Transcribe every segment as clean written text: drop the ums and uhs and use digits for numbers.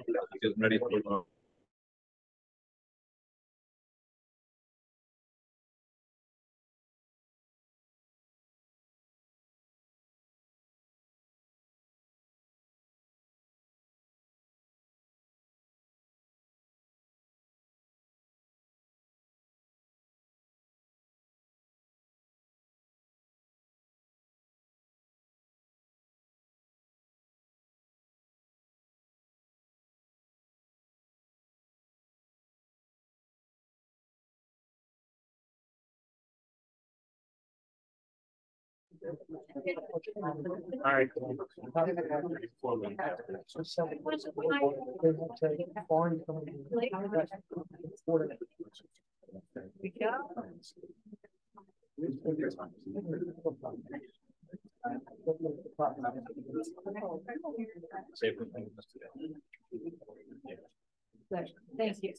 Get ready for all right. Thank you.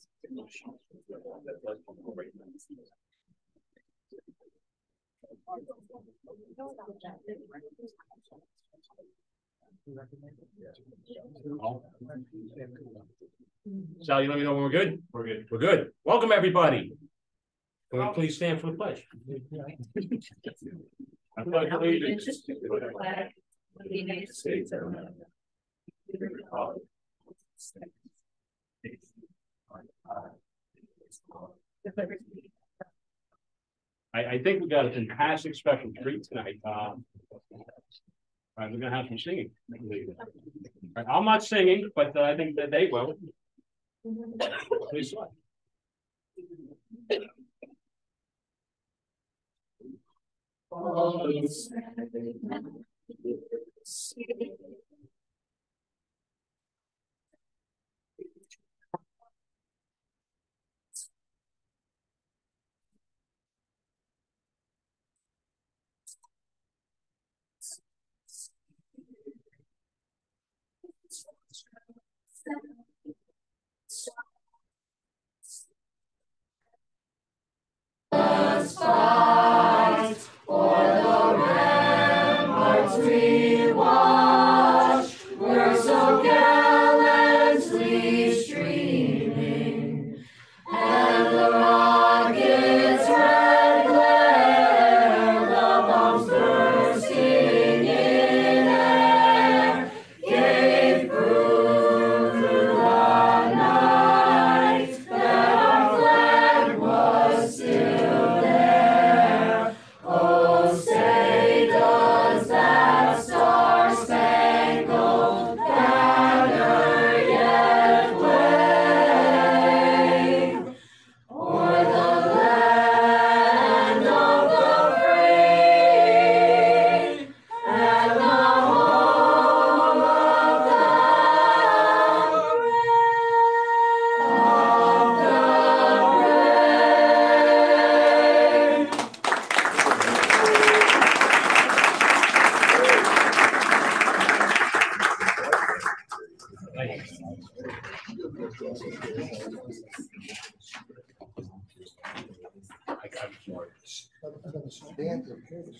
Sal, you let me know when we're good? We're good. We're good. Welcome, everybody. Can we please stand for the pledge? I pledge allegiance to the flag of the United States of America. I think we got a fantastic special treat tonight. All right, we're gonna have some singing. Right, I'm not singing, but I think that they will. Please what?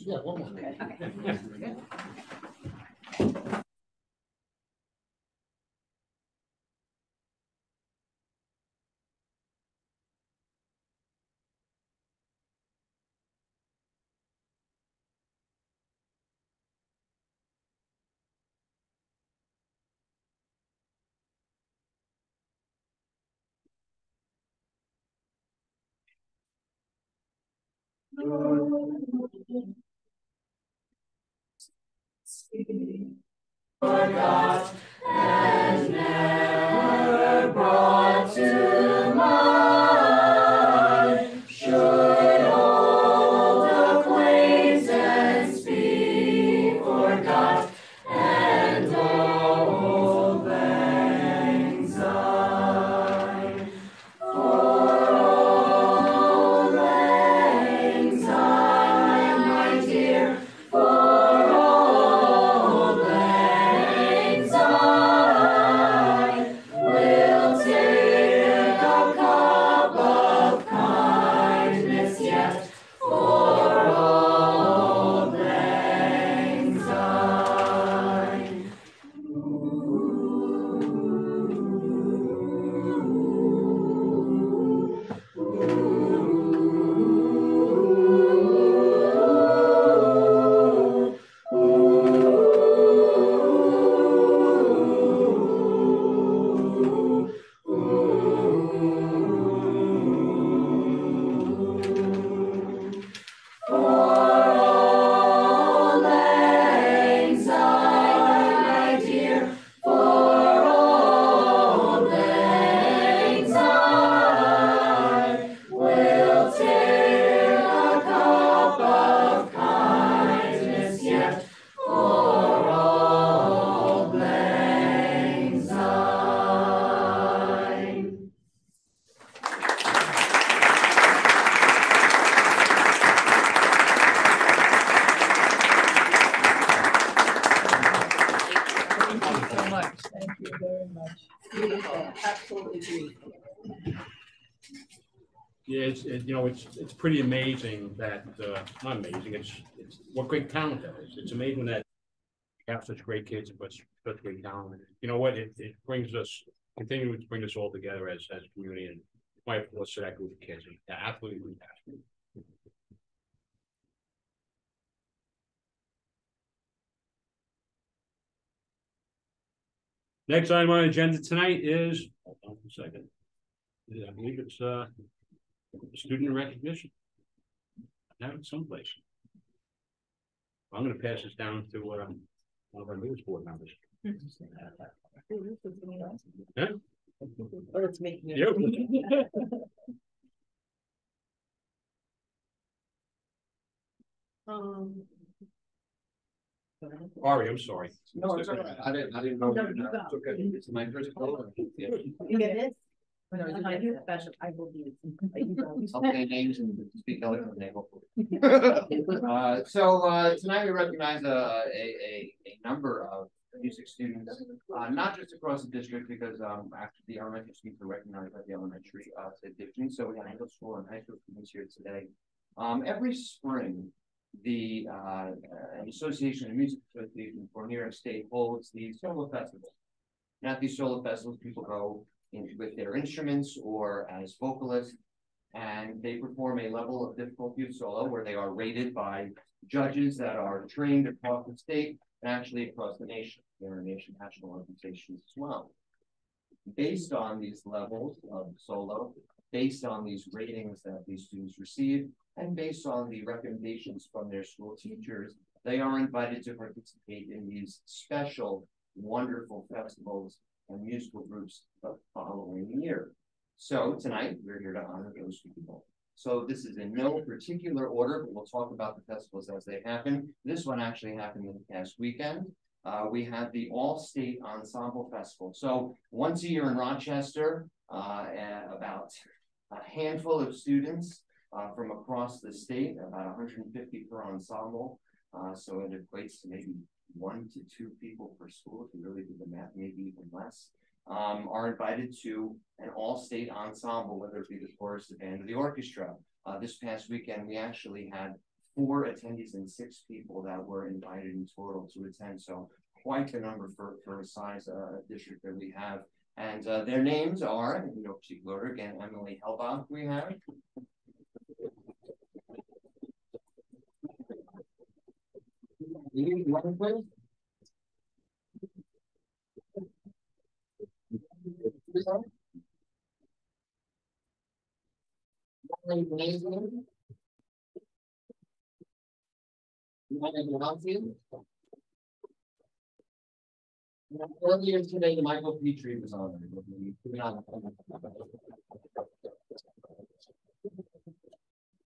Yeah, one more. Forgot and never brought to mind. Should old acquaintance be forgot and old lang syne? For old lang syne, my dear, for old lang syne. Thank you very much. Beautiful, absolutely beautiful. Yeah, it's pretty amazing that, not amazing, it's what great talent that is. It's amazing that we have such great kids and such great talent. You know what, it brings us, continues to bring us all together as a community, and my applause to that group of kids. They're absolutely fantastic. Next item on the agenda tonight is, hold on a second. Yeah, I believe it's student recognition. I have it someplace. I'm going to pass this down to one of our newest board members. Huh? Oh, it's making it. Yep. Ari, I'm sorry. No, it's all right. I didn't know. No, you go. It's okay. It's my first color. Yeah. You get this? Oh, no, I do special. I will be. I'll say names and speak eloquently. Tonight we recognize a number of music students, not just across the district, because after the elementary students are recognized by the elementary state division, so we have middle school and high school students here today. Every spring, the Association of Music Association for New York State holds these solo festivals. And at these solo festivals, people go in with their instruments or as vocalists, and they perform a level of difficulty of solo where they are rated by judges that are trained across the state and actually across the nation. There are national organizations as well. Based on these levels of solo, based on these ratings that these students receive, and based on the recommendations from their school teachers, they are invited to participate in these special, wonderful festivals and musical groups the following year. So tonight, we're here to honor those people. So this is in no particular order, but we'll talk about the festivals as they happen. This one actually happened this past weekend. We had the All-State Ensemble Festival. So once a year in Rochester, about a handful of students from across the state, about 150 per ensemble. So it equates to maybe 1 to 2 people per school, if you really do the math, maybe even less, are invited to an all-state ensemble, whether it be the chorus, the band, or the orchestra. This past weekend, we actually had 4 attendees and 6 people that were invited in total to attend. So quite the number for a size district that we have. And their names are, in no particular order, again, Emily Helbach we have. Earlier today, Michael Petrie was on.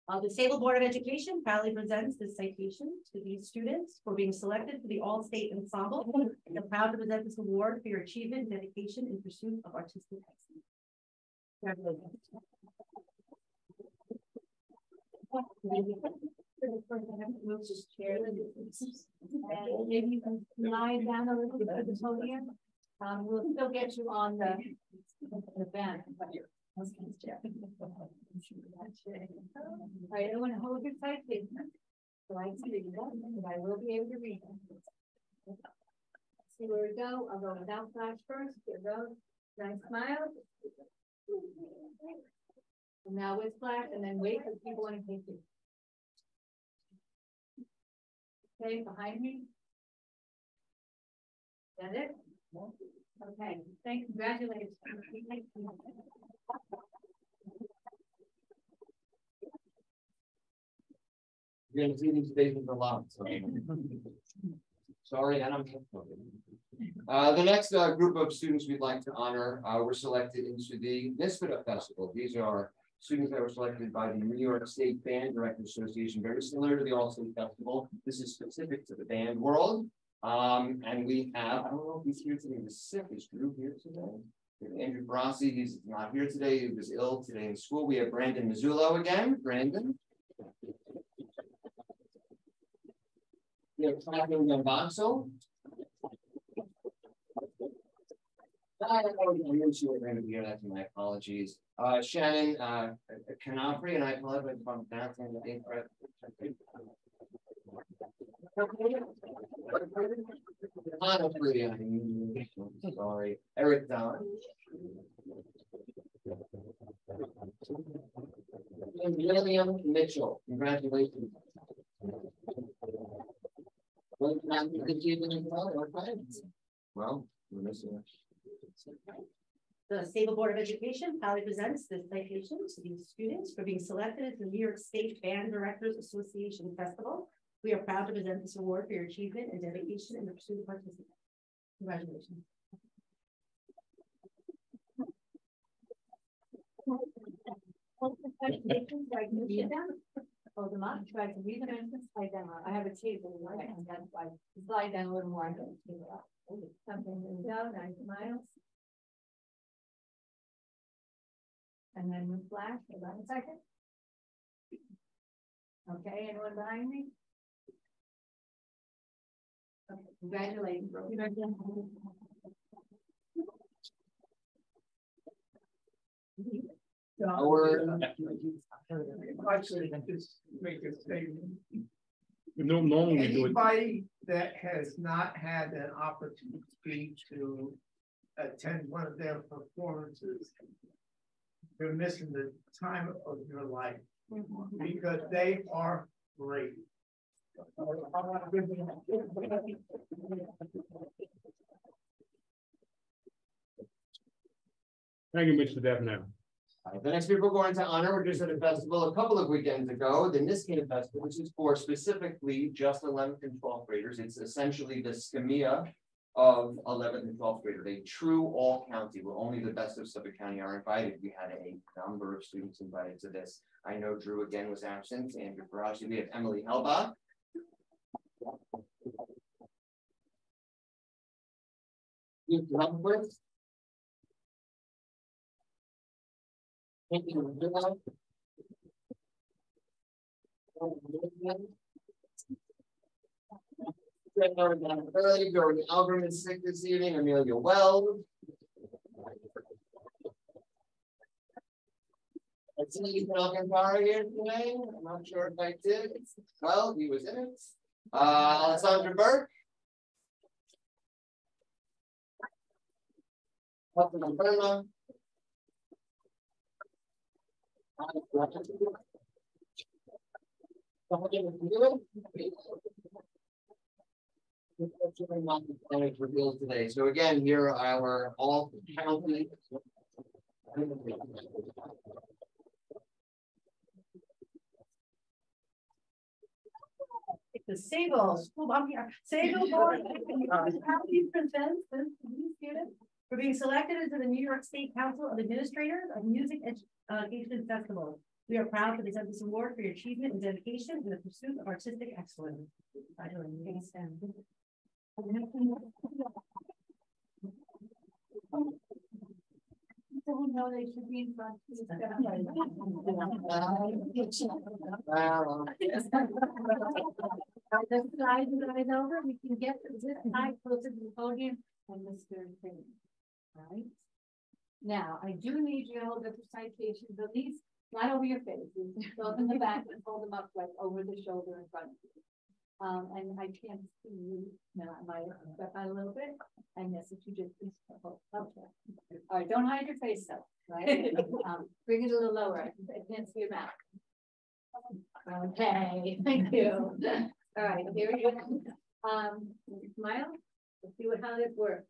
The Sayville Board of Education proudly presents this citation to these students for being selected for the All-State Ensemble. And I'm proud to present this award for your achievement, dedication, in pursuit of artistic excellence. Congratulations. We'll just chair and maybe you can lie down a little bit at the podium. We'll still get you on the band, but you're all right, everyone hold your tight, please. So I see you, but I will be able to read them. See where we go. I'll go without flash first. Here goes. Nice smile. And now with flash, and then wait for people want to take you. Okay, behind me. That it? Okay, thanks. Congratulations. You're going to see these stations a lot. So. Sorry, and I'm the next group of students we'd like to honor were selected into the Misfit Festival. These are students that were selected by the New York State Band Directors Association, very similar to the All-State Festival. This is specific to the band world. And we have, I don't know if he's here today, the sickest group here today. We have Andrew Brossi, he's not here today, he was ill today in school. We have Brandon Mazzullo again. Brandon. We have Catherine Gambasso. My apologies. Shannon, Canopry, and I apologize if I'm pronouncing the name correct. Sorry, Eric Don. And William Mitchell, congratulations. Well, we're missing. The Sayville Board of Education proudly presents this citation to these students for being selected at the New York State Band Directors Association Festival. We are proud to present this award for your achievement and dedication in the pursuit of artistic. Congratulations. Hold them up, try to read them and slide down. I have a table, right? And that's why slide down a little more. Something down, 9 miles. And then we flash, hold on a second. Okay, anyone behind me? Okay, congratulations. Actually, just make a statement. Normally we do it. Anybody that has not had an opportunity to attend one of their performances, you're missing the time of your life because they are great. Thank you, Mr. Devno. The next people we're going to honor were just at a festival a couple of weekends ago, the Niskanen Festival, which is for specifically just 11th and 12th graders. It's essentially the SCMEA of 11th and 12th graders, a true all county where only the best of Suffolk County are invited. We had a number of students invited to this. I know Drew again was absent, Andrew Farashi, we have Emily Helbach. Thank you. Early, Jordan Albert is sick this evening, Amelia Wells. I see Ethan Alcantara here today. I'm not sure if I did. Well, he was in it. Alessandra Burke. Reveals today. So again, here are our all county. The Sayville School, I'm here. Sayville Board proudly presents this to these students for being selected into the New York State Council of Administrators of Music Education Festival. We are proud to present this award for your achievement and dedication in the pursuit of artistic excellence. No, they should be in front. The slide is over. We can get this side closer to the podium and Mr. Thing. Right. Now, I do need you to hold up the citations, at least not over your faces. Those in the back and hold them up like over the shoulder in front of you. And I can't see you. No, I might step out a little bit. And yes, if you just hold. Okay. All right, don't hide your face though, right? Bring it a little lower. I can't see your mouth. Okay, thank you. All right, here we go. Smile. Let's see how this works.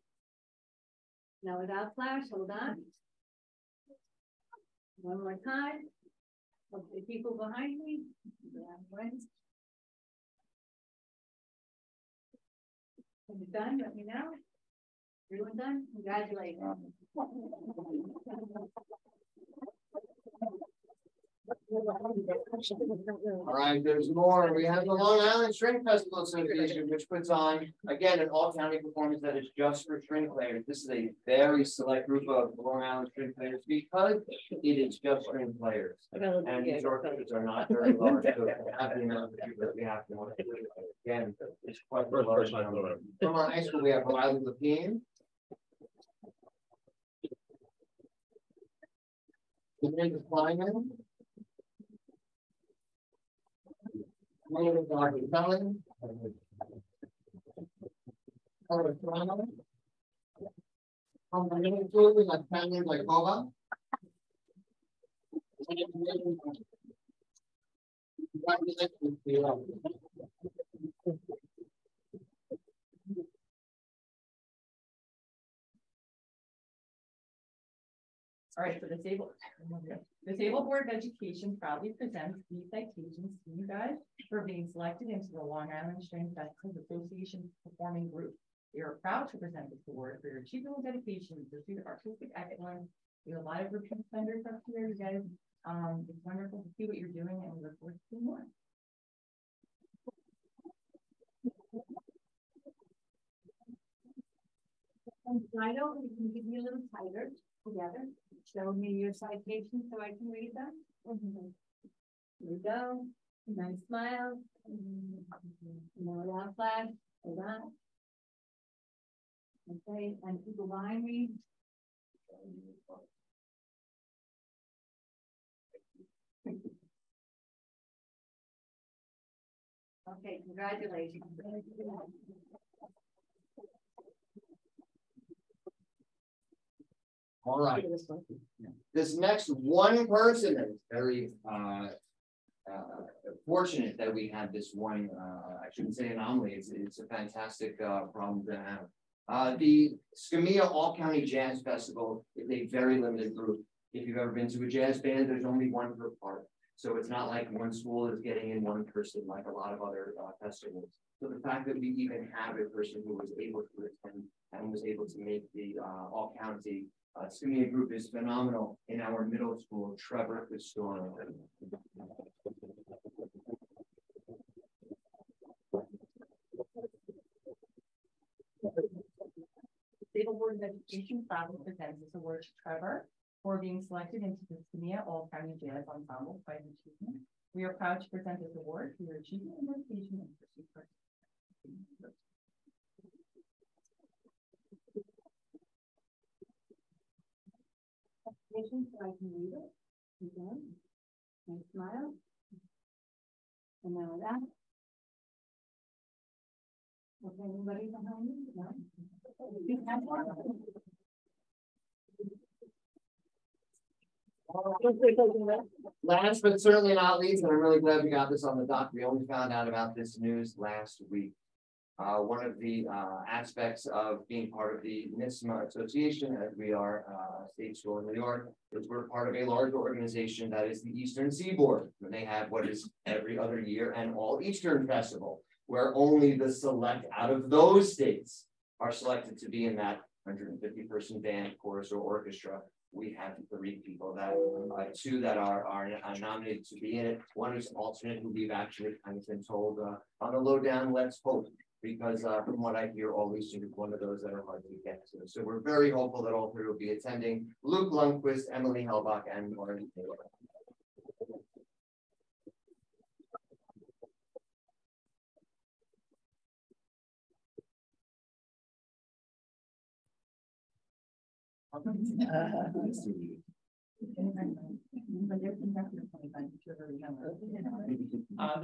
Now without flash, hold on. One more time. The people behind me. Yeah, right. When you're done, let me know. Everyone done? Congratulations. All right, there's more. We have the Long Island String Festival Association, which puts on, again, an all-county performance that is just for string players. This is a very select group of Long Island string players because it is just string players. And these orchestras are not very large, so have the amount of people that we have to again, it's quite a large number. From our high school, we have Riley Lapine. Samantha Kleiman. Dr. Kelly. From the middle school, we have Tanya Lykova. Congratulations to you. All right, so the Sayville Board of Education proudly presents these citations to you guys for being selected into the Long Island String Festivals Association Performing Group. We are proud to present this award for your achievement and dedication to the pursuit of artistic excellence. We have a lot of repeat offenders up here, you guys. It's wonderful to see what you're doing, and we look forward to seeing more. I don't, we can give you a little tighter together. Show me your citations so I can read them. Here we go. Nice smile. No loud flash. Hold on. Okay, and people behind me. Okay, congratulations. All right. This next one person is very fortunate that we had this one. I shouldn't say anomaly. It's a fantastic problem to have. The Skamia All County Jazz Festival is a very limited group. If you've ever been to a jazz band, there's only one per part. So it's not like one school is getting in one person like a lot of other festivals. So the fact that we even have a person who was able to attend and was able to make the All County Skamia group is phenomenal. In our middle school, Trevor Pistorial. Sayville Board of Education proudly presents this award to Trevor for being selected into the Skamia All County Jazz Ensemble by achievement. We are proud to present this award for your achievement and dedication and pursuit of So I can read it. Again. Nice smile. And now that. Okay, anybody behind me? No. Last but certainly not least, and I'm really glad we got this on the dock. We only found out about this news last week. One of the aspects of being part of the NISMA Association, as we are a state school in New York, is we're part of a larger organization that is the Eastern Seaboard. And they have what is every other year an All Eastern Festival, where only the select out of those states are selected to be in that 150-person band, chorus, or orchestra. We have 3 people that, 2 that are nominated to be in it. One is an alternate who we've actually kind of been told on the lowdown, let's hope. Because from what I hear, All Eastern is one of those that are hard to get to. So we're very hopeful that all 3 will be attending. Luke Lundquist, Emily Helbach, and Lauren Taylor. The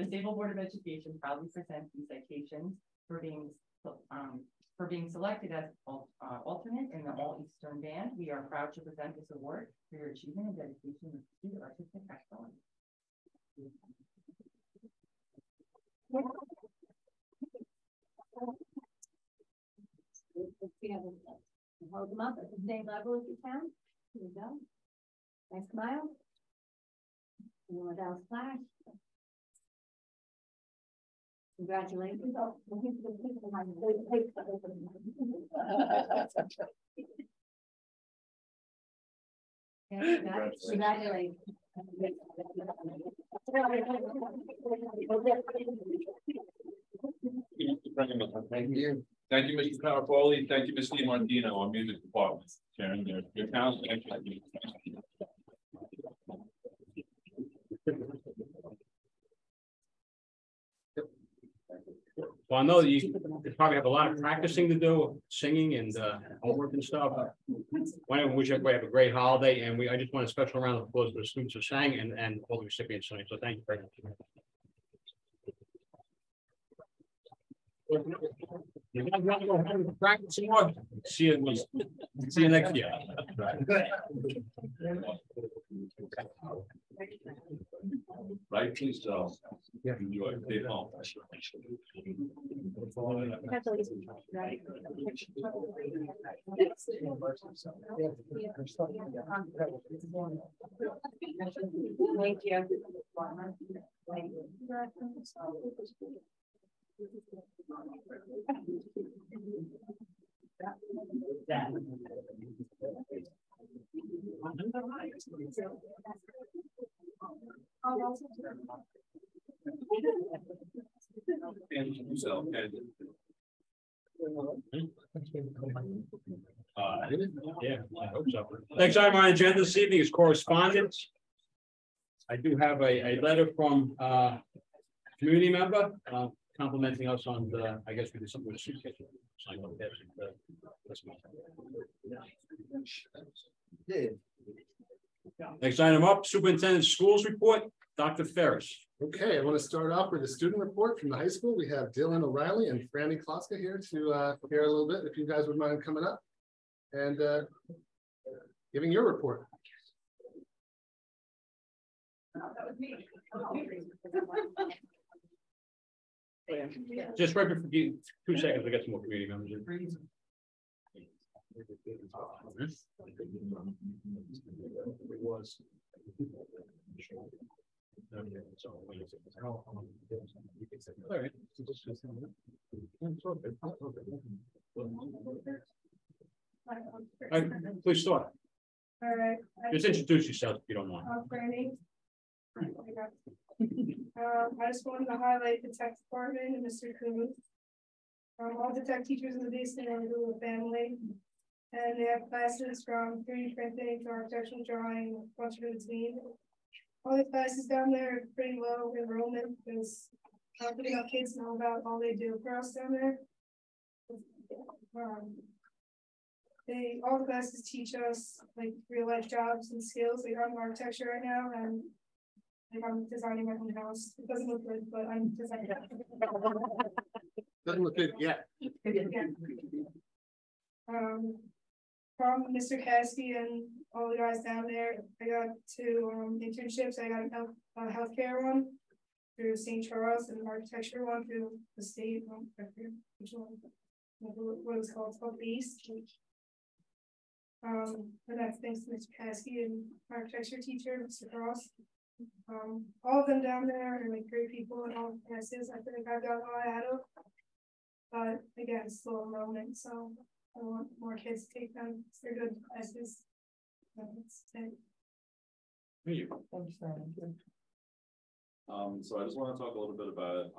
Sayville Board of Education proudly presents these citations for being selected as alternate in the All Eastern Band. We are proud to present this award for your achievement and dedication to artistic excellence. Hold them up at the same level as you can. Here we go. Nice smile. And without splash. Congratulations. Oh, congratulations. Thank you. Thank you, Mr. Carapoli. Thank you, Ms. DiMartino, our music department. Sharing your talent. Well, I know that you probably have a lot of practicing to do, singing and homework and stuff. I wish everybody have a great holiday, and I just want a special round of applause for the students who sang and all the recipients tonight. So thank you very much. You guys want to go home and practice some more? See you next year. Right, please, enjoy, stay home. Thank you. And so, Yeah, I hope so. Next item on the agenda this evening is correspondence. I do have a letter from community member complimenting us on the, I guess we did something with a suitcase. Next item up, superintendent schools report, Dr. Ferris. Okay, I want to start off with a student report from the high school. We have Dylan O'Reilly and Franny Kloska here to hear a little bit, if you guys would mind coming up and giving your report. Just right before 2 seconds, we got some more community members in. It was. All right, please start. All right. Just introduce yourself if you don't mind. Franny. I just wanted to highlight the tech department and Mr. Coon. All the tech teachers in the basement are a family. And they have classes from 3D printing to architectural drawing, a bunch of in between. All the classes down there are pretty low enrollment because not enough kids know about all they do for us down there. All the classes teach us like real life jobs and skills. Like I'm in architecture right now, and like I'm designing my own house. It doesn't look good, but I'm designing it. Doesn't look good yet. Yeah. From Mr. Caskey and all the guys down there, I got 2 internships. I got a healthcare one through St. Charles and an architecture one through the state. I forget which one, what it was called. It's called East. And that's thanks to Mr. Caskey and architecture teacher, Mr. Cross. All of them down there are like great people and all classes. I think I've got all I had of. But again, it's slow enrollment, so I want more kids to take them. They're good classes. That's it. So I just want to talk a little bit about,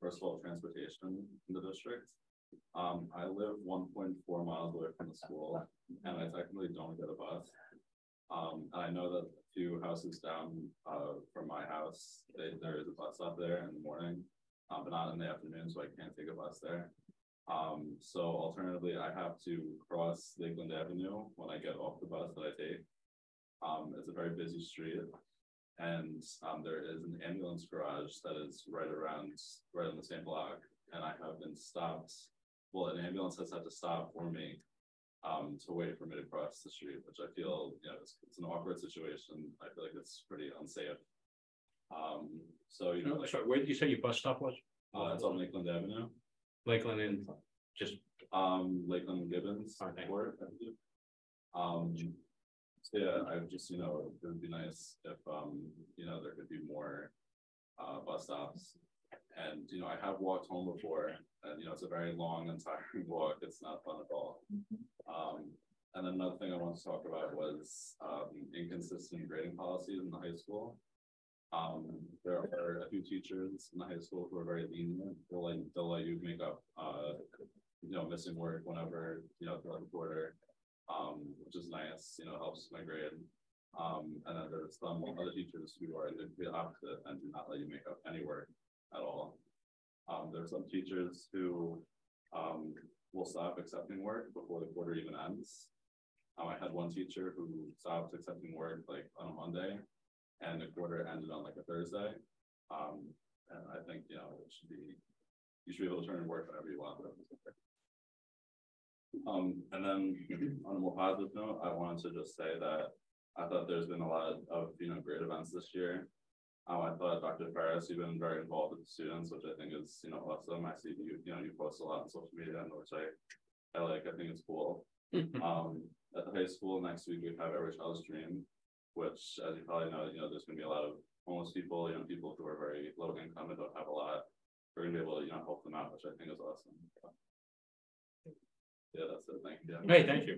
first of all, transportation in the district. I live 1.4 miles away from the school, and I technically don't get a bus. And I know that a few houses down from my house, there is a bus stop there in the morning, but not in the afternoon, so I can't take a bus there. So alternatively, I have to cross Lakeland Avenue when I get off the bus that I take. It's a very busy street, and there is an ambulance garage that is right on the same block, and I have been stopped. Well, an ambulance has had to stop for me to wait for me to cross the street, which I feel, it's an awkward situation. I feel like it's pretty unsafe. So, like, Sorry, where did you say your bus stop was? it's on Lakeland Avenue. Lakeland and just Lakeland Gibbons. So yeah, I just, it would be nice if, there could be more bus stops. And, I have walked home before, and, it's a very long and tiring walk. It's not fun at all. And then another thing I want to talk about was inconsistent grading policies in the high school. There are a few teachers in the high school who are very lenient. They'll let you make up, missing work whenever, throughout the quarter, which is nice, helps my grade. And then there's some other teachers who are the opposite and do not let you make up any work at all. There are some teachers who will stop accepting work before the quarter even ends. I had one teacher who stopped accepting work like on a Monday, and the quarter ended on like a Thursday. And I think, you know, you should be able to turn in work whenever you want. And then on a more positive note, I wanted to just say that I thought there's been a lot of, you know, great events this year. I thought Dr. Ferris, you've been very involved with the students, which I think is, you know, awesome. I see you post a lot on social media, which I like. I think it's cool. At the high school next week, we have Every Child's Dream, which, as you probably know, there's going to be a lot of homeless people, people who are very low income and don't have a lot. We're going to be able to, help them out, which I think is awesome. Yeah, that's it. Thank you. Hey, thank you.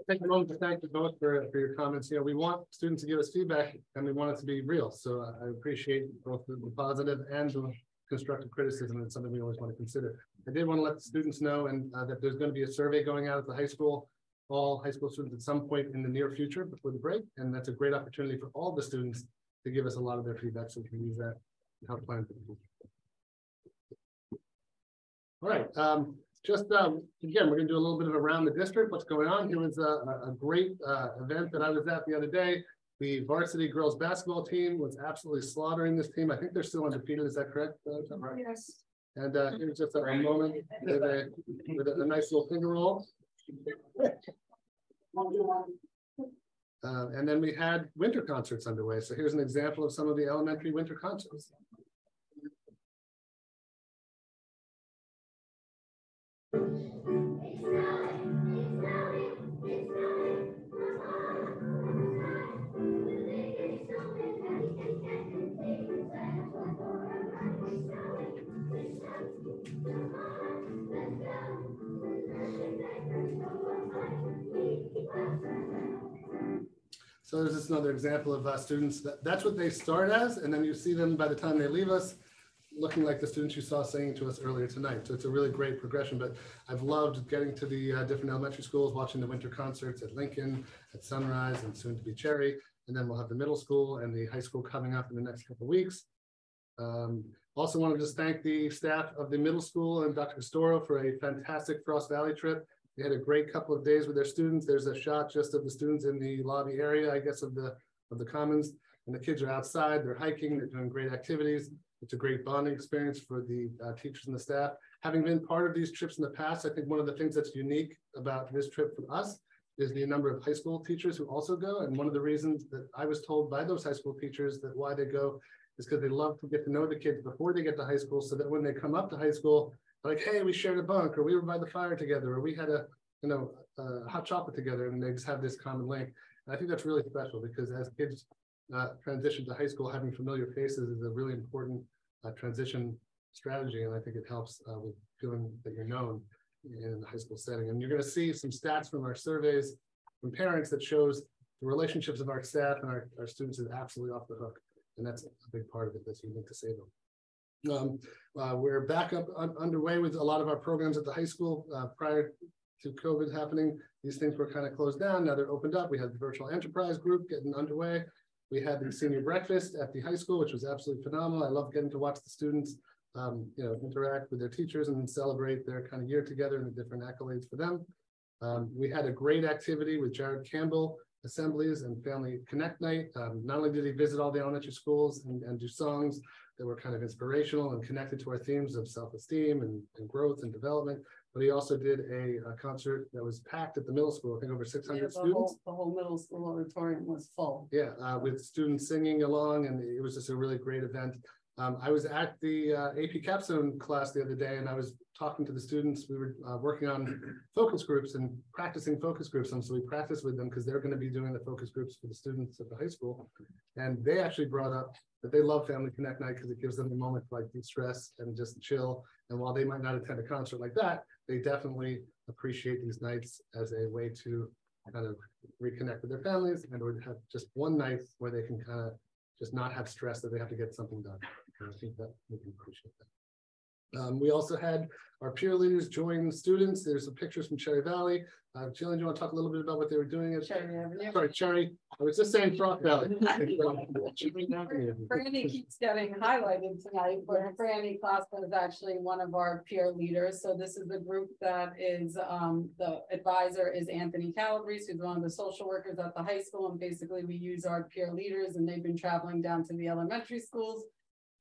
Take a moment to thank you both for your comments. We want students to give us feedback, and we want it to be real. So I appreciate both the positive and the constructive criticism. It's something we always want to consider. I did want to let the students know and that there's going to be a survey going out at the high school, all high school students at some point in the near future before the break. And that's a great opportunity for all the students to give us a lot of their feedback so we can use that to help plan for the future. All right. Again, we're going to do a little bit of around the district. What's going on? Here was a great event that I was at the other day. The varsity girls basketball team was absolutely slaughtering this team. I think they're still undefeated. Is that correct? Right. Yes. And here's just a moment with a nice little finger roll. And then we had winter concerts underway. So here's an example of some of the elementary winter concerts. So there's just another example of students that's what they start as, and then you see them by the time they leave us looking like the students you saw singing to us earlier tonight. So it's a really great progression, but I've loved getting to the different elementary schools, watching the winter concerts at Lincoln, at Sunrise, and soon to be Cherry. And then we'll have the middle school and the high school coming up in the next couple of weeks. Also want to just thank the staff of the middle school and Dr. Castoro for a fantastic Frost Valley trip. They had a great couple of days with their students. There's a shot just of the students in the lobby area, I guess, of the commons. And the kids are outside, they're hiking, they're doing great activities. It's a great bonding experience for the teachers and the staff. Having been part of these trips in the past, I think one of the things that's unique about this trip for us is the number of high school teachers who also go. And one of the reasons that I was told by those high school teachers that why they go is because they love to get to know the kids before they get to high school, so that when they come up to high school, like, hey, we shared a bunk, or we were by the fire together, or we had a hot chocolate together, and they just have this common link. And I think that's really special because as kids transition to high school, having familiar faces is a really important transition strategy, and I think it helps with feeling that you're known in the high school setting. And you're going to see some stats from our surveys from parents that shows the relationships of our staff and our students is absolutely off the hook, and that's a big part of it that's unique to Sayville. We're back up underway with a lot of our programs at the high school. Prior to COVID happening, these things were kind of closed down. Now they're opened up. We had the virtual enterprise group getting underway. We had the senior breakfast at the high school, which was absolutely phenomenal. I love getting to watch the students, interact with their teachers and celebrate their kind of year together and the different accolades for them. We had a great activity with Jared Campbell Assemblies and Family Connect Night. Not only did he visit all the elementary schools and do songs that were kind of inspirational and connected to our themes of self-esteem and growth and development, but he also did a concert that was packed at the middle school. I think over 600 students. The whole middle school auditorium was full. Yeah, with students singing along, and it was just a really great event. I was at the AP Capstone class the other day, and I was talking to the students. We were working on focus groups and practicing focus groups. And so we practiced with them because they're going to be doing the focus groups for the students at the high school. And they actually brought up that they love Family Connect Night because it gives them a moment to like de-stress and just chill. And while they might not attend a concert like that, they definitely appreciate these nights as a way to kind of reconnect with their families and or have just one night where they can kind of just not have stress that they have to get something done. And I think that we can appreciate that. We also had our peer leaders join students. There's some pictures from Cherry Valley. Jillian, do you want to talk a little bit about what they were doing at Cherry Avenue. Sorry, Cherry. I was just saying Froth Valley. Franny keeps getting highlighted tonight, but Franny Klossman is actually one of our peer leaders. So this is the group that is, the advisor is Anthony Calabrese, who's one of the social workers at the high school. And basically we use our peer leaders, and they've been traveling down to the elementary schools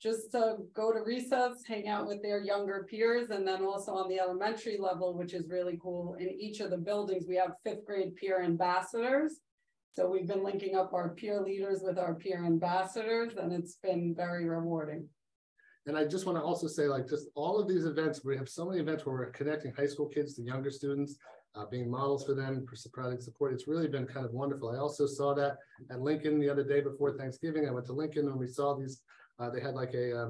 just to go to recess, hang out with their younger peers, and then also on the elementary level, which is really cool. In each of the buildings, we have 5th grade peer ambassadors. So we've been linking up our peer leaders with our peer ambassadors, and it's been very rewarding. And I just want to also say, like, just all of these events, we have so many events where we're connecting high school kids to younger students, being models for them, for providing support. It's really been kind of wonderful. I also saw that at Lincoln the other day before Thanksgiving. I went to Lincoln and we saw these. They had like a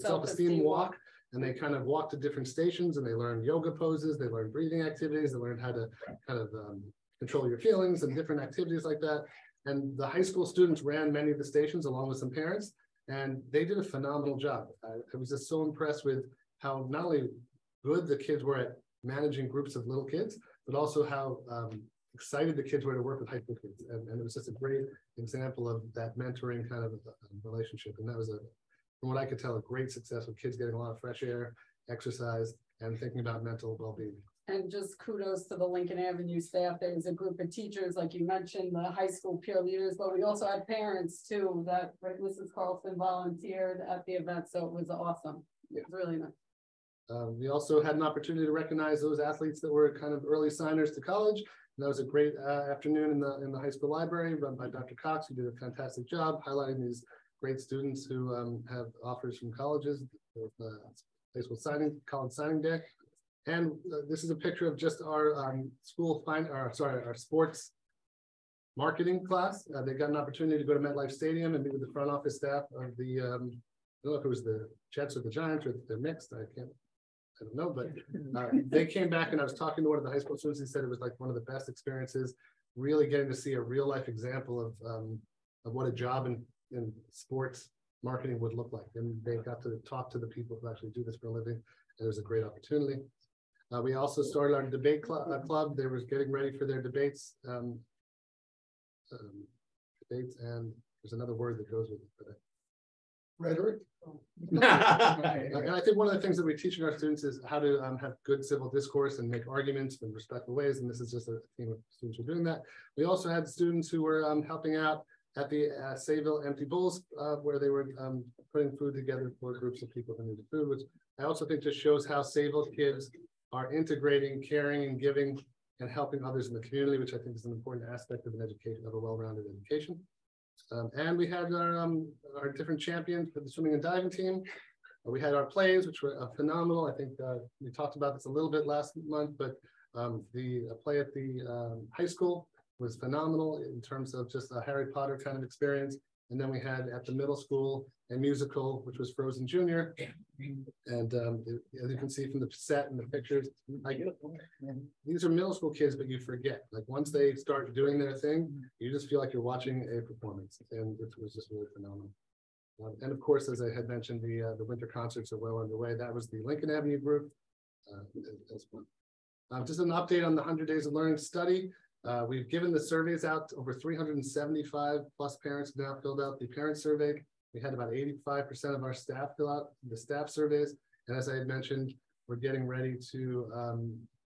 self-esteem walk, and they kind of walked to different stations, and they learned yoga poses, they learned breathing activities, they learned how to kind of control your feelings and different activities like that. And the high school students ran many of the stations along with some parents, and they did a phenomenal job. I was just so impressed with how not only good the kids were at managing groups of little kids, but also how excited the kids were to work with high school kids. And it was just a great example of that mentoring kind of relationship. And that was, from what I could tell, a great success with kids getting a lot of fresh air, exercise, and thinking about mental well-being. And just kudos to the Lincoln Avenue staff. There's a group of teachers, like you mentioned, the high school peer leaders, but we also had parents too, that Mrs. Carlson volunteered at the event. So it was awesome. It was really nice. We also had an opportunity to recognize those athletes that were kind of early signers to college. And that was a great afternoon in the high school library run by Dr. Cox, who did a fantastic job highlighting these great students who have offers from colleges. High school college signing day. And this is a picture of just our our sports marketing class. They got an opportunity to go to MetLife Stadium and meet with the front office staff of the, I don't know if it was the Jets or the Giants, or they're mixed. I don't know, but they came back, and I was talking to one of the high school students. He said it was like one of the best experiences, really getting to see a real life example of what a job in sports marketing would look like. And they got to talk to the people who actually do this for a living. And it was a great opportunity. We also started our debate club. They were getting ready for their debates. Debates, and there's another word that goes with it. But rhetoric. And I think one of the things that we teach our students is how to have good civil discourse and make arguments in respectful ways. And this is just a team of students who are doing that. We also had students who were helping out at the Sayville Empty Bowls, where they were putting food together for groups of people who needed food, which I also think just shows how Sayville kids are integrating, caring, and giving, and helping others in the community, which I think is an important aspect of an education, of a well-rounded education. And we had our different champions for the swimming and diving team. We had our plays, which were phenomenal. I think we talked about this a little bit last month, but the play at the high school was phenomenal in terms of just a Harry Potter kind of experience. And then we had at the middle school a musical, which was Frozen Junior. And as you can see from the set and the pictures, these are middle school kids, but you forget. Like once they start doing their thing, you just feel like you're watching a performance. And it was just really phenomenal. And of course, as I had mentioned, the winter concerts are well underway. That was the Lincoln Avenue group as well. Just an update on the 100 Days of Learning study. We've given the surveys out. Over 375 plus parents have now filled out the parent survey. We had about 85% of our staff fill out the staff surveys. And as I had mentioned, we're getting ready to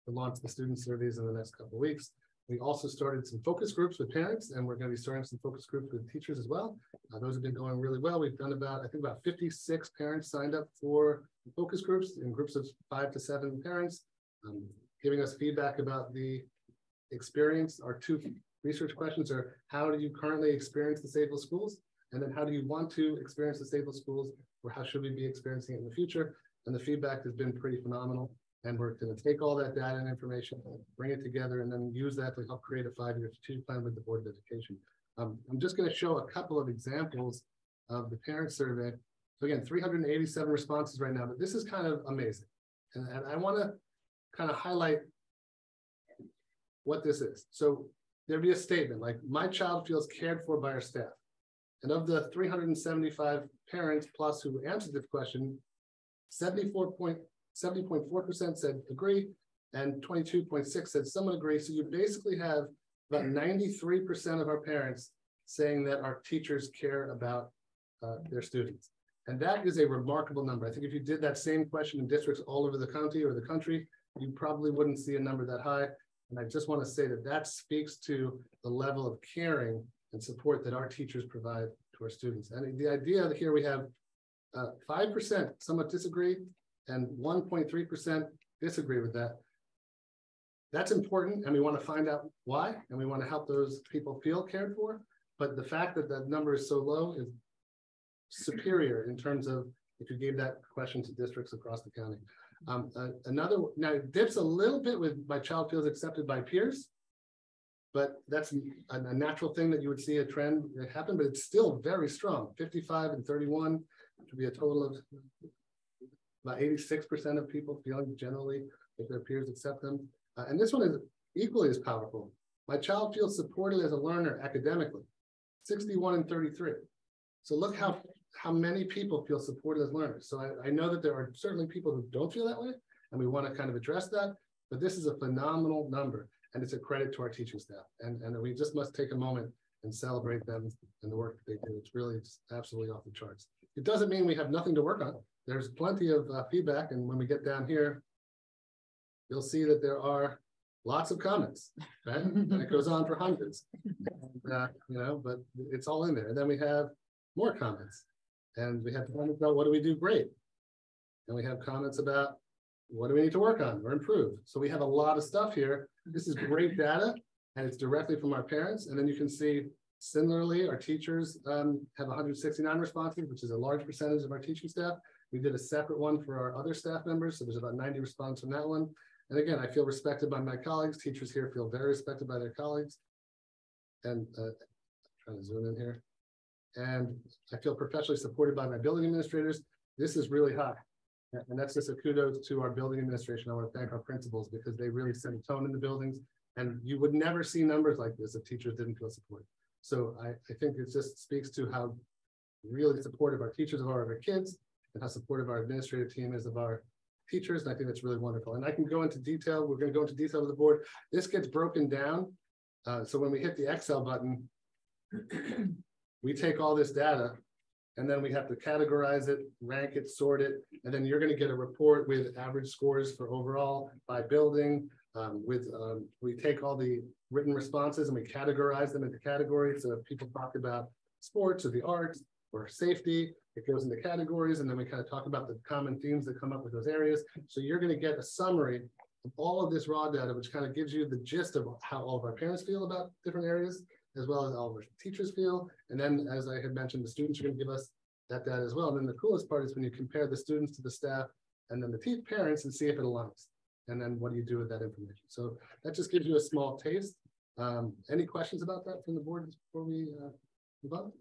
launch the student surveys in the next couple of weeks. We also started some focus groups with parents, and we're going to be starting some focus groups with teachers as well. Those have been going really well. We've done I think about 56 parents signed up for focus groups in groups of 5 to 7 parents, giving us feedback about the experience. Our 2 research questions are, how do you currently experience the Sayville schools? And then how do you want to experience the Sayville schools, or how should we be experiencing it in the future? And the feedback has been pretty phenomenal. And we're going to take all that data and information, bring it together, and then use that to help create a 5-year strategic plan with the Board of Education. I'm just going to show a couple of examples of the parent survey. So again, 387 responses right now, but this is kind of amazing. And I want to kind of highlight what this is. So there'd be a statement like, my child feels cared for by our staff. And of the 375 parents plus who answered this question, 70.4% said agree, and 22.6% said someone agree. So you basically have about 93% of our parents saying that our teachers care about their students. And that is a remarkable number. I think if you did that same question in districts all over the county or the country, you probably wouldn't see a number that high. And I just want to say that that speaks to the level of caring and support that our teachers provide to our students. And the idea that here we have 5% somewhat disagree and 1.3% disagree with that. That's important, and we want to find out why, and we want to help those people feel cared for. But the fact that that number is so low is superior in terms of if you gave that question to districts across the county. Now it dips a little bit with my child feels accepted by peers, but that's a natural thing that you would see a trend happen, but it's still very strong. 55 and 31 to be a total of about 86% of people feeling generally that their peers accept them. And this one is equally as powerful. My child feels supported as a learner academically, 61 and 33. So look how many people feel supported as learners. So I know that there are certainly people who don't feel that way, and we want to kind of address that, but this is a phenomenal number, and it's a credit to our teaching staff. And we just must take a moment and celebrate them and the work that they do. It's really absolutely off the charts. It doesn't mean we have nothing to work on. There's plenty of feedback, and when we get down here, you'll see that there are lots of comments, right? And it goes on for hundreds, and, you know, but it's all in there. And then we have more comments, and we have comments about what do we do great, and we have comments about what do we need to work on or improve. So we have a lot of stuff here. This is great data, and it's directly from our parents. And then you can see similarly, our teachers have 169 responses, which is a large percentage of our teaching staff. We did a separate one for our other staff members, so there's about 90 responses from that one. And again, I feel respected by my colleagues. Teachers here feel very respected by their colleagues. And trying to zoom in here. And I feel professionally supported by my building administrators. This is really high. And that's just a kudos to our building administration. I want to thank our principals because they really set a tone in the buildings. And you would never see numbers like this if teachers didn't feel supported. So I think it just speaks to how really supportive our teachers are of our kids and how supportive our administrative team is of our teachers. And I think that's really wonderful. And I can go into detail. We're going to go into detail with the board. This gets broken down. So when we hit the Excel button, we take all this data and then we have to categorize it, rank it, sort it. And then you're going to get a report with average scores for overall by building. We take all the written responses and we categorize them into categories. So if people talk about sports or the arts or safety, it goes into categories, and then we kind of talk about the common themes that come up with those areas. So you're going to get a summary of all of this raw data, which kind of gives you the gist of how all of our parents feel about different areas, as well as all of our teachers feel. And then, as I had mentioned, the students are going to give us that data as well. And then the coolest part is when you compare the students to the staff and then the parents and see if it aligns. And then what do you do with that information? So that just gives you a small taste. Any questions about that from the board before we move on?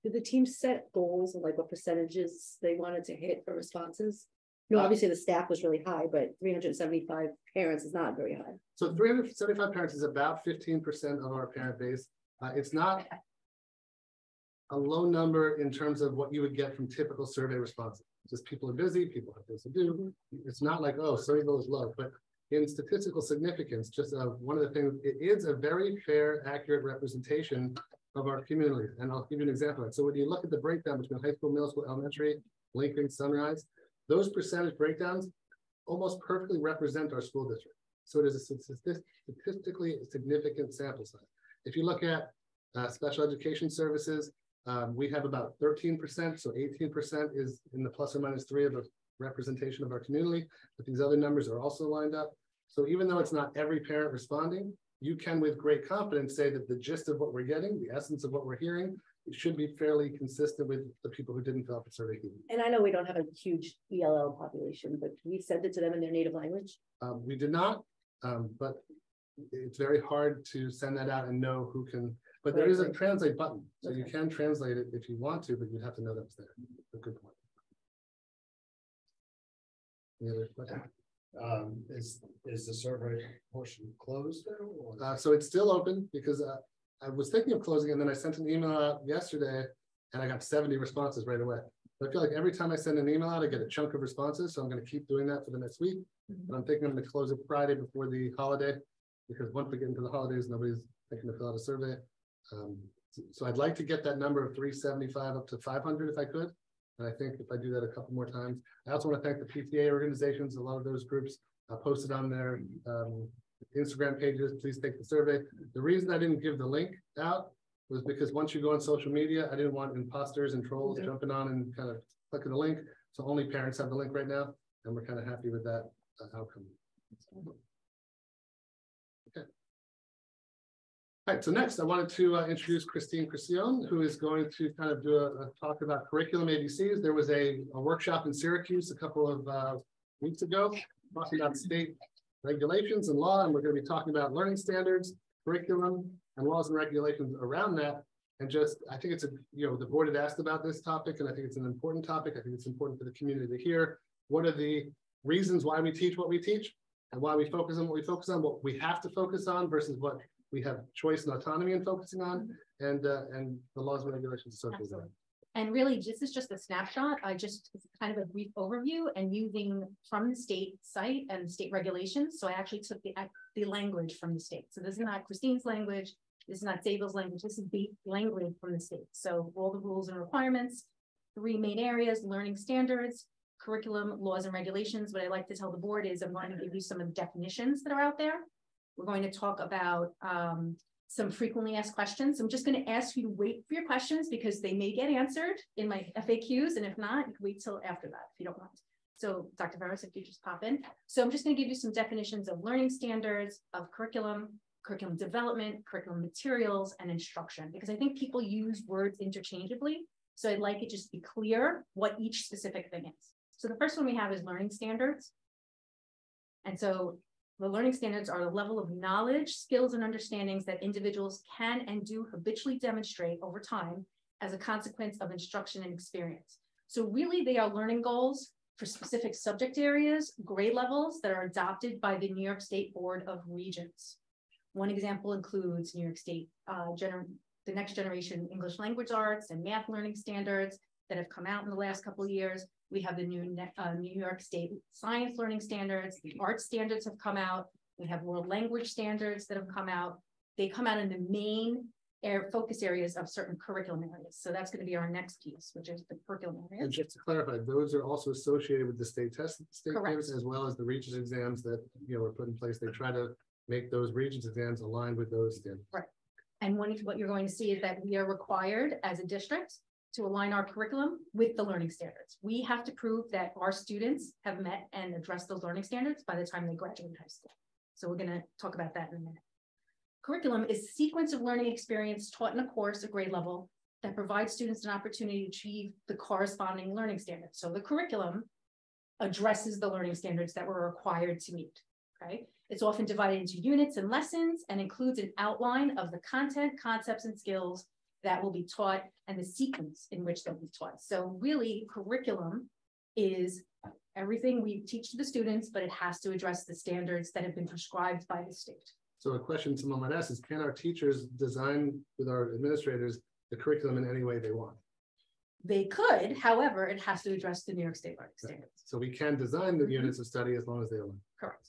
Did the team set goals and like what percentages they wanted to hit for responses? No, obviously the staff was really high, but 375 parents is not very high. So 375 parents is about 15% of our parent base. It's not a low number in terms of what you would get from typical survey responses. Just people are busy, people have things to do. It's not like, oh, Sayville is low, but in statistical significance, just one of the things, it is a very fair, accurate representation of our community. And I'll give you an example. So when you look at the breakdown between high school, middle school, elementary, Lincoln, Sunrise, those percentage breakdowns almost perfectly represent our school district. So it is a statistically significant sample size. If you look at special education services, we have about 13%, so 18% is in the plus or minus 3 of the representation of our community, but these other numbers are also lined up. So even though it's not every parent responding, you can with great confidence say that the gist of what we're getting, the essence of what we're hearing, it should be fairly consistent with the people who didn't fill out the survey. And I know we don't have a huge ELL population, but we send it to them in their native language? We did not, but it's very hard to send that out and know who can, but there is a translate button. So you can translate it if you want to, but you'd have to know that's there. A good point. Any other questions? Is the survey portion closed now? So it's still open because I was thinking of closing, and then I sent an email out yesterday and I got 70 responses right away. So I feel like every time I send an email out, I get a chunk of responses. So I'm going to keep doing that for the next week. But I'm thinking I'm going to close it Friday before the holiday, because once we get into the holidays, nobody's thinking to fill out a survey. So I'd like to get that number of 375 up to 500 if I could. And I think if I do that a couple more times, I also want to thank the PTA organizations. A lot of those groups posted on their Instagram pages. Please take the survey. The reason I didn't give the link out was because once you go on social media, I didn't want imposters and trolls jumping on and kind of clicking the link. So only parents have the link right now, and we're kind of happy with that outcome. Okay. All right, so next I wanted to introduce Christine Criscione, who is going to kind of do a talk about curriculum ABCs. There was a workshop in Syracuse a couple of weeks ago, talking about state regulations and law, and we're going to be talking about learning standards, curriculum, and laws and regulations around that. And just, I think it's the board had asked about this topic, and I think it's an important topic. I think it's important for the community to hear what are the reasons why we teach what we teach, and why we focus on what we focus on, what we have to focus on versus what we have choice and autonomy in focusing on, and the laws and regulations associated with that. And really, this is just a snapshot. It's kind of a brief overview and using from the state site and state regulations. So I actually took the language from the state. So this is not Christine's language. This is not Sayville's language. This is the language from the state. So all the rules and requirements, 3 main areas: learning standards, curriculum, laws and regulations. What I like to tell the board is I'm going to give you some of the definitions that are out there. We're going to talk about some frequently asked questions. I'm just going to ask you to wait for your questions because they may get answered in my FAQs. And if not, you can wait till after that if you don't want. So Dr. Veras, if you just pop in. So I'm just going to give you some definitions of learning standards, of curriculum development, curriculum materials, and instruction, because I think people use words interchangeably. So I'd like it just to be clear what each specific thing is. So the first one we have is learning standards. And so the learning standards are the level of knowledge, skills, and understandings that individuals can and do habitually demonstrate over time as a consequence of instruction and experience. So really, they are learning goals for specific subject areas, grade levels that are adopted by the New York State Board of Regents. One example includes New York State, the next generation English language arts and math learning standards that have come out in the last couple of years. We have the new New York State science learning standards. The art standards have come out. We have world language standards that have come out. They come out in the main focus areas of certain curriculum areas. So that's going to be our next piece, which is the curriculum areas. And just to clarify, those are also associated with the state tests, Correct. as well as the Regents exams that were put in place. They try to make those Regents exams aligned with those standards. Right. And what you're going to see is that we are required as a district to align our curriculum with the learning standards. We have to prove that our students have met and addressed those learning standards by the time they graduate high school. So we're going to talk about that in a minute. Curriculum is a sequence of learning experience taught in a course at grade level that provides students an opportunity to achieve the corresponding learning standards. So the curriculum addresses the learning standards that we're required to meet, okay? It's often divided into units and lessons and includes an outline of the content, concepts, and skills that will be taught and the sequence in which they'll be taught. So really, curriculum is everything we teach to the students, but it has to address the standards that have been prescribed by the state. So a question someone might ask is, can our teachers design with our administrators the curriculum in any way they want? They could, however, it has to address the New York State learning standards. So we can design the units of study as long as they align. Correct.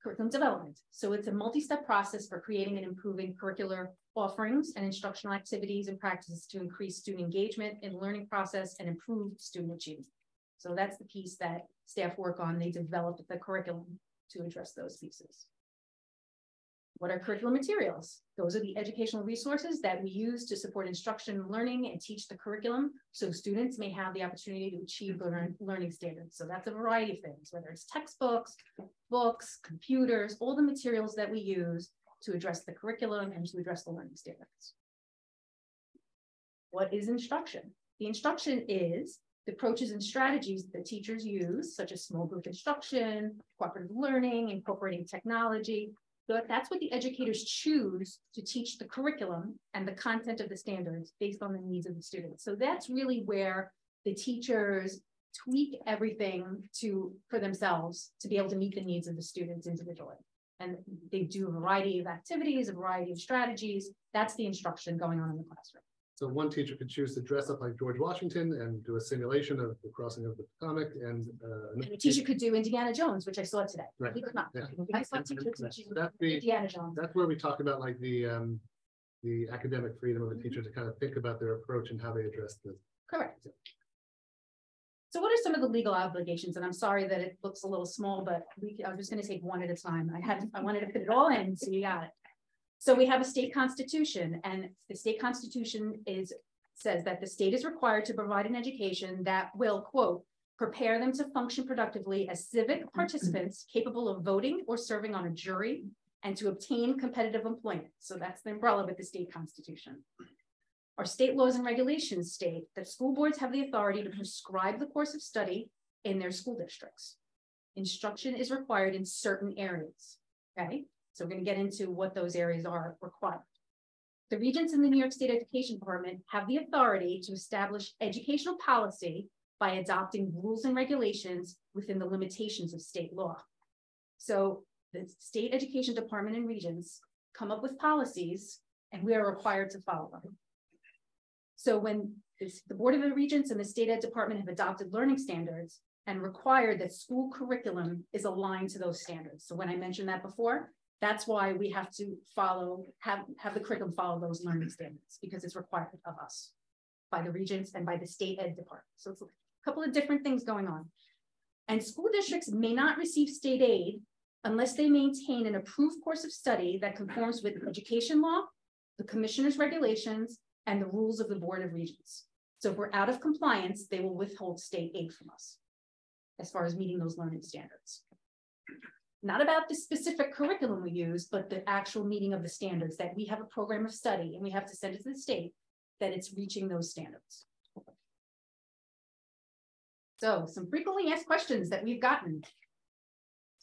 Curriculum development. So it's a multi-step process for creating and improving curricular offerings and instructional activities and practices to increase student engagement in the learning process and improve student achievement. So that's the piece that staff work on. They develop the curriculum to address those pieces. What are curriculum materials? Those are the educational resources that we use to support instruction and learning and teach the curriculum so students may have the opportunity to achieve the learning standards. So that's a variety of things, whether it's textbooks, books, computers, all the materials that we use to address the curriculum and to address the learning standards. What is instruction? The instruction is the approaches and strategies that teachers use, such as small group instruction, cooperative learning, incorporating technology. So that's what the educators choose to teach the curriculum and the content of the standards based on the needs of the students. So that's really where the teachers tweak everything for themselves to be able to meet the needs of the students individually. And they do a variety of activities, a variety of strategies. That's the instruction going on in the classroom. So one teacher could choose to dress up like George Washington and do a simulation of the crossing of the Potomac, and And a teacher could do Indiana Jones, which I saw today. Right. He could not. Yeah. I saw teachers So teaching that's the Indiana Jones. that's where we talk about like the academic freedom of a teacher to kind of think about their approach and how they address this. Correct. So what are some of the legal obligations? And I'm sorry that it looks a little small, but I'm just going to take one at a time. I wanted to fit it all in, so you got it. So we have a state constitution, and the state constitution says that the state is required to provide an education that will, quote, prepare them to function productively as civic participants capable of voting or serving on a jury and to obtain competitive employment. So that's the umbrella with the state constitution. Our state laws and regulations state that school boards have the authority to prescribe the course of study in their school districts. Instruction is required in certain areas, okay? So we're going to get into what those areas are required. The regents in the New York State Education Department have the authority to establish educational policy by adopting rules and regulations within the limitations of state law. So the State Education Department and regents come up with policies, and we are required to follow them. So when the Board of the Regents and the State Ed Department have adopted learning standards and required that school curriculum is aligned to those standards. So when I mentioned that before, that's why we have to have the curriculum follow those learning standards, because it's required of us by the regents and by the State Ed Department. So it's a couple of different things going on. And school districts may not receive state aid unless they maintain an approved course of study that conforms with education law, the commissioner's regulations, and the rules of the Board of Regents. So if we're out of compliance, they will withhold state aid from us as far as meeting those learning standards. Not about the specific curriculum we use, but the actual meeting of the standards, that we have a program of study and we have to send it to the state that it's reaching those standards. So some frequently asked questions that we've gotten.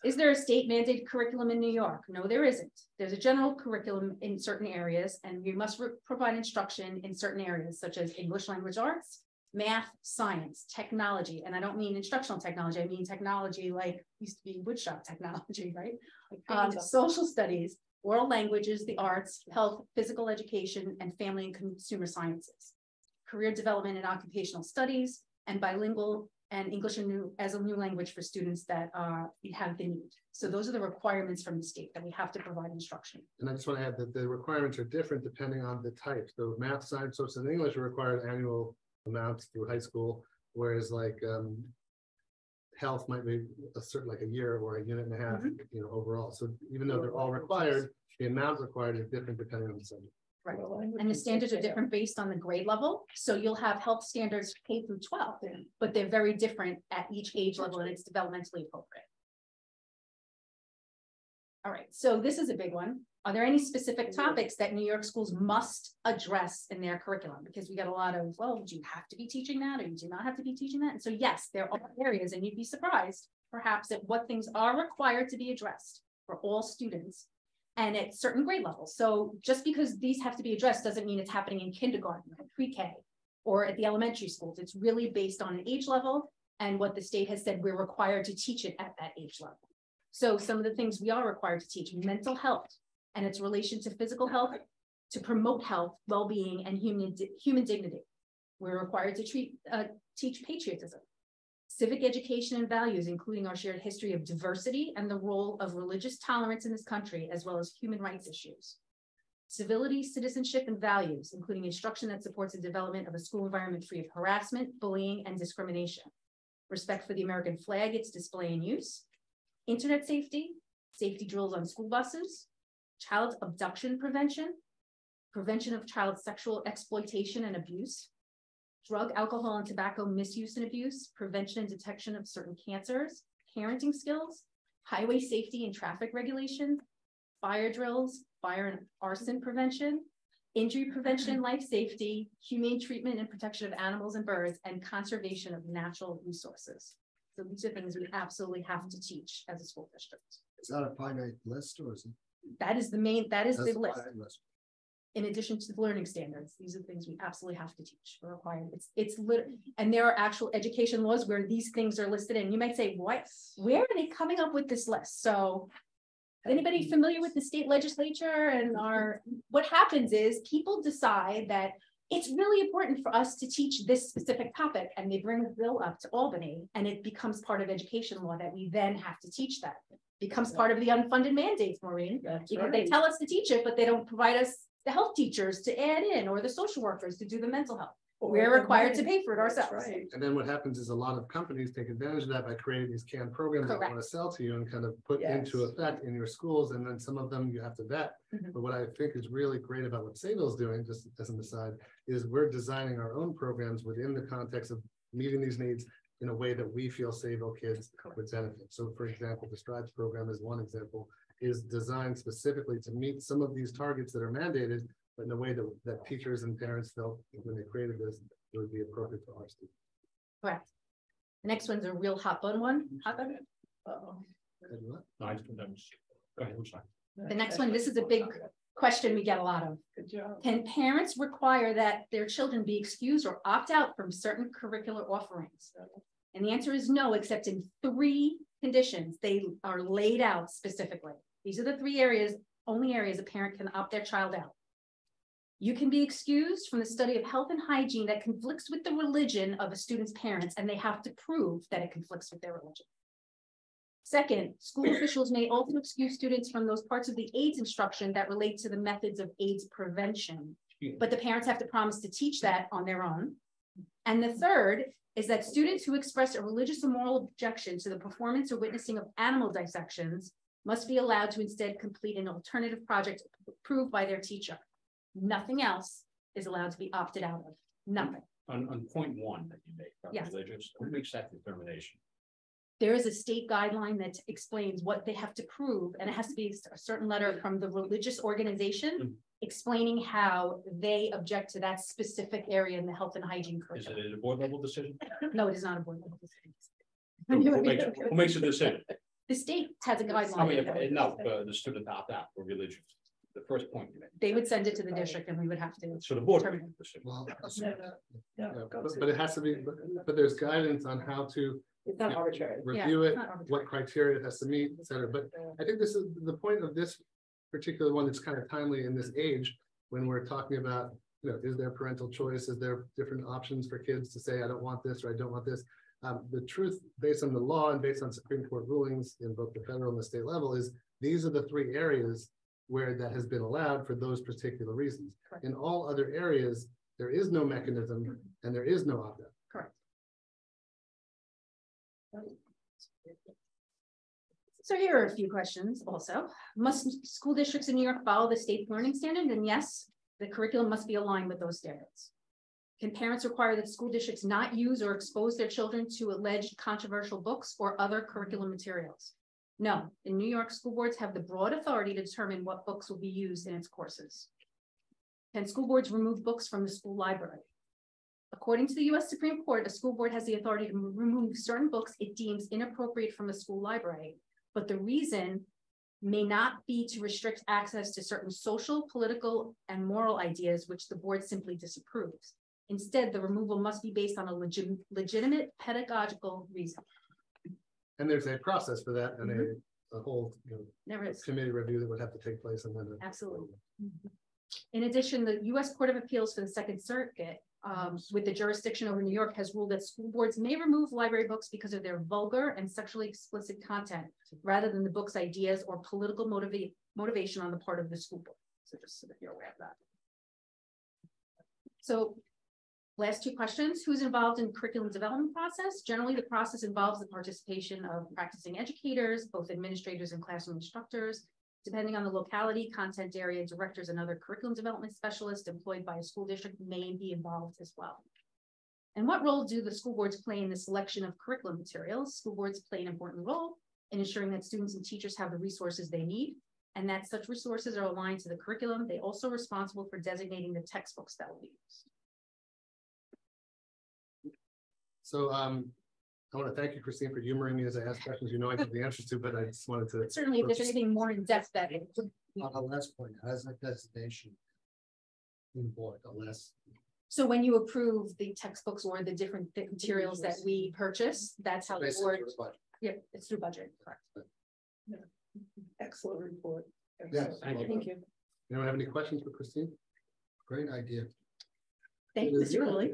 Is there a state mandated curriculum in New York? No, there isn't. There's a general curriculum in certain areas, and we must provide instruction in certain areas, such as English language arts, math, science, technology. And I don't mean instructional technology. I mean technology like used to be woodshop technology, right? Social studies, world languages, the arts, health, physical education, and family and consumer sciences, career development and occupational studies, and bilingual and English as a new language for students that have the need. So those are the requirements from the state that we have to provide instruction. And I just want to add that the requirements are different depending on the type. So math, science, social, and English are required annual amounts through high school, whereas like health might be a certain, like a year or a unit and a half, you know, overall. So even though they're all required, the amount required is different depending on the subject. Right. And the standards are different based on the grade level. So you'll have health standards K through 12, but they're very different at each age level, and it's developmentally appropriate. All right, so this is a big one. Are there any specific topics that New York schools must address in their curriculum? Because we got a lot of, well, do you have to be teaching that, or you do not have to be teaching that? And so yes, there are areas, and you'd be surprised perhaps at what things are required to be addressed for all students and at certain grade levels. So just because these have to be addressed doesn't mean it's happening in kindergarten or pre-K or at the elementary schools. It's really based on an age level and what the state has said we're required to teach it at that age level. So some of the things we are required to teach: mental health and its relation to physical health, to promote health, well-being, and human dignity. We're required to teach patriotism, civic education and values, including our shared history of diversity and the role of religious tolerance in this country, as well as human rights issues. Civility, citizenship, and values, including instruction that supports the development of a school environment free of harassment, bullying, and discrimination. Respect for the American flag, its display and use. Internet safety, safety drills on school buses, child abduction prevention, prevention of child sexual exploitation and abuse, drug, alcohol, and tobacco misuse and abuse, prevention and detection of certain cancers, parenting skills, highway safety and traffic regulation, fire drills, fire and arson prevention, injury prevention, life safety, humane treatment and protection of animals and birds, and conservation of natural resources. So these are things we absolutely have to teach as a school district. Is that a finite list, or is it? That is the list. List. In addition to the learning standards, these are things we absolutely have to teach. We're required. It's literally, and there are actual education laws where these things are listed in. You might say, what? Where are they coming up with this list? So, anybody familiar with the state legislature and what happens is people decide that it's really important for us to teach this specific topic, and they bring the bill up to Albany, and it becomes part of education law that we then have to teach that. It becomes part of the unfunded mandates, Maureen, because they tell us to teach it, but they don't provide us the health teachers to add in, or the social workers to do the mental health. We're required to pay for it ourselves. And then what happens is a lot of companies take advantage of that by creating these canned programs that they want to sell to you and kind of put into effect in your schools. And then some of them you have to vet. But what I think is really great about what Sayville's doing, just as an aside, is we're designing our own programs within the context of meeting these needs in a way that we feel Sayville kids would benefit. So for example, the Strides program is one example, is designed specifically to meet some of these targets that are mandated, but in a way that teachers and parents felt when they created this, it would be appropriate for our students. Correct. The next one's a real hot button one. Hot button. The next one, this is a big question we get a lot of. Good job. Can parents require that their children be excused or opt out from certain curricular offerings? And the answer is no, except in 3 conditions. They are laid out specifically. These are the 3 areas, only areas a parent can opt their child out. You can be excused from the study of health and hygiene that conflicts with the religion of a student's parents, and they have to prove that it conflicts with their religion. Second, school officials may also excuse students from those parts of the AIDS instruction that relate to the methods of AIDS prevention, but the parents have to promise to teach that on their own. And the third is that students who express a religious or moral objection to the performance or witnessing of animal dissections must be allowed to instead complete an alternative project approved by their teacher. Nothing else is allowed to be opted out of. Nothing. On point 1 that you make about Yes. religious, who makes that determination? There is a state guideline that explains what they have to prove, and it has to be a certain letter from the religious organization explaining how they object to that specific area in the health and hygiene curriculum. Is it a board level decision? No, it is not a board level decision. Who makes the decision? The state has a guideline. I mean, no, the student opt out for religion. The first point you made. They would send it to the district, and we would have to. So the board. determine. Well, but it has to be, but there's guidance on how to It's not arbitrary. review it, what criteria it has to meet, et cetera. But I think this is the point of this particular one that's kind of timely in this age when we're talking about, is there parental choice? Is there different options for kids to say, I don't want this or I don't want this? The truth, based on the law and based on Supreme Court rulings in both the federal and the state level, is these are the 3 areas where that has been allowed for those particular reasons. Correct. In all other areas, there is no mechanism and there is no opt-out. Correct. So here are a few questions also. Must school districts in New York follow the state learning standard? And yes, the curriculum must be aligned with those standards. Can parents require that school districts not use or expose their children to alleged controversial books or other curriculum materials? No, in New York, school boards have the broad authority to determine what books will be used in its courses. Can school boards remove books from the school library? According to the US Supreme Court, a school board has the authority to remove certain books it deems inappropriate from a school library, but the reason may not be to restrict access to certain social, political, and moral ideas which the board simply disapproves. Instead, the removal must be based on a legitimate pedagogical reason. And there's a process for that and a whole committee review that would have to take place. And then absolutely. In addition, the U.S. Court of Appeals for the Second Circuit, with the jurisdiction over New York, has ruled that school boards may remove library books because of their vulgar and sexually explicit content, rather than the book's ideas or political motivation on the part of the school board. So just so that you're aware of that. So last 2 questions. Who's involved in the curriculum development process? Generally, the process involves the participation of practicing educators, both administrators and classroom instructors. Depending on the locality, content area, directors and other curriculum development specialists employed by a school district may be involved as well. And what role do the school boards play in the selection of curriculum materials? School boards play an important role in ensuring that students and teachers have the resources they need, and that such resources are aligned to the curriculum. They also are responsible for designating the textbooks that will be used. So I want to thank you, Christine, for humoring me as I ask questions. I have the answers to, but I just wanted to. Certainly, if there's anything more in depth that. On the last point, how does that designation involve the last? So when you approve the textbooks or the different materials that we purchase, that's how the board. Yeah, it's through budget, correct. Excellent report. Yes, Thank you. Anyone have any questions for Christine? Great idea. Thank you, Mr. Cooley.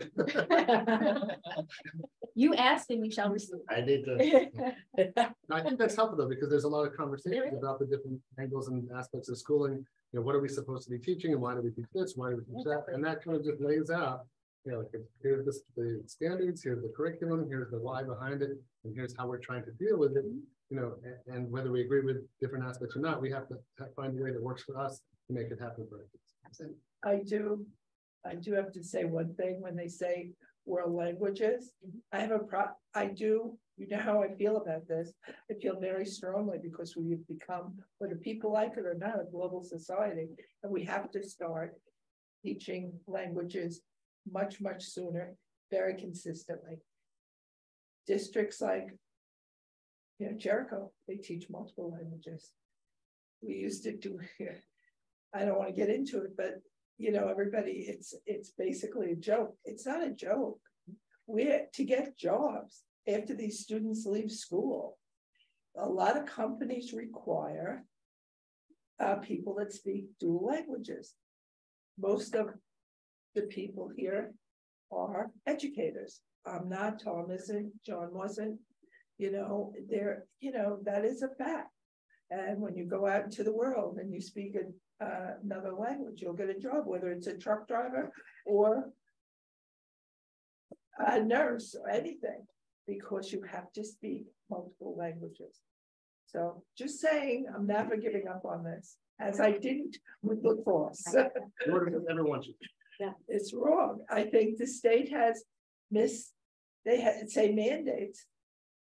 You asked and you shall receive. I did. I think that's helpful though, because there's a lot of conversations about the different angles and aspects of schooling. You know, what are we supposed to be teaching and why do we teach this? Why do we teach that? And that kind of just lays out, you know, like here's the standards, here's the curriculum, here's the why behind it, and here's how we're trying to deal with it. You know, and whether we agree with different aspects or not, we have to find a way that works for us to make it happen for us. I do have to say one thing when they say world languages. I have you know how I feel about this. I feel very strongly because we've become, whether people like it or not, a global society, and we have to start teaching languages much, much sooner, very consistently. Districts like, you know, Jericho, they teach multiple languages. We used to do, I don't want to get into it, but you know, everybody, it's basically a joke. It's not a joke. We're to get jobs after these students leave school. A lot of companies require people that speak dual languages. Most of the people here are educators. I'm not, Tom isn't, John wasn't, you know, that is a fact. And when you go out into the world and you speak another language, you'll get a job, whether it's a truck driver or a nurse or anything, because you have to speak multiple languages. So just saying, I'm never giving up on this, as I didn't with lacrosse. Yeah, it's wrong. I think the state has they had say mandates.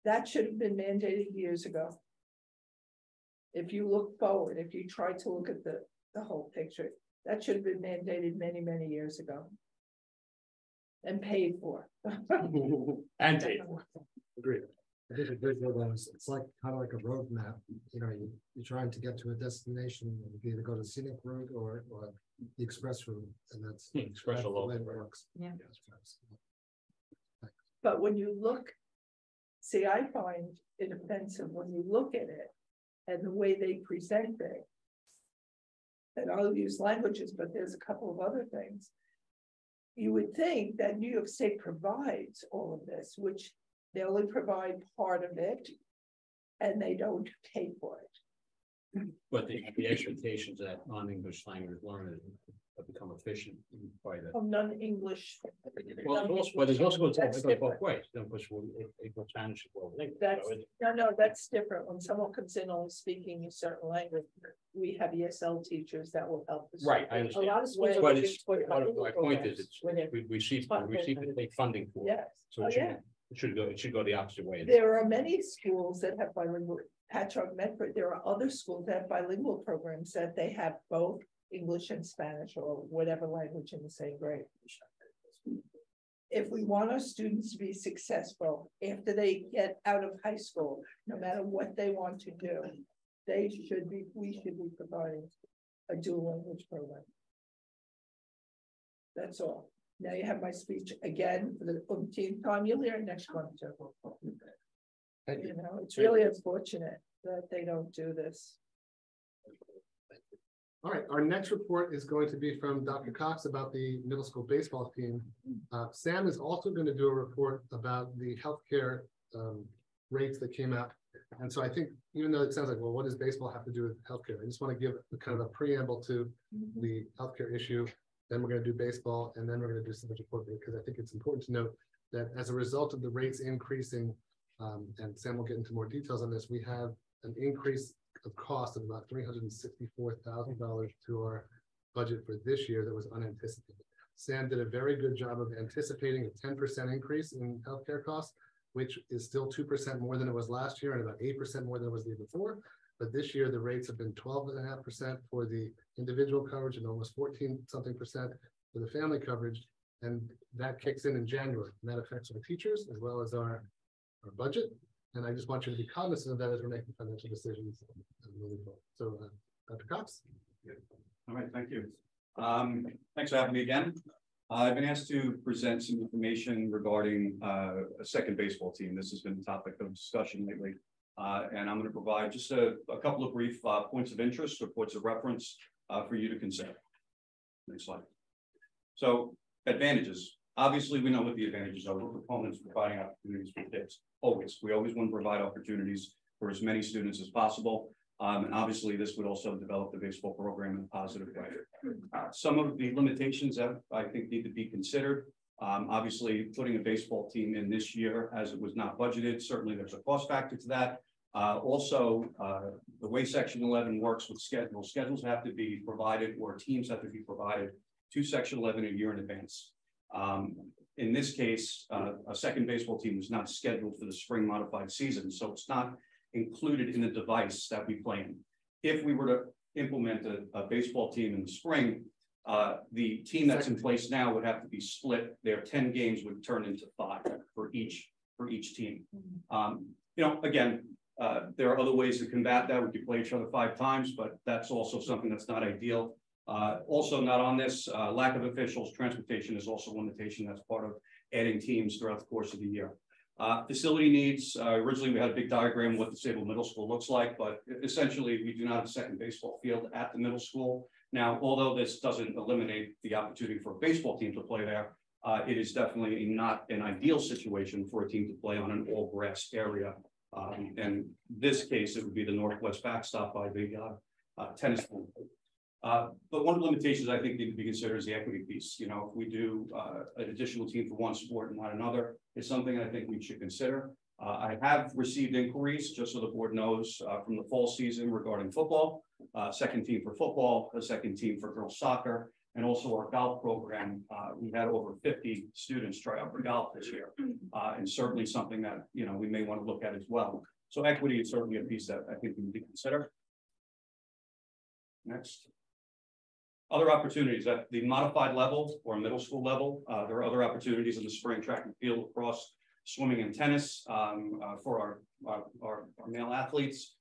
That should have been mandated years ago. If you look forward, if you try to look at the whole picture, that should have been mandated many, many years ago. And paid for. And paid for. Agreed. I think a good one is, it's like kind of like a roadmap. You know, you're trying to get to a destination, and you either go the scenic route or the express route, and that's express the way it works. Yeah. But when you look, see, I find it offensive when you look at it and the way they present it. And I'll use languages, but there's a couple of other things. You would think that New York State provides all of this, which they only provide part of it, and they don't pay for it. But the expectations that non-English language learners have become efficient by the. Of non-English. But there's also both ways. That's different. When someone comes in only speaking a certain language, we have ESL teachers that will help us. Right, I understand. A lot of schools But it's, my point is, we see to take funding for it. Yes. So it should go the opposite way. There are many schools that have bilingual. Patchogue Medford, there are other schools that have bilingual programs that they have both English and Spanish or whatever language in the same grade. If we want our students to be successful after they get out of high school, no matter what they want to do, we should be providing a dual language program. That's all. Now you have my speech again for the 15th time. You'll hear it next month. You know, it's really unfortunate that they don't do this. All right, our next report is going to be from Dr. Cox about the middle school baseball team. Sam is also going to do a report about the healthcare rates that came out. And so I think, even though it sounds like, well, what does baseball have to do with healthcare? I just want to give kind of a preamble to the healthcare issue. Then we're going to do baseball, and then we're going to do some report, because I think it's important to note that as a result of the rates increasing, and Sam will get into more details on this, we have an increase of cost of about $364,000 to our budget for this year that was unanticipated. Sam did a very good job of anticipating a 10% increase in healthcare costs, which is still 2% more than it was last year and about 8% more than it was the year before. But this year, the rates have been 12.5% for the individual coverage and almost 14-something% for the family coverage. And that kicks in January, and that affects our teachers as well as our budget. And I just want you to be cognizant of that as we're making financial decisions moving forward. So, Dr. Cox. All right, thank you. Thanks for having me again. I've been asked to present some information regarding a second baseball team. This has been a topic of discussion lately. And I'm going to provide just a couple of brief points of interest or points of reference for you to consider. Next slide. So Advantages. Obviously, we know what the advantages are. We're proponents of providing opportunities for kids. Always. We always want to provide opportunities for as many students as possible. And obviously, this would also develop the baseball program in a positive way. Some of the limitations that I think need to be considered. Obviously, putting a baseball team in this year as it was not budgeted, certainly there's a cost factor to that. Also, the way Section 11 works with schedules, schedules have to be provided or teams have to be provided to Section 11 a year in advance. In this case, a second baseball team is not scheduled for the spring modified season, so it's not included in the device that we plan. If we were to implement a baseball team in the spring, the team that's in place now would have to be split. Their 10 games would turn into 5 for each team. Again, there are other ways to combat that. We could play each other 5 times, but that's also something that's not ideal. Also not on this, lack of officials, transportation is also a limitation that's part of adding teams throughout the course of the year. Facility needs, originally we had a big diagram of what the Sayville Middle School looks like, but essentially we do not have a second baseball field at the middle school. Now, although this doesn't eliminate the opportunity for a baseball team to play there, it is definitely not an ideal situation for a team to play on an all grass area. In this case, it would be the northwest backstop by the tennis court. But one of the limitations I think need to be considered is the equity piece. You know, if we do an additional team for one sport and not another, it's something I think we should consider. I have received inquiries, just so the board knows, from the fall season regarding football, second team for football, a second team for girls soccer, and also our golf program. We had over 50 students try out for golf this year, and certainly something that, you know, we may want to look at as well. So equity is certainly a piece that I think we need to consider. Next. Other opportunities at the modified level or middle school level. There are other opportunities in the spring: track and field, lacrosse, swimming, and tennis for our male athletes.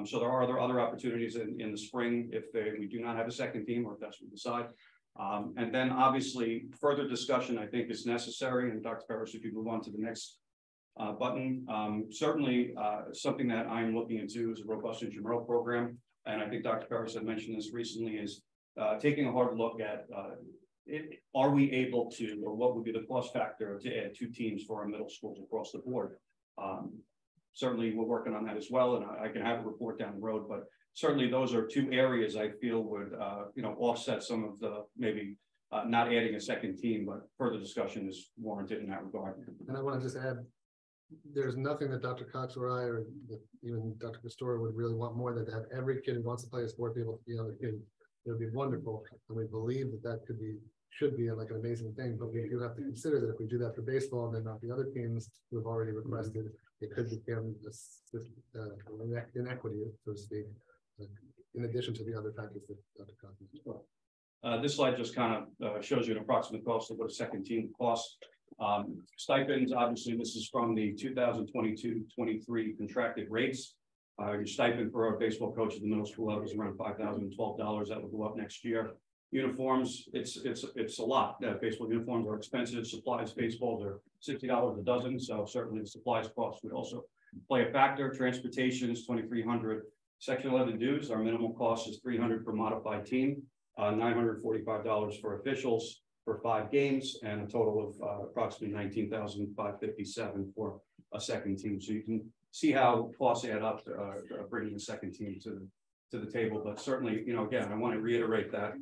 So there are other opportunities in the spring if we do not have a second team, or if that's what we decide. And then obviously further discussion I think is necessary. And Dr. Ferris, if you move on to the next button, certainly something that I'm looking into is a robust intramural program. And I think Dr. Ferris had mentioned this recently, is taking a hard look at are we able to, or what would be the cost factor to add 2 teams for our middle schools across the board. Certainly we're working on that as well, and I can have a report down the road, but certainly those are 2 areas I feel would offset some of the maybe not adding a second team, but further discussion is warranted in that regard. And I want to just add, there's nothing that Dr. Cox or I, or even Dr. Pastora would really want more than to have every kid who wants to play a sport be able to be on the team. It would be wonderful, and we believe that should be like an amazing thing. But we do have to consider that if we do that for baseball, and then not the other teams who have already requested, it could become this inequity, so to speak, in addition to the other factors that Dr. Cox mentioned. This slide just kind of shows you an approximate cost of what a second team costs. Stipends, obviously, this is from the 2022-23 contracted rates. Your stipend for our baseball coach at the middle school level is around $5,012. That will go up next year. Uniforms, it's a lot. Baseball uniforms are expensive. Supplies, baseballs are $60 a dozen. So certainly the supplies cost would also play a factor. Transportation is $2,300. Section 11 dues, our minimum cost is $300 per modified team, $945 for officials for 5 games, and a total of approximately $19,557 for a second team. So you can see how costs add up bringing the second team to the table. But certainly, again, I want to reiterate that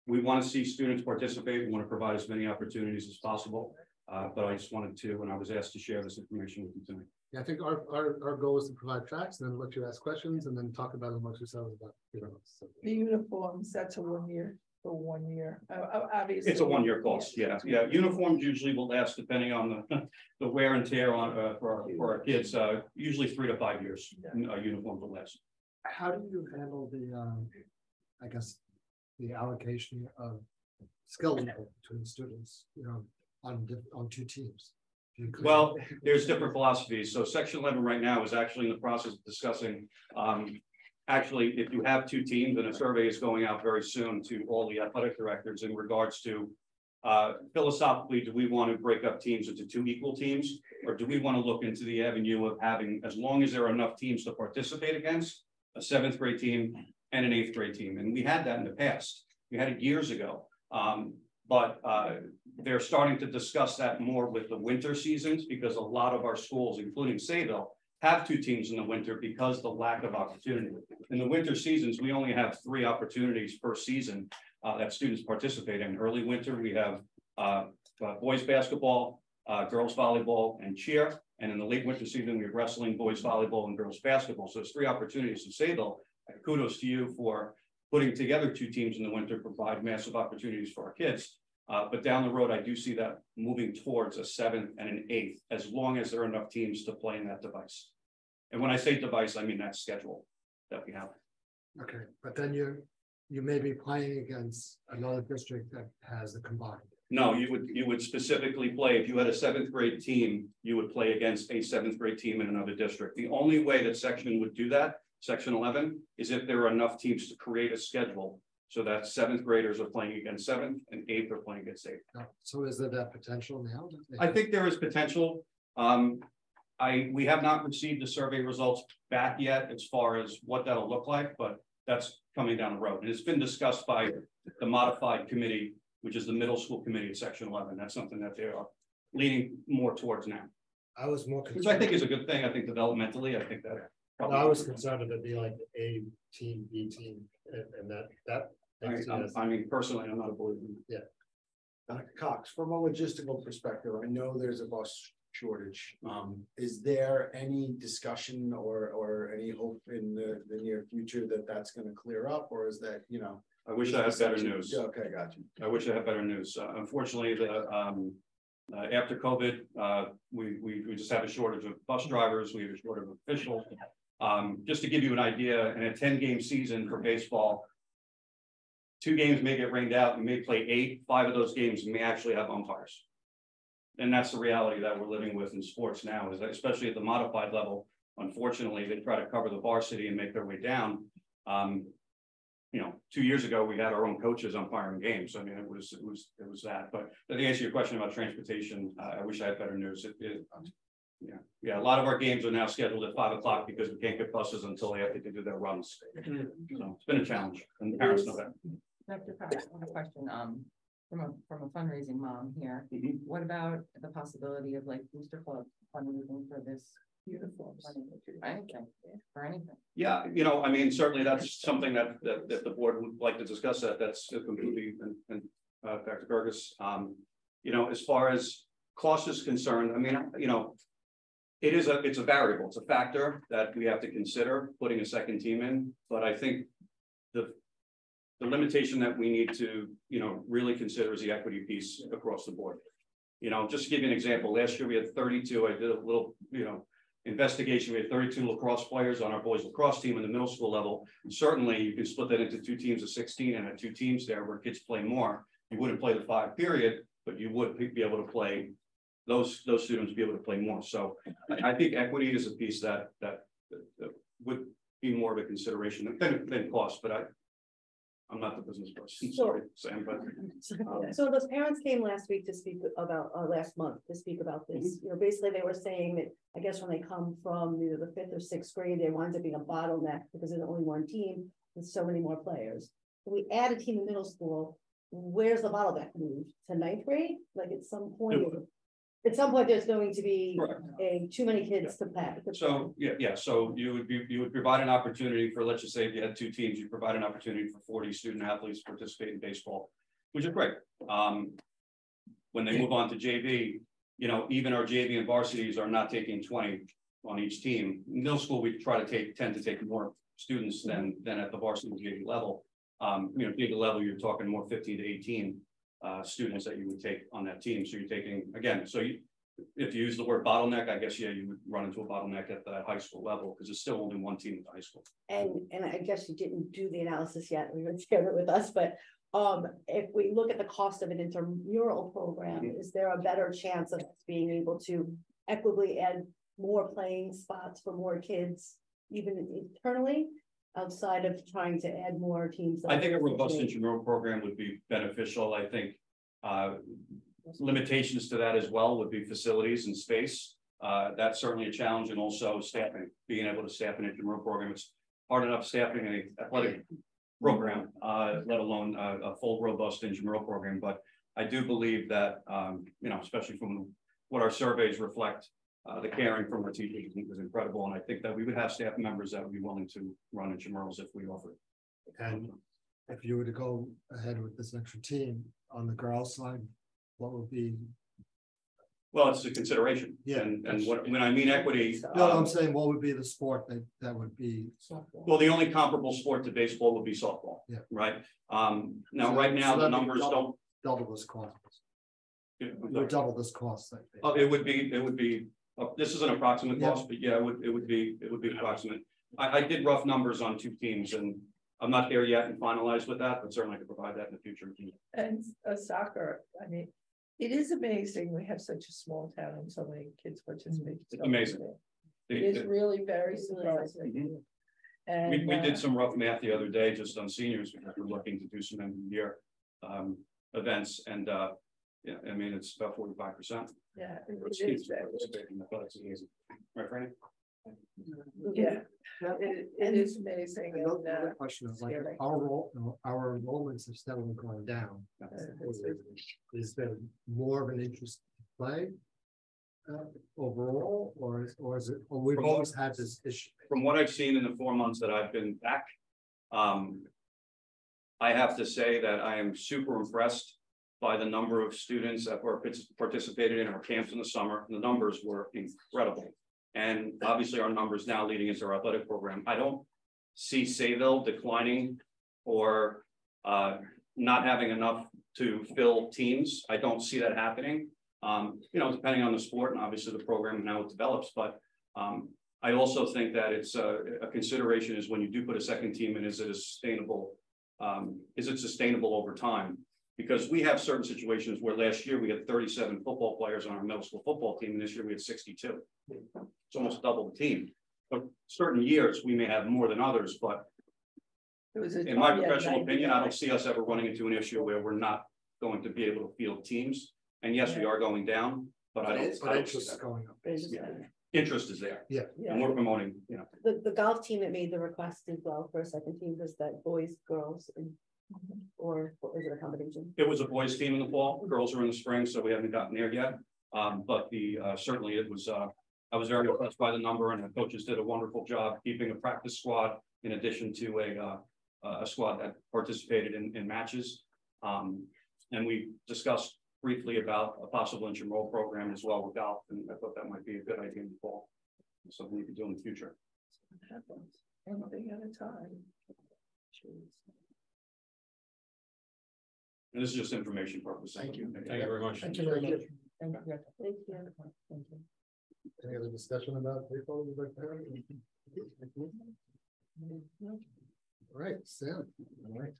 we want to see students participate. We want to provide as many opportunities as possible. But I just wanted to, when I was asked to share this information with you tonight. Yeah, I think our goal is to provide facts and then let you ask questions and then talk about it amongst yourselves about the uniforms. That's a 1 year. For 1 year, obviously. It's a 1 year cost. Yeah. Uniforms usually will last, depending on the wear and tear on for our kids. Usually 3 to 5 years. Uniforms will last. How do you handle the, I guess, the allocation of skill level between students, on 2 teams? Well, there's different philosophies. So Section 11 right now is actually in the process of discussing. Actually, if you have 2 teams, and a survey is going out very soon to all the athletic directors in regards to philosophically, do we want to break up teams into 2 equal teams, or do we want to look into the avenue of having, as long as there are enough teams to participate against, a 7th grade team and an 8th grade team? And we had that in the past. We had it years ago. But they're starting to discuss that more with the winter seasons because a lot of our schools, including Sayville, have 2 teams in the winter because the lack of opportunity. In the winter seasons, we only have 3 opportunities per season that students participate in. Early winter, we have boys basketball, girls volleyball, and cheer. And in the late winter season, we have wrestling, boys volleyball, and girls basketball. So it's 3 opportunities in Sayville. Kudos to you for putting together 2 teams in the winter, provide massive opportunities for our kids. But down the road, I do see that moving towards a 7th and an 8th, as long as there are enough teams to play in that device. And when I say device, I mean that schedule that we have. Okay, but then you may be playing against another district that has the combined. No, you would specifically play, if you had a 7th grade team, you would play against a 7th grade team in another district. The only way that section would do that, section 11, is if there are enough teams to create a schedule so that 7th graders are playing against 7th and 8th are playing against 8th. So is there that potential now? I think there is potential. We have not received the survey results back yet as far as what that'll look like, but that's coming down the road. And it's been discussed by the modified committee, which is the middle school committee at section 11. That's something that they are leaning more towards now. I was more concerned. Which I think is a good thing. I think developmentally, I think that. Well, I was concerned of it being like A team, B team, and that. I mean, personally, I'm not a believer. Yeah. Dr. Cox, from a logistical perspective, I know there's a bus shortage. Is there any discussion or any hope in the near future that that's going to clear up, or is that, you know? I wish I had better news. Okay, got you. I wish I had better news. Unfortunately, after COVID, we just have a shortage of bus drivers. We have a shortage of officials. Just to give you an idea, in a 10-game season for baseball, 2 games may get rained out. We may play 8. 5 of those games may actually have umpires. And that's the reality that we're living with in sports now, is that especially at the modified level, unfortunately, they try to cover the varsity and make their way down. 2 years ago, we had our own coaches umpiring games. I mean, it was that. But to answer your question about transportation, I wish I had better news. A lot of our games are now scheduled at 5 o'clock because we can't get buses until they have to do their runs. So it's been a challenge, and the parents know that. Dr. Cox, I have a question. From a fundraising mom here, what about the possibility of like booster club fundraising for this beautiful anything for anything? Yeah, I mean, certainly that's something that the board would like to discuss. That's completely, and Dr. Burgess, as far as cost is concerned, I mean, it's a variable, it's a factor that we have to consider putting a second team in, but I think the limitation that we need to, really consider is the equity piece across the board. Just to give you an example, last year we had 32, I did a little, investigation. We had 32 lacrosse players on our boys lacrosse team in the middle school level. And certainly you can split that into 2 teams of 16 and have 2 teams there where kids play more. You wouldn't play the 5 period, but you would be able to play, those students be able to play more. So I think equity is a piece that would be more of a consideration than cost, but I'm not the business person, sorry, Sam, but. So those parents came last week to speak about, last month to speak about this. Basically they were saying that, I guess when they come from either the 5th or 6th grade, there winds up being a bottleneck because there's only 1 team with so many more players. If we add a team in middle school, where's the bottleneck moved to 9th grade? Like at some point, there's going to be too many kids to pack. So so you would provide an opportunity for, let's just say if you had 2 teams, you provide an opportunity for 40 student athletes to participate in baseball, which is great. When they move on to JV, even our JV and varsities are not taking 20 on each team. In middle school, we tend to take more students than at the varsity JV level. JV level, you're talking more 15 to 18 students that you would take on that team. So you're taking, again, if you use the word bottleneck, I guess, you would run into a bottleneck at the high school level because there's still only 1 team at the high school. And I guess you didn't do the analysis yet. We would share it with us, but if we look at the cost of an intramural program, is there a better chance of us being able to equitably add more playing spots for more kids, even internally, outside of trying to add more teams? I think a robust intramural program would be beneficial. I think limitations to that as well would be facilities and space. That's certainly a challenge, and also staffing, being able to staff an intramural program. It's hard enough staffing an athletic program, let alone a full robust intramural program. But I do believe that, especially from what our surveys reflect, the caring from our teachers is incredible. And I think that we would have staff members that would be willing to run intramurals if we offered. And if you were to go ahead with this extra team on the girls' side, what would be? Well, it's a consideration. Yeah. And when I mean equity. No, I'm saying what would be the sport that would be? Well, the only comparable sport to baseball would be softball. Yeah. Right. Now, right now, the numbers don't. Double this cost. It would double this cost. Oh, it would be, this is an approximate cost, but yeah, it would be approximate. I did rough numbers on 2 teams and I'm not there yet and finalized with that, but certainly I could provide that in the future. And soccer, I mean, it is amazing. We have such a small town and so many kids participate. It's amazing. It is really very surprising. And we did some rough math the other day just on seniors because we're looking to do some end of the year events and yeah, I mean it's about 45%. Yeah, it is right, Franny? Yeah, it is amazing. Another question is like our enrollments have steadily gone down. Is there more of an interest to play overall, or is it? Or we've always had this issue. From what I've seen in the 4 months that I've been back, I have to say that I am super impressed by the number of students that were participated in our camps in the summer. The numbers were incredible. And obviously our numbers now leading into our athletic program. I don't see Sayville declining or not having enough to fill teams. I don't see that happening. Depending on the sport and obviously the program and how it develops, but I also think that it's a consideration is when you do put a second team in, is it sustainable over time? Because we have certain situations where last year we had 37 football players on our middle school football team, and this year we had 62. It's almost double the team. But certain years we may have more than others, but in my professional opinion, I don't see us ever running into an issue where we're not going to be able to field teams. And yes, we are going down, but I don't see that. Going up. Yeah. Interest is there. Yeah. And we're promoting, The golf team that made the request as well for a second team, was that boys, girls, or is it a combination? It was a boys team in the fall, girls are in the spring, so we haven't gotten there yet. But certainly it was, I was very impressed by the number, and the coaches did a wonderful job keeping a practice squad in addition to a squad that participated in matches. And we discussed briefly about a possible intramural program as well with golf, and I thought that might be a good idea in the fall. Something we could do in the future. One thing at a time. And this is just information purposes. Thank you. Thank you very much. Thank you very much. Thank you. Thank you. Any other discussion about baseball we'd like to have? All right, Sam. All right.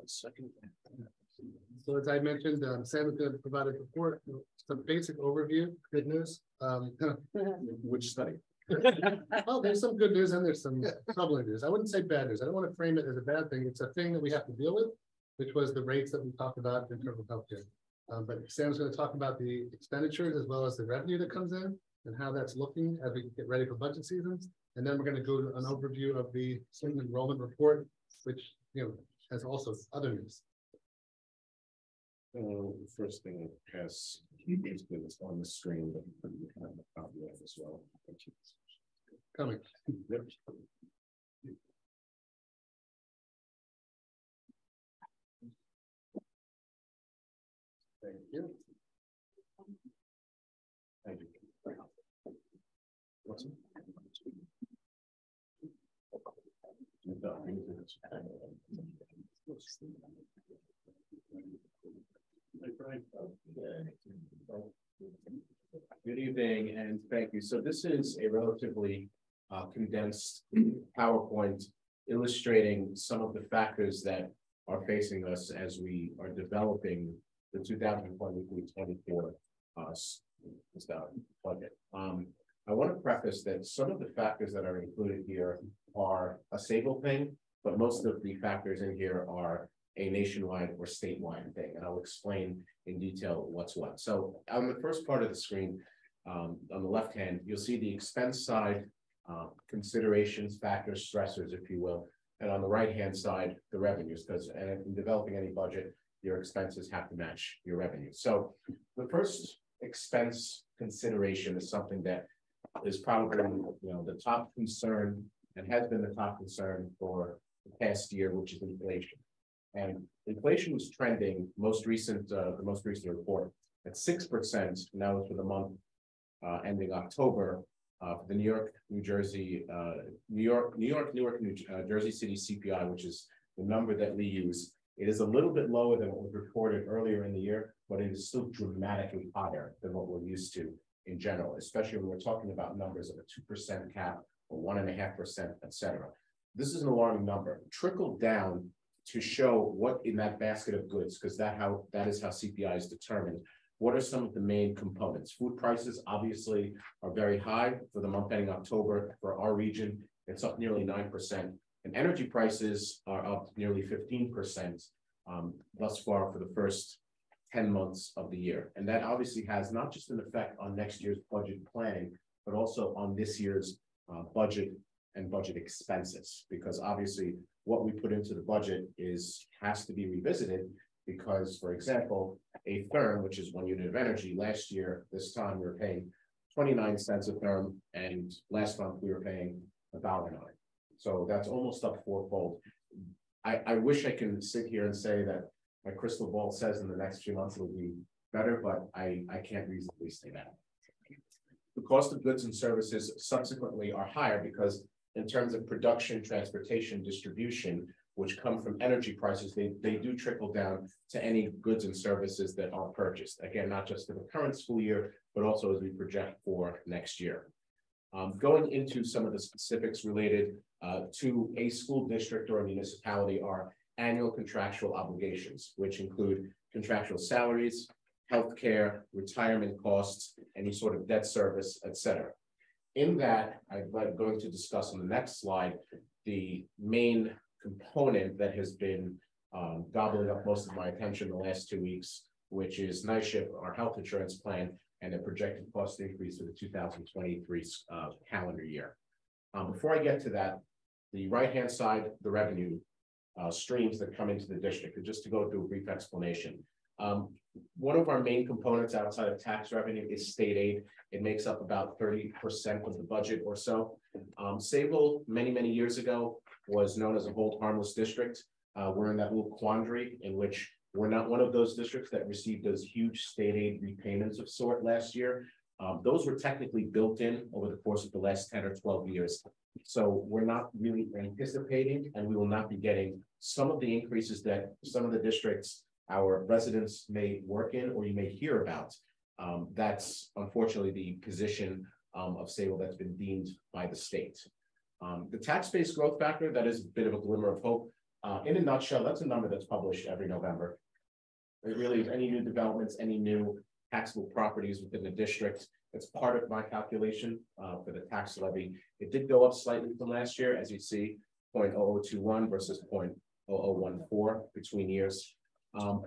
Second. So as I mentioned, Sam is going to provide a report, some basic overview. Good news. Which study? Well, there's some good news and there's some troubling news. I wouldn't say bad news. I don't want to frame it as a bad thing. It's a thing that we have to deal with, which was the rates that we talked about in terms of healthcare. But Sam's going to talk about the expenditures as well as the revenue that comes in and how that's looking as we get ready for budget seasons. And then we're going to go to an overview of the student enrollment report, which has also other news. The first thing has been on the screen, but you can have a copy of as well. Coming. Yep. Thank you. Thank you. What's it? Good evening and thank you. So this is a relatively condensed PowerPoint illustrating some of the factors that are facing us as we are developing the 2023-24 budget. I want to preface that some of the factors that are included here are a Sayville thing, but most of the factors in here are a nationwide or statewide thing, and I'll explain in detail what's what. So on the first part of the screen, on the left hand, you'll see the expense side, considerations, factors, stressors, if you will, and on the right hand side, the revenues, because in developing any budget, your expenses have to match your revenue. So the first expense consideration is something that is probably, the top concern and has been the top concern for the past year, which is inflation. And inflation was trending the most recent report at 6%. Now for the month ending October, for the New York, New Jersey City CPI, which is the number that we use. It is a little bit lower than what was reported earlier in the year, but it is still dramatically higher than what we're used to in general, especially when we're talking about numbers of a 2% cap or 1.5%, et cetera. This is an alarming number. Trickle down to show what in that basket of goods, because that is how CPI is determined. What are some of the main components? Food prices obviously are very high for the month ending October. For our region, it's up nearly 9%. And energy prices are up nearly 15% thus far for the first 10 months of the year. And that obviously has not just an effect on next year's budget planning, but also on this year's budget and budget expenses, because obviously what we put into the budget has to be revisited because, for example, a therm, which is 1 unit of energy, last year, this time we were paying 29 cents a therm, and last month we were paying $1.09. So that's almost up fourfold. I wish I can sit here and say that my crystal ball says in the next few months it'll be better, but I can't reasonably say that. The cost of goods and services subsequently are higher because in terms of production, transportation, distribution, which come from energy prices, they do trickle down to any goods and services that are purchased. Again, not just for the current school year, but also as we project for next year. Going into some of the specifics related to a school district or a municipality are annual contractual obligations, which include contractual salaries, healthcare, retirement costs, any sort of debt service, et cetera. In that, I'm going to discuss on the next slide the main component that has been gobbling up most of my attention the last 2 weeks, which is NYSHIP, our health insurance plan, and the projected cost increase for the 2023 calendar year. Before I get to that, the right-hand side, the revenue streams that come into the district, and just to go through a brief explanation. One of our main components outside of tax revenue is state aid. It makes up about 30% of the budget or so. Sayville, many years ago, was known as a hold harmless district. We're in that little quandary in which we're not one of those districts that received those huge state aid repayments of sort last year. Those were technically built in over the course of the last 10 or 12 years. So we're not really anticipating, and we will not be getting some of the increases that some of the districts our residents may work in or you may hear about. That's unfortunately the position of Sayville that's been deemed by the state. The tax-based growth factor, that is a bit of a glimmer of hope. In a nutshell, that's a number that's published every November. It really is any new developments, any new taxable properties within the district. It's part of my calculation for the tax levy. It did go up slightly from last year, as you see, 0.0021 versus 0.0014 between years.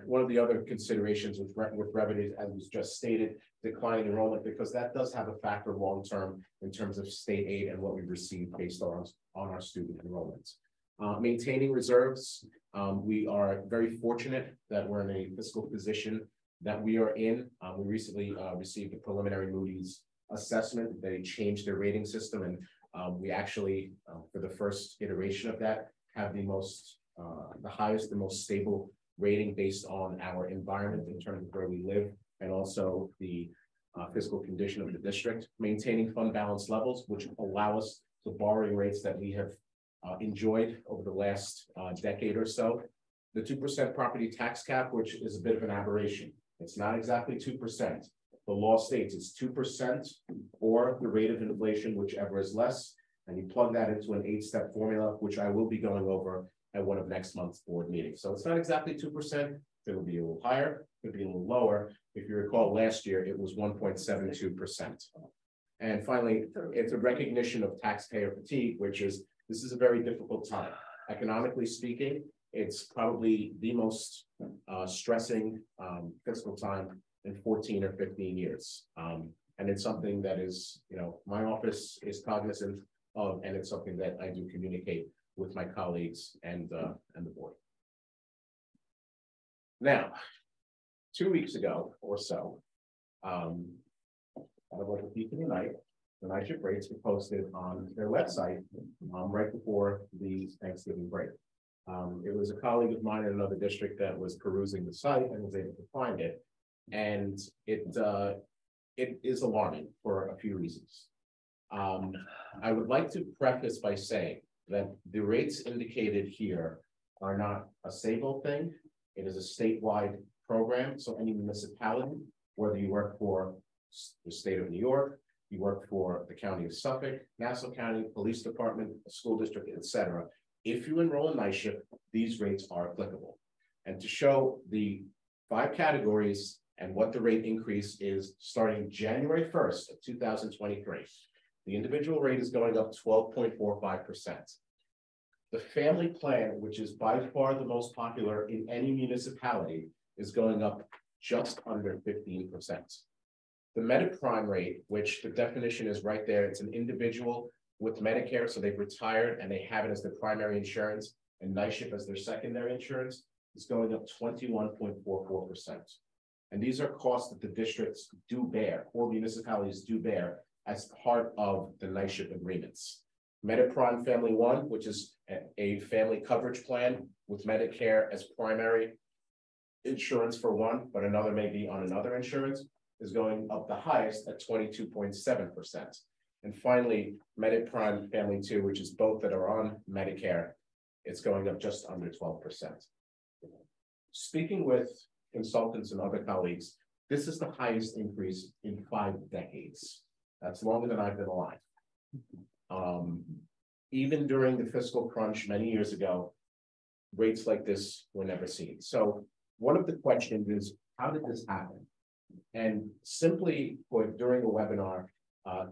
One of the other considerations with revenues, as was just stated, declining enrollment, because that does have a factor long-term in terms of state aid and what we receive based on our student enrollments. Maintaining reserves, we are very fortunate that we're in a fiscal position that we are in. We recently received a preliminary Moody's assessment. They changed their rating system, and we actually, for the first iteration of that, have the highest and most stable rating based on our environment in terms of where we live, and also the fiscal condition of the district. Maintaining fund balance levels, which allow us the borrowing rates that we have enjoyed over the last decade or so. The 2% property tax cap, which is a bit of an aberration. It's not exactly 2%. The law states it's 2% or the rate of inflation, whichever is less, and you plug that into an 8-step formula, which I will be going over at one of next month's board meetings. So it's not exactly 2%. It'll be a little higher, it'll be a little lower. If you recall, last year it was 1.72%. And finally, it's a recognition of taxpayer fatigue, which is this is a very difficult time. Economically speaking, it's probably the most stressing fiscal time in 14 or 15 years. And it's something that is, my office is cognizant of, and it's something that I do communicate with my colleagues and the board. Now, 2 weeks ago or so, out of like a peak in the night, the night shift rates were posted on their website right before the Thanksgiving break. It was a colleague of mine in another district that was perusing the site and was able to find it. And it is alarming for a few reasons. I would like to preface by saying that the rates indicated here are not a Sayville thing. It is a statewide program. So any municipality, whether you work for the state of New York, you work for the county of Suffolk, Nassau County, police department, a school district, etc. If you enroll in night shift, these rates are applicable. And to show the 5 categories and what the rate increase is starting January 1st of 2023, the individual rate is going up 12.45%. The family plan, which is by far the most popular in any municipality, is going up just under 15%. The Mediprime rate, which the definition is right there, it's an individual with Medicare, so they've retired and they have it as their primary insurance and night shift as their secondary insurance, is going up 21.44%. And these are costs that the districts do bear, or municipalities do bear, as part of the night shift agreements. Mediprime Family One, which is a family coverage plan with Medicare as primary insurance for one, but another may be on another insurance, is going up the highest at 22.7%. And finally, Mediprime Family 2, which is both that are on Medicare, it's going up just under 12%. Speaking with consultants and other colleagues, this is the highest increase in 5 decades. That's longer than I've been alive. Even during the fiscal crunch many years ago, rates like this were never seen. So one of the questions is, how did this happen? And simply put, during a webinar,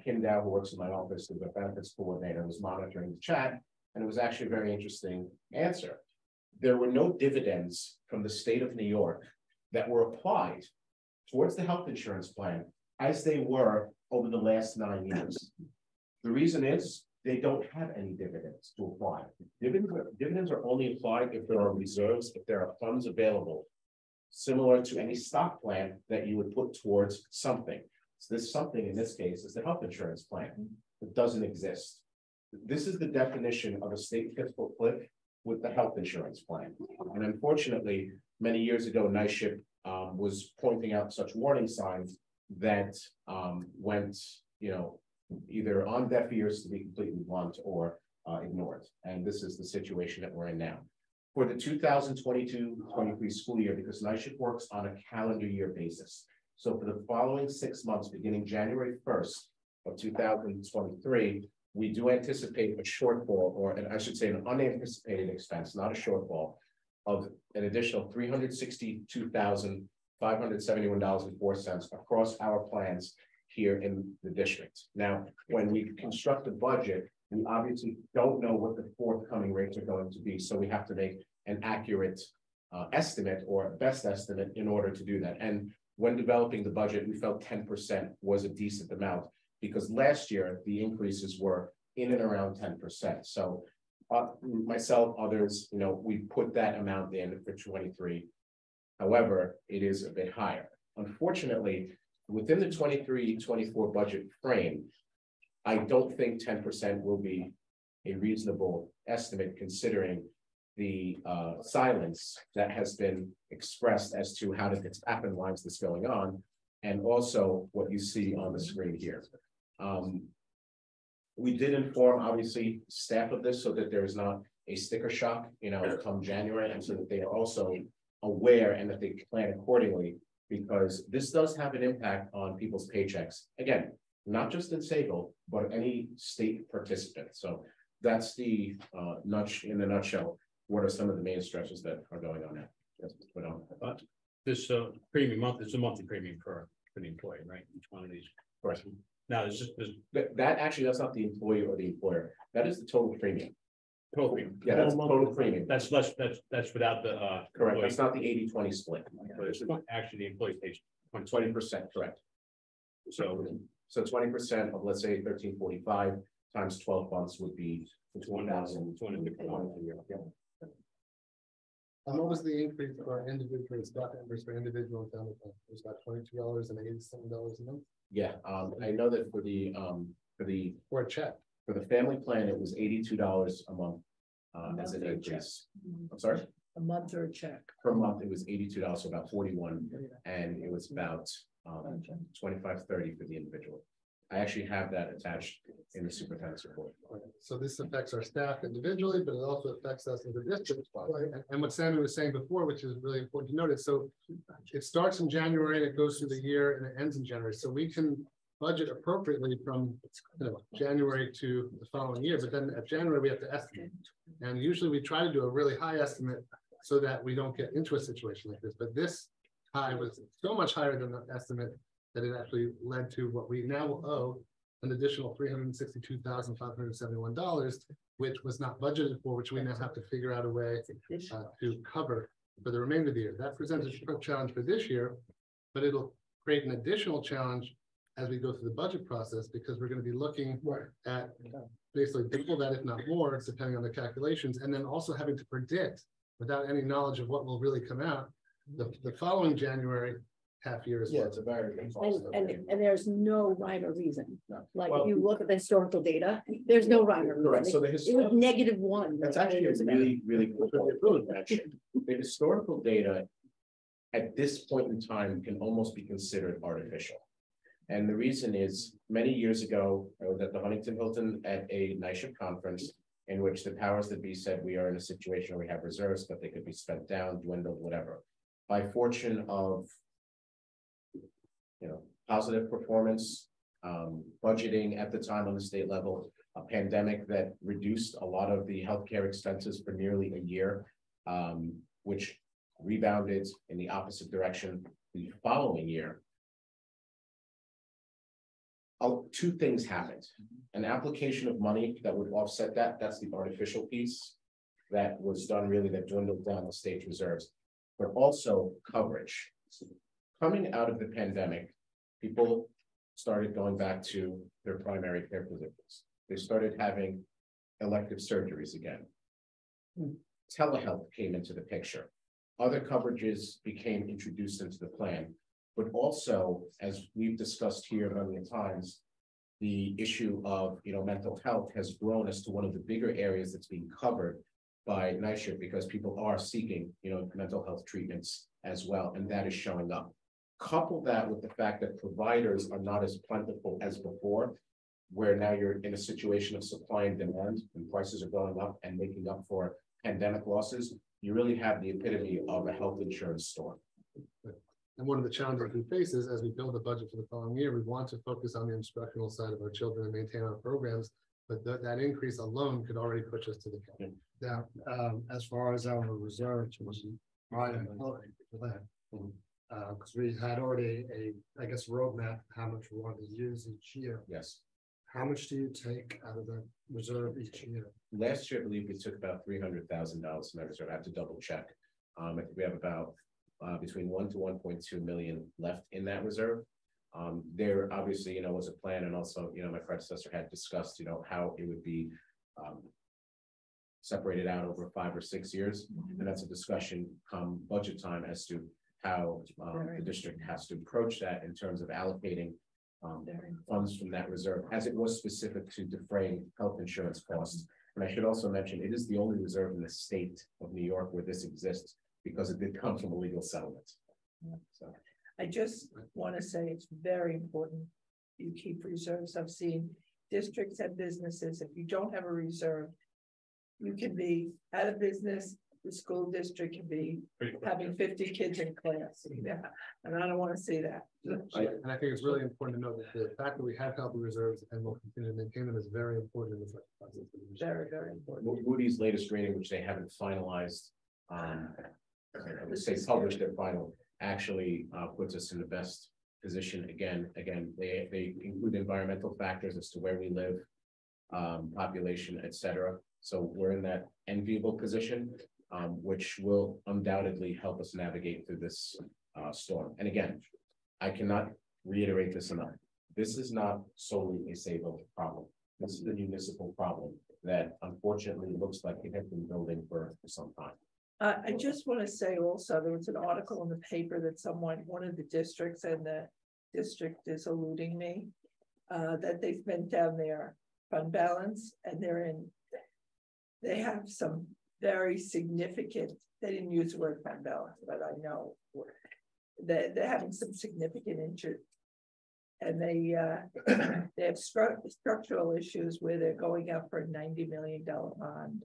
Kim Dow, who works in my office, the benefits coordinator, was monitoring the chat, and it was actually a very interesting answer. There were no dividends from the state of New York that were applied towards the health insurance plan as they were over the last 9 years. The reason is they don't have any dividends to apply. Dividends are only applied if there are reserves, if there are funds available, similar to any stock plan that you would put towards something. So this something in this case is the health insurance plan. It doesn't exist. This is the definition of a state fiscal cliff with the health insurance plan. And unfortunately, many years ago, night shift was pointing out such warning signs that went, either on deaf ears, to be completely blunt, or ignored. And this is the situation that we're in now. For the 2022-23 school year, because night shift works on a calendar year basis. So for the following 6 months, beginning January 1st of 2023, we do anticipate a shortfall, or I should say an unanticipated expense, not a shortfall, of an additional $362,571.04 across our plans here in the district. Now, when we construct the budget, we obviously don't know what the forthcoming rates are going to be, so we have to make an accurate estimate or best estimate in order to do that. And when developing the budget, we felt 10% was a decent amount, because last year the increases were in and around 10%. So myself, others, we put that amount in for 23. However, it is a bit higher. Unfortunately, within the 23-24 budget frame, I don't think 10% will be a reasonable estimate, considering the silence that has been expressed as to how did this happen, why is this going on, and also what you see on the screen here. We did inform, obviously, staff of this so that there is not a sticker shock, come January, and so that they are also aware and that they plan accordingly, because this does have an impact on people's paychecks. Again, not just in Sayville, but any state participant. So that's the in a nutshell, what are some of the main stresses that are going on now? This premium month is a monthly premium for the employee, right? Each one of these. Correct. Now, that actually, that's not the employee or the employer. That is the total premium. Total premium. Yeah, that's total premium. That's less. That's without the correct. That's not the 80-20 split. It's actually the employee pays 20%. Correct. So 20% of, let's say, 1345 times 12 months would be 1,250 a year. What was the increase for individual staff members for individual and family plan? It was about $22.87 a month. Yeah, I know that for the or a check. For the family plan, it was $82 a month as an increase. I'm sorry? A month or a check? Per month, it was $82, so about 41, and it was about 25.30 for the individual. I actually have that attached in the superintendent's report. So this affects our staff individually, but it also affects us as a district. And what Sammy was saying before, which is really important to notice, so it starts in January and it goes through the year and it ends in January. So we can budget appropriately from January to the following year, but then at January we have to estimate. And usually we try to do a really high estimate so that we don't get into a situation like this. But this high was so much higher than the estimate that it actually led to what we now owe, an additional $362,571, which was not budgeted for, which we now have to figure out a way to cover for the remainder of the year. That presents a challenge for this year, but it'll create an additional challenge as we go through the budget process, because we're going to be looking at basically double that, if not more, depending on the calculations, and then also having to predict without any knowledge of what will really come out the following January half year as well. It's a very And there's no rhyme or reason. Like Well, if you look at the historical data, there's no rhyme or reason. Correct. So the It was historical, -1. that's actually a really good point, actually. The historical data at this point in time can almost be considered artificial. And the reason is, many years ago, I was at the Huntington Hilton at a NISHIP conference in which the powers that be said we are in a situation where we have reserves, but they could be spent down, dwindled, whatever. By fortune of positive performance, budgeting at the time on the state level, a pandemic that reduced a lot of the healthcare expenses for nearly a year, which rebounded in the opposite direction the following year. Two things happened. An application of money that would offset that, that's the artificial piece that was done really that dwindled down the state's reserves, but also coverage. Coming out of the pandemic, people started going back to their primary care physicians. They started having elective surgeries again. Telehealth came into the picture. Other coverages became introduced into the plan, but also, as we've discussed here many times, the issue of mental health has grown as to one of the bigger areas that's being covered by NISHIP, because people are seeking mental health treatments as well, and that is showing up. Couple that with the fact that providers are not as plentiful as before, where now you're in a situation of supply and demand and prices are going up and making up for pandemic losses, you really have the epitome of a health insurance storm. And one of the challenges we face is, as we build a budget for the following year, we want to focus on the instructional side of our children and maintain our programs, but that increase alone could already push us to the cap. Yeah, as far as our reserves, was right for that. Because we had already I guess, roadmap, how much we want to use each year. Yes. How much do you take out of the reserve each year? Last year, I believe we took about $300,000 from that reserve. I have to double check. I think we have about between 1 to 1.2 million left in that reserve. There obviously, was a plan, and also, my predecessor had discussed, how it would be separated out over 5 or 6 years, and that's a discussion come budget time as to how the district has to approach that in terms of allocating funds from that reserve, as it was specific to defraying health insurance costs. And I should also mention, it is the only reserve in the state of New York where this exists, because it did come from a legal settlement. So I just want to say it's very important you keep reserves. I've seen districts and businesses, if you don't have a reserve, you can be out of business. The school district can be having 50 kids in class. Yeah, and I don't want to see that. And I think it's really important to note that the fact that we have healthy reserves and will continue to maintain them is very important in this process. Very, very important. Moody's latest rating, which they haven't finalized, say published their final, actually puts us in the best position again. They include environmental factors as to where we live, population, etc. So we're in that enviable position, which will undoubtedly help us navigate through this storm. And again, I cannot reiterate this enough. This is not solely a Sayville problem. This is a municipal problem that unfortunately looks like it has been building for some time. I just want to say also, there was an article in the paper that one of the districts, and the district is eluding me, that they spent down their fund balance, and they have some very significant, they didn't use the word fund balance, but I know that they're having some significant interest. And they have structural issues where they're going up for a $90 million bond,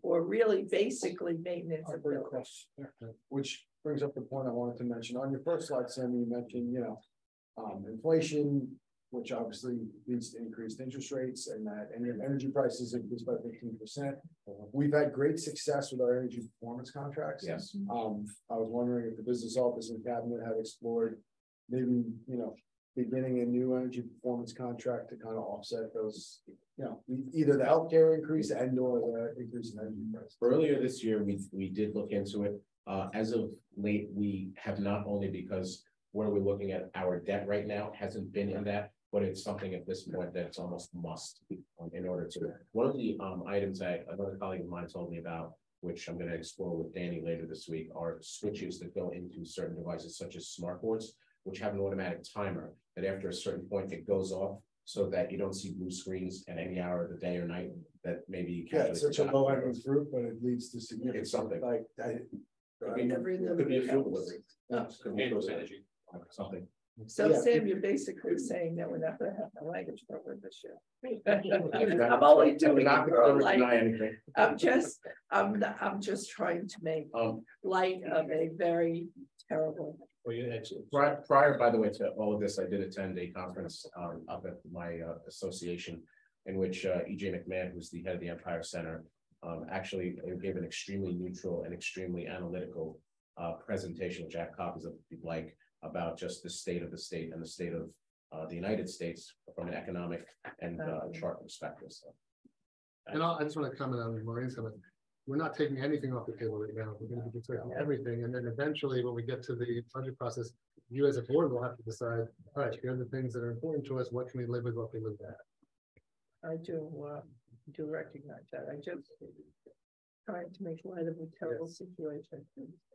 or really basically maintenance of buildings. Which brings up the point I wanted to mention. On your first slide, Sammy, you mentioned, inflation, which obviously leads to increased interest rates, and that energy prices increased by 15%. We've had great success with our energy performance contracts. Yes. I was wondering if the business office and cabinet had explored maybe, beginning a new energy performance contract to kind of offset those, either the healthcare increase and or the increase in energy prices. Earlier this year, we did look into it. As of late, we have not, only because where we're looking at our debt right now hasn't been in that, but it's something at this point that's almost must in order to. One of the items that another colleague of mine told me about, which I'm going to explore with Danny later this week, are switches that go into certain devices such as smart boards, which have an automatic timer that after a certain point it goes off, so that you don't see blue screens at any hour of the day or night that maybe you can't. It's such a low hanging fruit, but it leads to significant. It's something like could be a fuel delivery. Could be energy. Something. So Sam, you're basically saying that we're not going to have a language program this year. I'm only doing it. I'm just trying to make light of a very terrible. Well, prior, by the way, to all of this, I did attend a conference up at my association, in which E.J. McMahon, who's the head of the Empire Center, actually gave an extremely neutral and extremely analytical presentation, which I have copies of if you'd like, about just the state of the state and the state of the United States from an economic and chart perspective. So. And I just want to comment on Maureen's comment. We're not taking anything off the table right now. We're going to be taking everything. And then eventually when we get to the budget process, you as a board will have to decide, all right, here are the things that are important to us. What can we live with? What can we live without? I do recognize that. I just trying to make light of a terrible situation.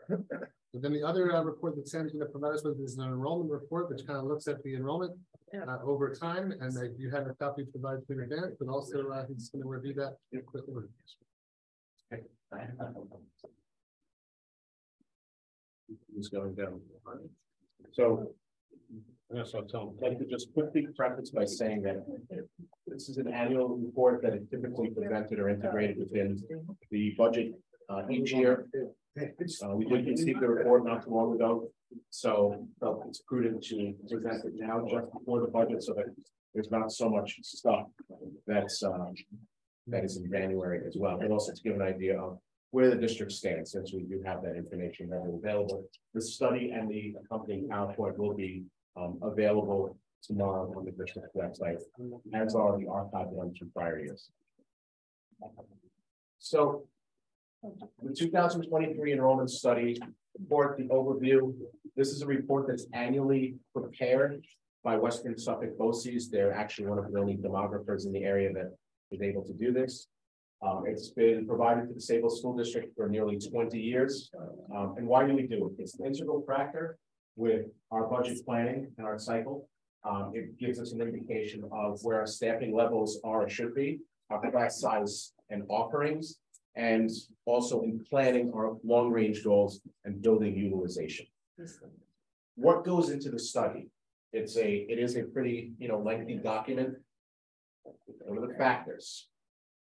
And then the other report that Sam's going to provide us with is an enrollment report, which kind of looks at the enrollment over time. And you have a copy provided to Dan, but also he's going to review that quickly. Who's going down? So, I'd like to just quickly preface by saying that this is an annual report that is typically presented or integrated within the budget each year. We did receive the report not too long ago, so felt it's prudent to present it now just before the budget, so that there's not so much stuff that's that is in January as well, but also to give an idea of where the district stands, since we do have that information readily available. The study and the accompanying PowerPoint will be available tomorrow on the district website, as are the archive ones from prior years. So, the 2023 enrollment study report, the overview. This is a report that's annually prepared by Western Suffolk BOCES. They're actually one of the only demographers in the area that is able to do this. It's been provided to the Sayville School District for nearly 20 years. And why do we do it? It's an integral factor with our budget planning and our cycle. It gives us an indication of where our staffing levels are or should be, our class size and offerings, and also in planning our long-range goals and building utilization. What goes into the study? It is a pretty lengthy document. What are the factors?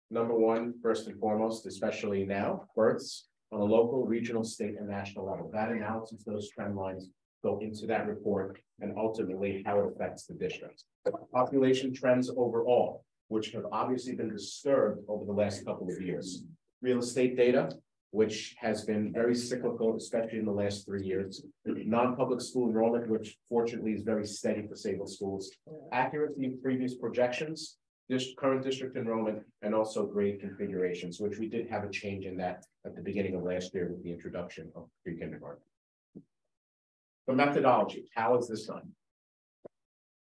Number one, first and foremost, especially now, births on a local, regional, state, and national level. That analysis, those trend lines go into that report, and ultimately how it affects the district. Population trends overall, which have obviously been disturbed over the last couple of years. Real estate data, which has been very cyclical, especially in the last 3 years. Non-public school enrollment, which fortunately is very steady for Sayville schools. Accuracy of previous projections, current district enrollment, and also grade configurations, which we did have a change in that at the beginning of last year with the introduction of pre-kindergarten. The methodology, how is this done?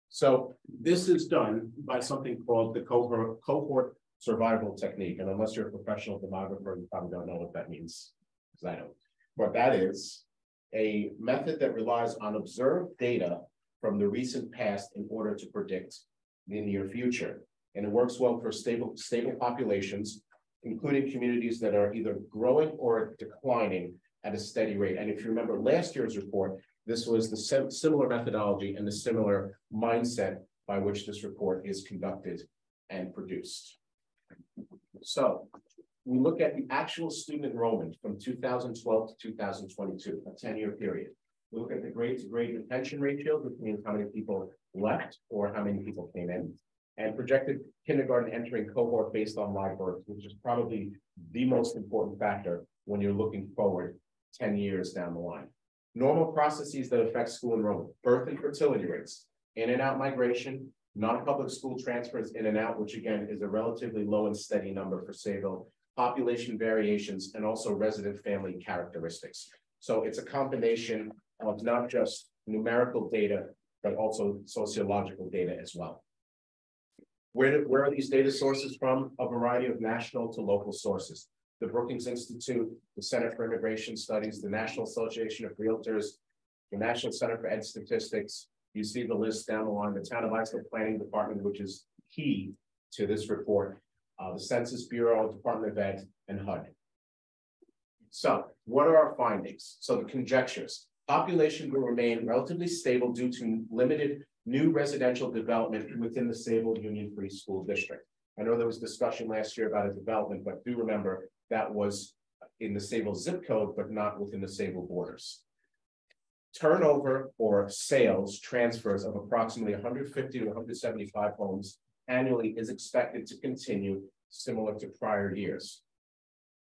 So this is done by something called the cohort survival technique. And unless you're a professional demographer, you probably don't know what that means. because I don't. But that is a method that relies on observed data from the recent past in order to predict the near future. And it works well for stable populations, including communities that are either growing or declining at a steady rate. And if you remember last year's report, this was the similar methodology and the similar mindset by which this report is conducted and produced. So we look at the actual student enrollment from 2012 to 2022, a 10-year period. We look at the grade-to-grade retention ratio, which means how many people left or how many people came in, and projected kindergarten entering cohort based on live births, which is probably the most important factor when you're looking forward 10 years down the line. Normal processes that affect school enrollment: birth and fertility rates, in and out migration, non-public school transfers in and out, which again is a relatively low and steady number for Sayville, population variations, and also resident family characteristics. So it's a combination of not just numerical data, but also sociological data as well. Where are these data sources from? A variety of national to local sources. The Brookings Institute, the Center for Immigration Studies, the National Association of Realtors, the National Center for Ed Statistics. You see the list down the line, the Town of Islip Planning Department, which is key to this report, the Census Bureau, Department of Ed, and HUD. So what are our findings? So the conjectures: population will remain relatively stable due to limited new residential development within the Sayville Union Free School District. I know there was discussion last year about a development, but do remember that was in the Sayville zip code, but not within the Sayville borders. Turnover or sales transfers of approximately 150 to 175 homes annually is expected to continue similar to prior years.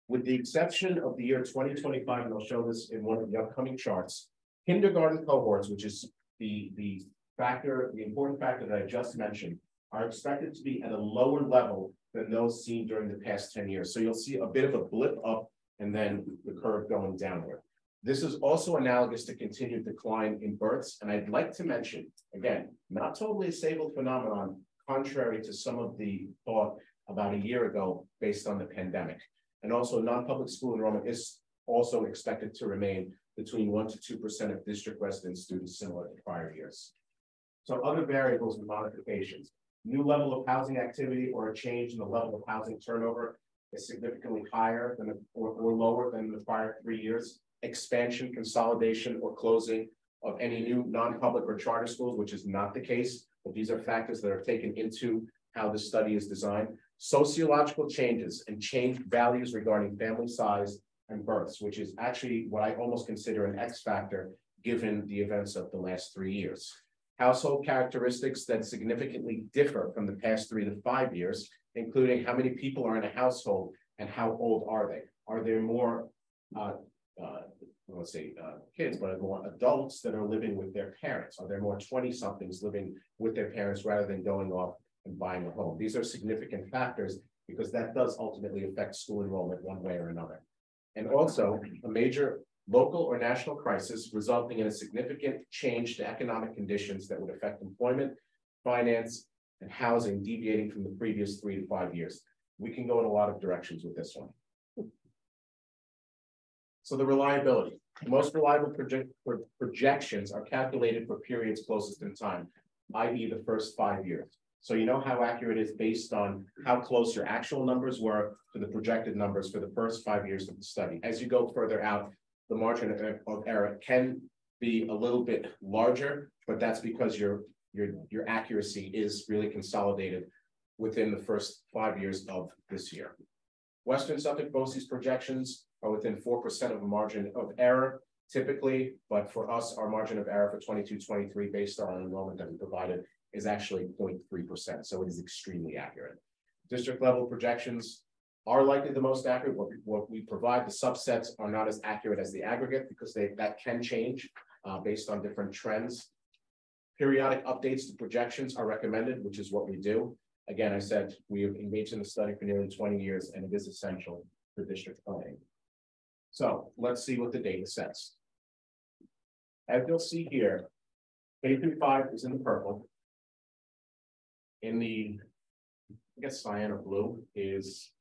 With the exception of the year 2025, and I'll show this in one of the upcoming charts, kindergarten cohorts, which is the important factor that I just mentioned, are expected to be at a lower level than those seen during the past 10 years. So you'll see a bit of a blip up and then the curve going downward. This is also analogous to continued decline in births. And I'd like to mention, again, not totally a Sayville phenomenon, contrary to some of the thought about a year ago based on the pandemic. And also non-public school enrollment is also expected to remain between 1% to 2% of district resident students, similar to prior years. So other variables and modifications: new level of housing activity or a change in the level of housing turnover is significantly higher than or lower than the prior 3 years. Expansion, consolidation, or closing of any new non-public or charter schools, which is not the case, but these are factors that are taken into how the study is designed. Sociological changes and changed values regarding family size and births, which is actually what I almost consider an X factor given the events of the last 3 years. Household characteristics that significantly differ from the past 3 to 5 years, including how many people are in a household and how old are they? Are there more, let's say kids, but more adults that are living with their parents? Are there more 20-somethings living with their parents rather than going off and buying a home? These are significant factors because that does ultimately affect school enrollment one way or another. And also a major local or national crisis resulting in a significant change to economic conditions that would affect employment, finance, and housing deviating from the previous 3 to 5 years. We can go in a lot of directions with this one. So the reliability. The most reliable projections are calculated for periods closest in time, i.e. the first 5 years. So you know how accurate it is based on how close your actual numbers were to the projected numbers for the first 5 years of the study. As you go further out, the margin of error can be a little bit larger, but that's because your accuracy is really consolidated within the first 5 years of this year. Western Suffolk BOCES projections are within 4% of a margin of error typically, but for us, our margin of error for 22-23 based on enrollment that we provided is actually 0.3%, so it is extremely accurate. District level projections are likely the most accurate. What we provide, the subsets are not as accurate as the aggregate because that can change based on different trends. Periodic updates to projections are recommended, which is what we do. Again, I said we have engaged in the study for nearly 20 years, and it is essential for district planning. So let's see what the data says. As you'll see here, K through 5 is in the purple. In the, I guess, cyan or blue is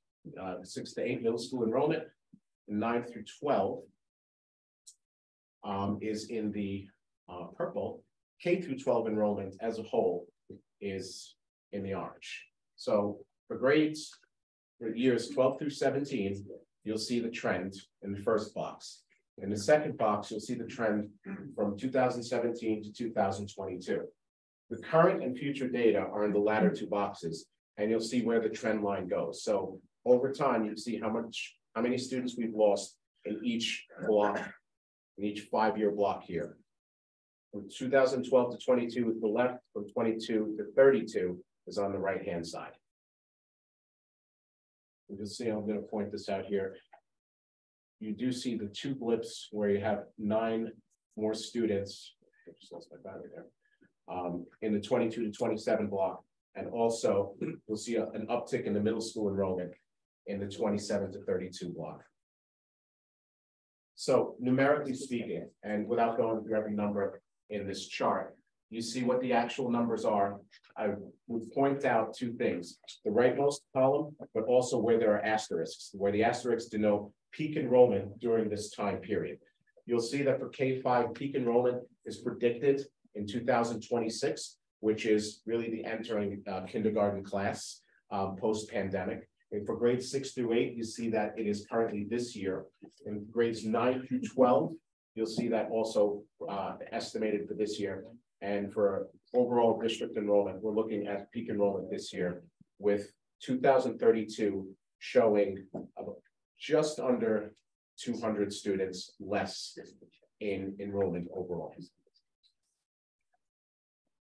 6 to 8 middle school enrollment. 9 through 12 is in the purple. K through 12 enrollment as a whole is in the orange. So for grades for years 12 through 17, you'll see the trend in the first box. In the second box, you'll see the trend from 2017 to 2022. The current and future data are in the latter two boxes, and you'll see where the trend line goes. So over time, you see how many students we've lost in each block, in each 5-year block here. From 2012 to 22 is the left, from 22 to 32 is on the right-hand side. You can see, I'm going to point this out here. You do see the two blips where you have 9 more students. I just lost my battery there. In the 22 to 27 block. And also you'll see an uptick in the middle school enrollment in the 27 to 32 block. So numerically speaking, and without going through every number in this chart, you see what the actual numbers are. I would point out 2 things: the rightmost column, but also where there are asterisks, where the asterisks denote peak enrollment during this time period. You'll see that for K-5, peak enrollment is predicted in 2026, which is really the entering kindergarten class post-pandemic. And for grades 6 through 8, you see that it is currently this year. In grades 9 through 12, you'll see that also estimated for this year. And for overall district enrollment, we're looking at peak enrollment this year, with 2032 showing just under 200 students less in enrollment overall.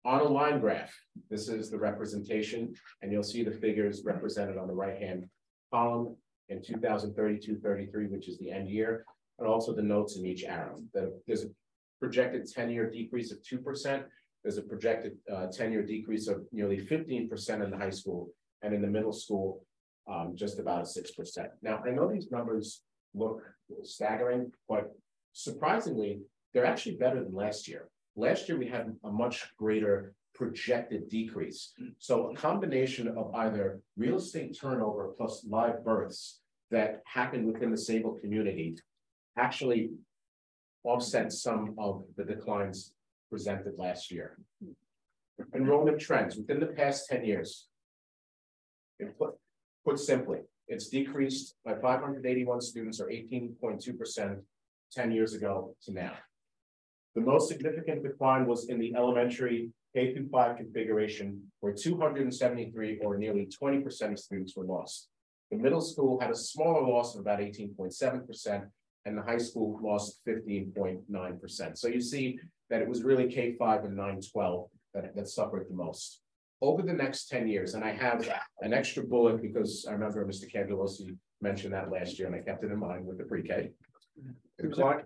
On a line graph, this is the representation, and you'll see the figures represented on the right-hand column in 2032-33, which is the end year, and also the notes in each arrow. There's a projected 10-year decrease of 2%. There's a projected 10-year decrease of nearly 15% in the high school, and in the middle school, just about 6%. Now, I know these numbers look staggering, but surprisingly, they're actually better than last year. Last year, we had a much greater projected decrease. So a combination of either real estate turnover plus live births that happened within the Sayville community actually offset some of the declines presented last year. Enrollment trends within the past 10 years. Put simply, it's decreased by 581 students, or 18.2% 10 years ago to now. The most significant decline was in the elementary K through 5 configuration, where 273, or nearly 20% of students were lost. The middle school had a smaller loss of about 18.7%, and the high school lost 15.9%. So you see that it was really K-5 and 9-12 that suffered the most. Over the next 10 years, and I have an extra bullet because I remember Mr. Cangelosi mentioned that last year, and I kept it in mind with the pre-K. Declines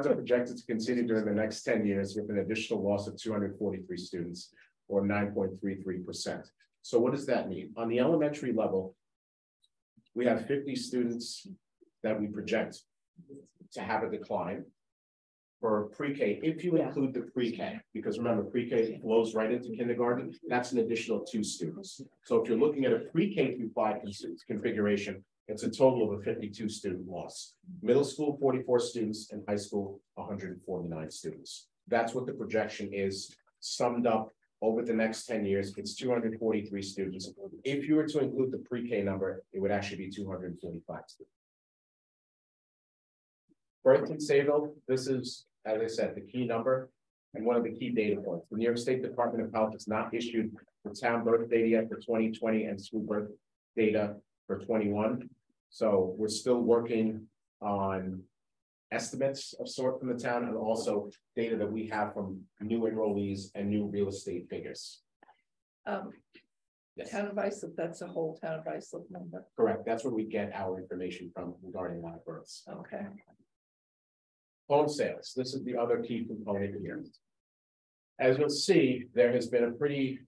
are projected to continue during the next 10 years with an additional loss of 243 students, or 9.33%. So what does that mean? On the elementary level, we have 50 students that we project to have a decline. For pre-K, if you include the pre-K, because remember, pre-K flows right into kindergarten, that's an additional 2 students. So if you're looking at a pre-K through 5 configuration, it's a total of a 52 student loss. Middle school, 44 students, and high school, 149 students. That's what the projection is, summed up over the next 10 years. It's 243 students. If you were to include the pre-K number, it would actually be 245 students. Birth in Sayville, this is, as I said, the key number and one of the key data points. The New York State Department of Health has not issued the town birth data yet for 2020 and school birth data for 21. So we're still working on estimates of sort from the town, and also data that we have from new enrollees and new real estate figures. Yes. Town of Islip, that's a whole town of Islip number. Correct. That's where we get our information from regarding live births. Okay. Home sales. This is the other key component here. As you'll see, there has been a pretty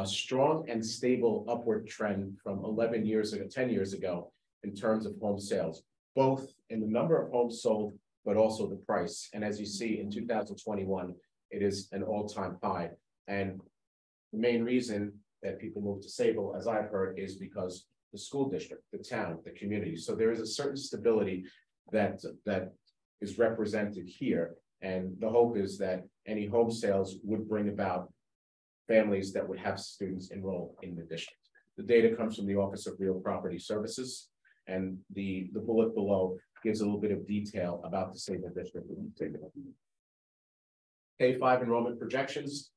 strong and stable upward trend from 11 years ago, 10 years ago, in terms of home sales, both in the number of homes sold, but also the price. And as you see in 2021, it is an all-time high. And the main reason that people move to Sayville, as I've heard, is because the school district, the town, the community. So there is a certain stability that is represented here. And the hope is that any home sales would bring about families that would have students enroll in the district. The data comes from the Office of Real Property Services, and the bullet below gives a little bit of detail about the Sayville district. K-5 enrollment projections,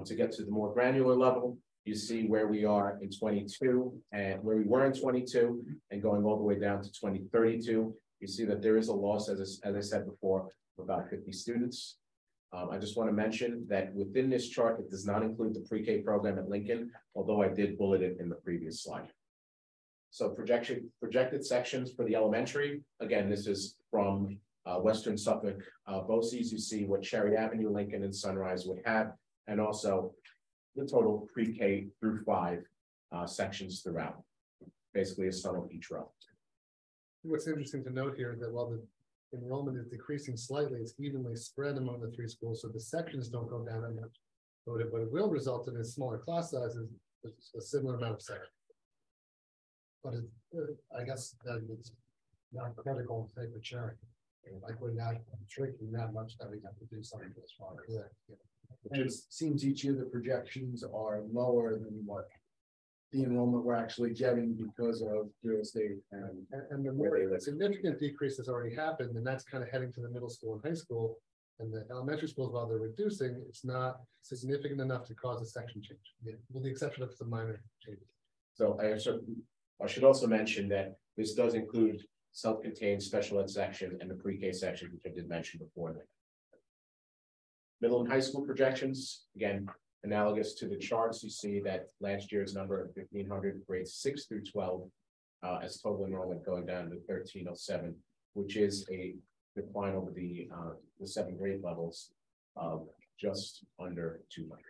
to get to the more granular level, you see where we are in 22 and where we were in 22 and going all the way down to 2032. You see that there is a loss, as I said before, of about 50 students. I just want to mention that within this chart, it does not include the pre-K program at Lincoln, although I did bullet it in the previous slide. So projected sections for the elementary, again, this is from Western Suffolk BOCES. You see what Cherry Avenue, Lincoln, and Sunrise would have, and also the total pre-K through 5 sections throughout, basically a sum of each row. What's interesting to note here is that while the enrollment is decreasing slightly, it's evenly spread among the 3 schools, so the sections don't go down that much. But it will result in smaller class sizes, a similar amount of sections. But I guess that it's not critical to take the cherry. Like we're not shrinking that much that we have to do something as far as that. And it seems each year the projections are lower than what the enrollment we're actually getting because of real estate and the more significant decrease has already happened, and that's kind of heading to the middle school and high school. And the elementary schools, while they're reducing, it's not significant enough to cause a section change, with the exception of some minor changes. So I should also mention that this does include self-contained special ed section and the pre-K section, which I did mention before. Middle and high school projections, again, analogous to the charts, you see that last year's number of 1,500 grades 6 through 12 as total enrollment going down to 1,307, which is a decline over the 7th grade levels of just under 200.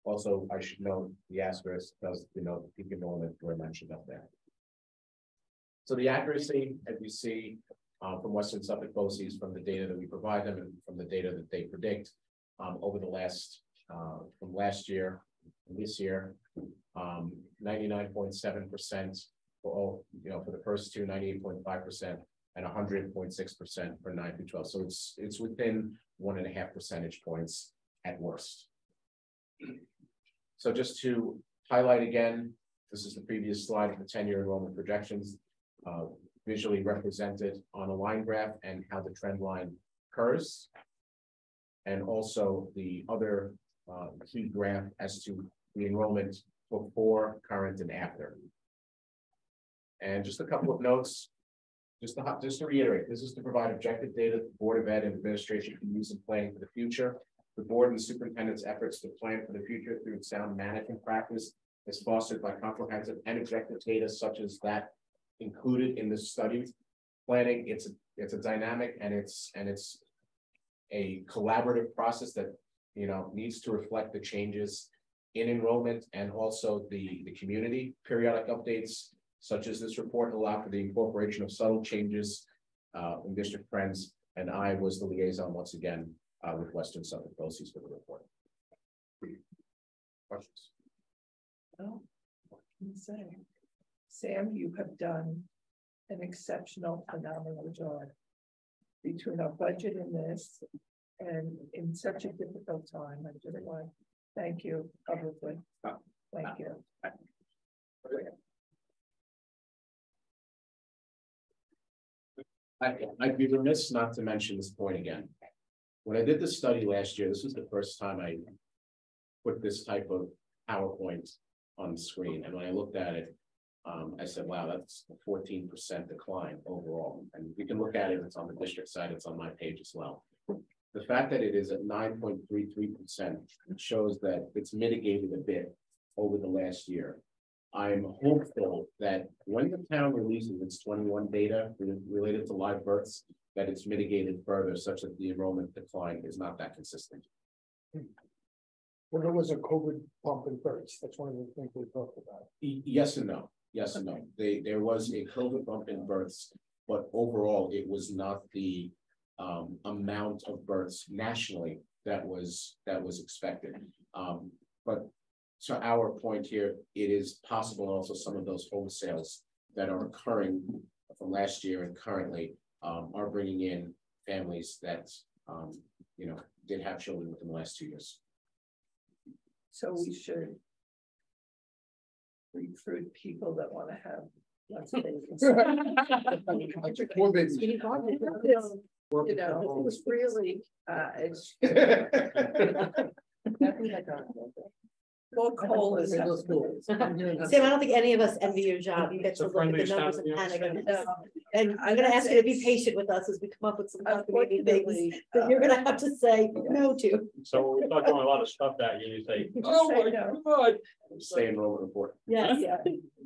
Also, I should note the asterisk does denote the peak enrollment were mentioned up there. So the accuracy, as you see from Western Suffolk BOCES, from the data that we provide them and from the data that they predict over the last, from last year and this year, 99.7% for all, for the first two, 98.5%, and 100.6% for 9 through 12. So it's within 1.5 percentage points at worst. So just to highlight again, this is the previous slide of the 10-year enrollment projections, visually represented on a line graph and how the trend line occurs. And also the other key graph as to the enrollment before, current, and after. And just a couple of notes, just to reiterate, this is to provide objective data the Board of Ed and administration can use in planning for the future. The board and the superintendent's efforts to plan for the future through sound management practice is fostered by comprehensive and objective data such as that included in this study. Planning, it's a dynamic and it's a collaborative process that needs to reflect the changes in enrollment and also the community. Periodic updates such as this report allow for the incorporation of subtle changes in district trends, and I was the liaison once again with Western Suffolk BOCES for the report. Questions? No, what can you say? Sam, you have done an exceptional, phenomenal job between our budget and this, and in such a difficult time. I just want to thank you publicly. Thank you. I'd be remiss not to mention this point again. When I did this study last year, this was the first time I put this type of PowerPoint on the screen. And when I looked at it, I said, wow, that's a 14% decline overall. And we can look at it, it's on the district side, it's on my page as well. The fact that it is at 9.33% shows that it's mitigated a bit over the last year. I'm hopeful that when the town releases its 21 data related to live births, that it's mitigated further such that the enrollment decline is not that consistent. Well, there was a COVID bump in births. That's one of the things we talked about. Yes and no. Yes and no. There was a COVID bump in births, but overall it was not the amount of births nationally that was expected. But to our point here, it is possible also some of those home sales that are occurring from last year and currently are bringing in families that, you know, did have children within the last 2 years. So we should recruit people that want to have less babies. More babies. You know, it was really, it's. More coal is. Sam, I don't think any of us envy your job. You get to look at the numbers and panic. And I'm gonna ask you to be patient with us as we come up with some calculated things that you're gonna have to say no to. So we start doing a lot of stuff that you say, oh my God. Stay enrollment report. Yes, yeah.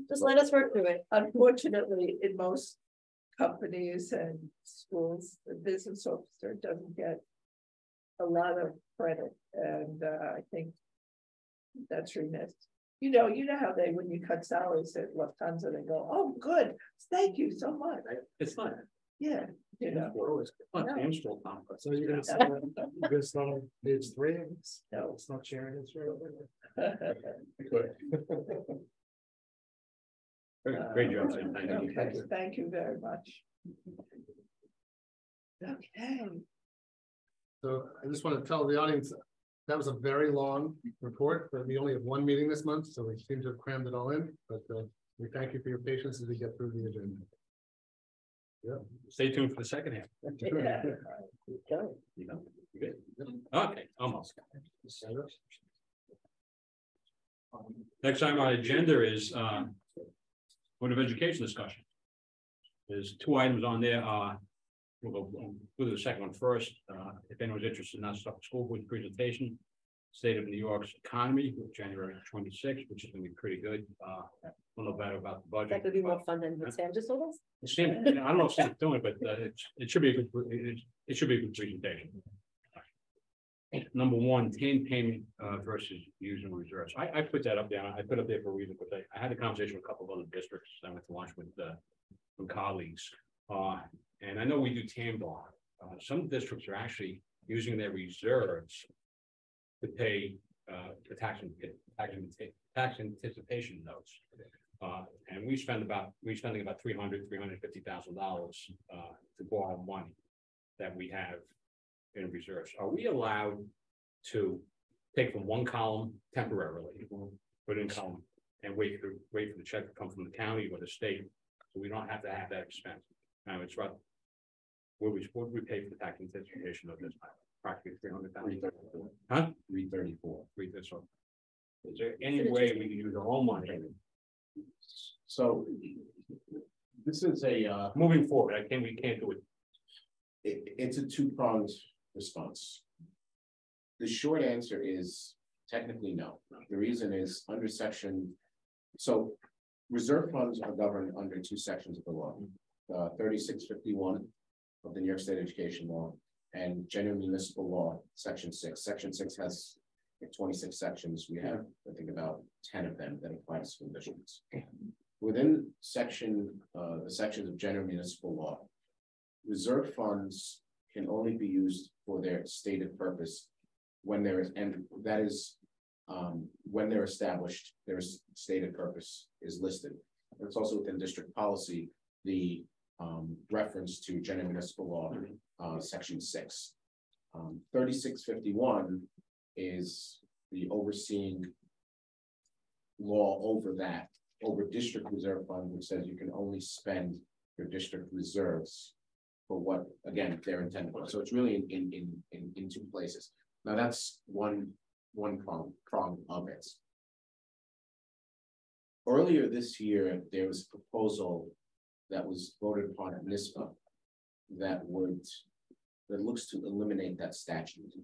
Just let us work through it. Unfortunately, in most companies and schools, the business officer doesn't get a lot of credit, and I think that's remiss. You know how they, when you cut salaries at Lufthansa, they go, "Oh, good, thank you so much." It's not. Yeah, you know. So you're gonna start on page 3? No, it's not sharing it. Great job, Sam. Thank you. Okay, thank you very much. Okay. So I just want to tell the audience, that was a very long report, but we only have one meeting this month, so we seem to have crammed it all in, but we thank you for your patience as we get through the agenda. Yeah. Stay tuned for the second half. Yeah. You know, you good? Okay, almost. Next item on our agenda is Board of Education discussion. There's 2 items on there. We'll go to the second one first. If anyone's interested in that stuff, school board presentation, State of New York's economy, January 26th, which is going to be pretty good. We'll know better about the budget. That could be more fun than what Sam just told us. Sam, I don't know if Sam's doing it, but it should be a good. It should be a good presentation. Number 1, TAM payment versus using reserves. I put that up there. I put it up there for a reason, but I had a conversation with a couple of other districts. I went to lunch with some colleagues. And I know we do TAM block. Some districts are actually using their reserves to pay the tax anticipation notes. And we're spending about $350,000 to borrow money that we have in reserves. Are we allowed to take from one column temporarily, put in column, and wait for the check to come from the county or the state, so we don't have to have that expense? Now it's right. What would we pay for the tax anticipation of this? Practically $300,000. Huh? 334. Is there any way we can use our own money? So this is a moving forward. We can't do it. It's a 2-pronged response. The short answer is technically no. The reason is under so reserve funds are governed under 2 sections of the law. 3651 of the New York State Education Law and General Municipal Law, Section 6. Section 6 has 26 sections. We have, I think, about 10 of them that apply to school districts. Within the sections of General Municipal Law, reserve funds can only be used for their stated purpose when there is, and that is when they're established, their stated purpose is listed. It's also within district policy, the reference to General Municipal Law, Section 6. 3651 is the overseeing law over district reserve fund, which says you can only spend your district reserves for what, again, they're intended for. So it's really in 2 places. Now that's one prong of it. Earlier this year, there was a proposal that was voted upon at NISPA that looks to eliminate that statute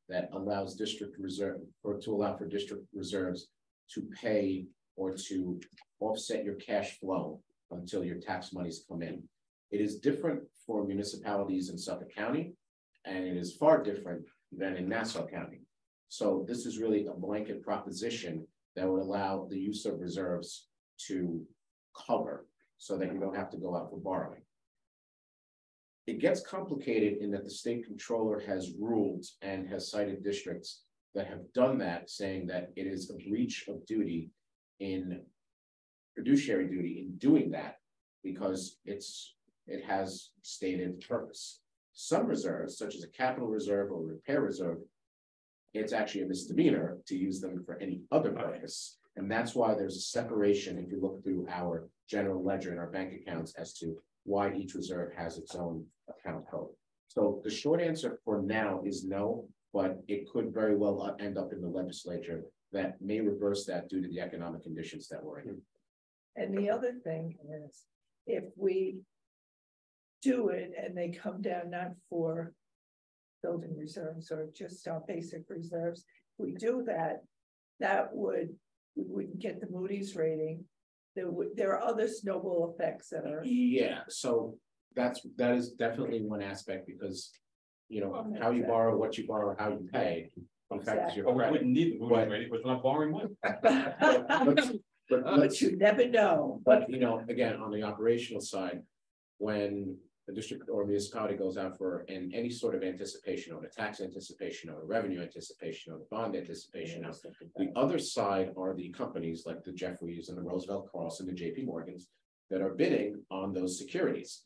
that allows to allow for district reserves to pay or to offset your cash flow until your tax monies come in. It is different for municipalities in Suffolk County, and it is far different than in Nassau County. So this is really a blanket proposition that would allow the use of reserves to cover so that you don't have to go out for borrowing. It gets complicated in that the state controller has ruled and has cited districts that have done that, saying that it is a breach of duty in fiduciary duty in doing that, because it has stated purpose. Some reserves, such as a capital reserve or repair reserve, it's actually a misdemeanor to use them for any other purpose. And that's why there's a separation, if you look through our general ledger and our bank accounts, as to why each reserve has its own account code. So the short answer for now is no, but it could very well end up in the legislature that may reverse that due to the economic conditions that we're in. And the other thing is, if we do it and they come down not for building reserves or just our basic reserves, if we do that, we wouldn't get the Moody's rating. There are other snowball effects that are. Yeah, so that is definitely one aspect, because you know how you borrow, what you borrow, how you pay affects your credit. We wouldn't need the Moody's rating because we're not borrowing money. But you never know. But you know, again, on the operational side, when the district or municipality goes out for any sort of anticipation note, a tax anticipation note, a revenue anticipation note, a bond anticipation note, the other side are the companies like the Jeffries and the Roosevelt Cross and the JP Morgans that are bidding on those securities.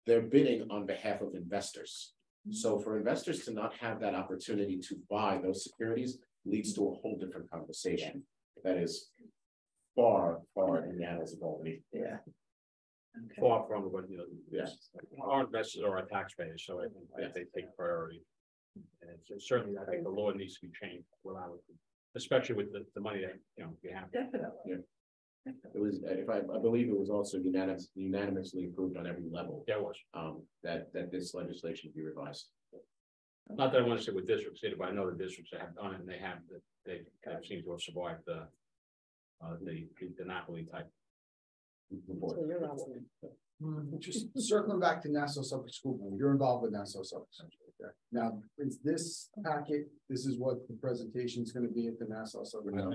They're bidding on behalf of investors. So for investors to not have that opportunity to buy those securities leads to a whole different conversation that is far in the annals of Albany. Yeah. Okay. Far from what, you know, yes, our investors are our taxpayers, so I think they take priority. And it's certainly, I think the law needs to be changed, especially with the money that, you know, we have. Definitely. Yeah. It was, if I believe it was also unanimously approved on every level. Yeah, it was. That this legislation be revised. Not that I want to say what districts did, but I know the districts that have done it, and they kind of seem to have survived the Napoli type. Just circling back to Nassau Suffolk School Board, you're involved with Nassau Suffolk Central. Okay. Now, is this packet, this is what the presentation is going to be at the Nassau Suffolk? No,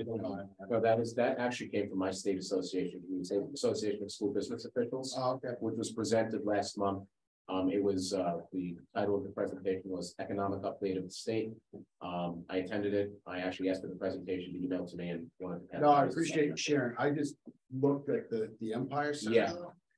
that actually came from my state association, the Association of School Business Officials, which was presented last month. It was the title of the presentation was Economic Update of the State. I attended it. I actually asked for the presentation to email to me and wanted to have. No, I appreciate you sharing. I just looked at the Empire Center. Yeah,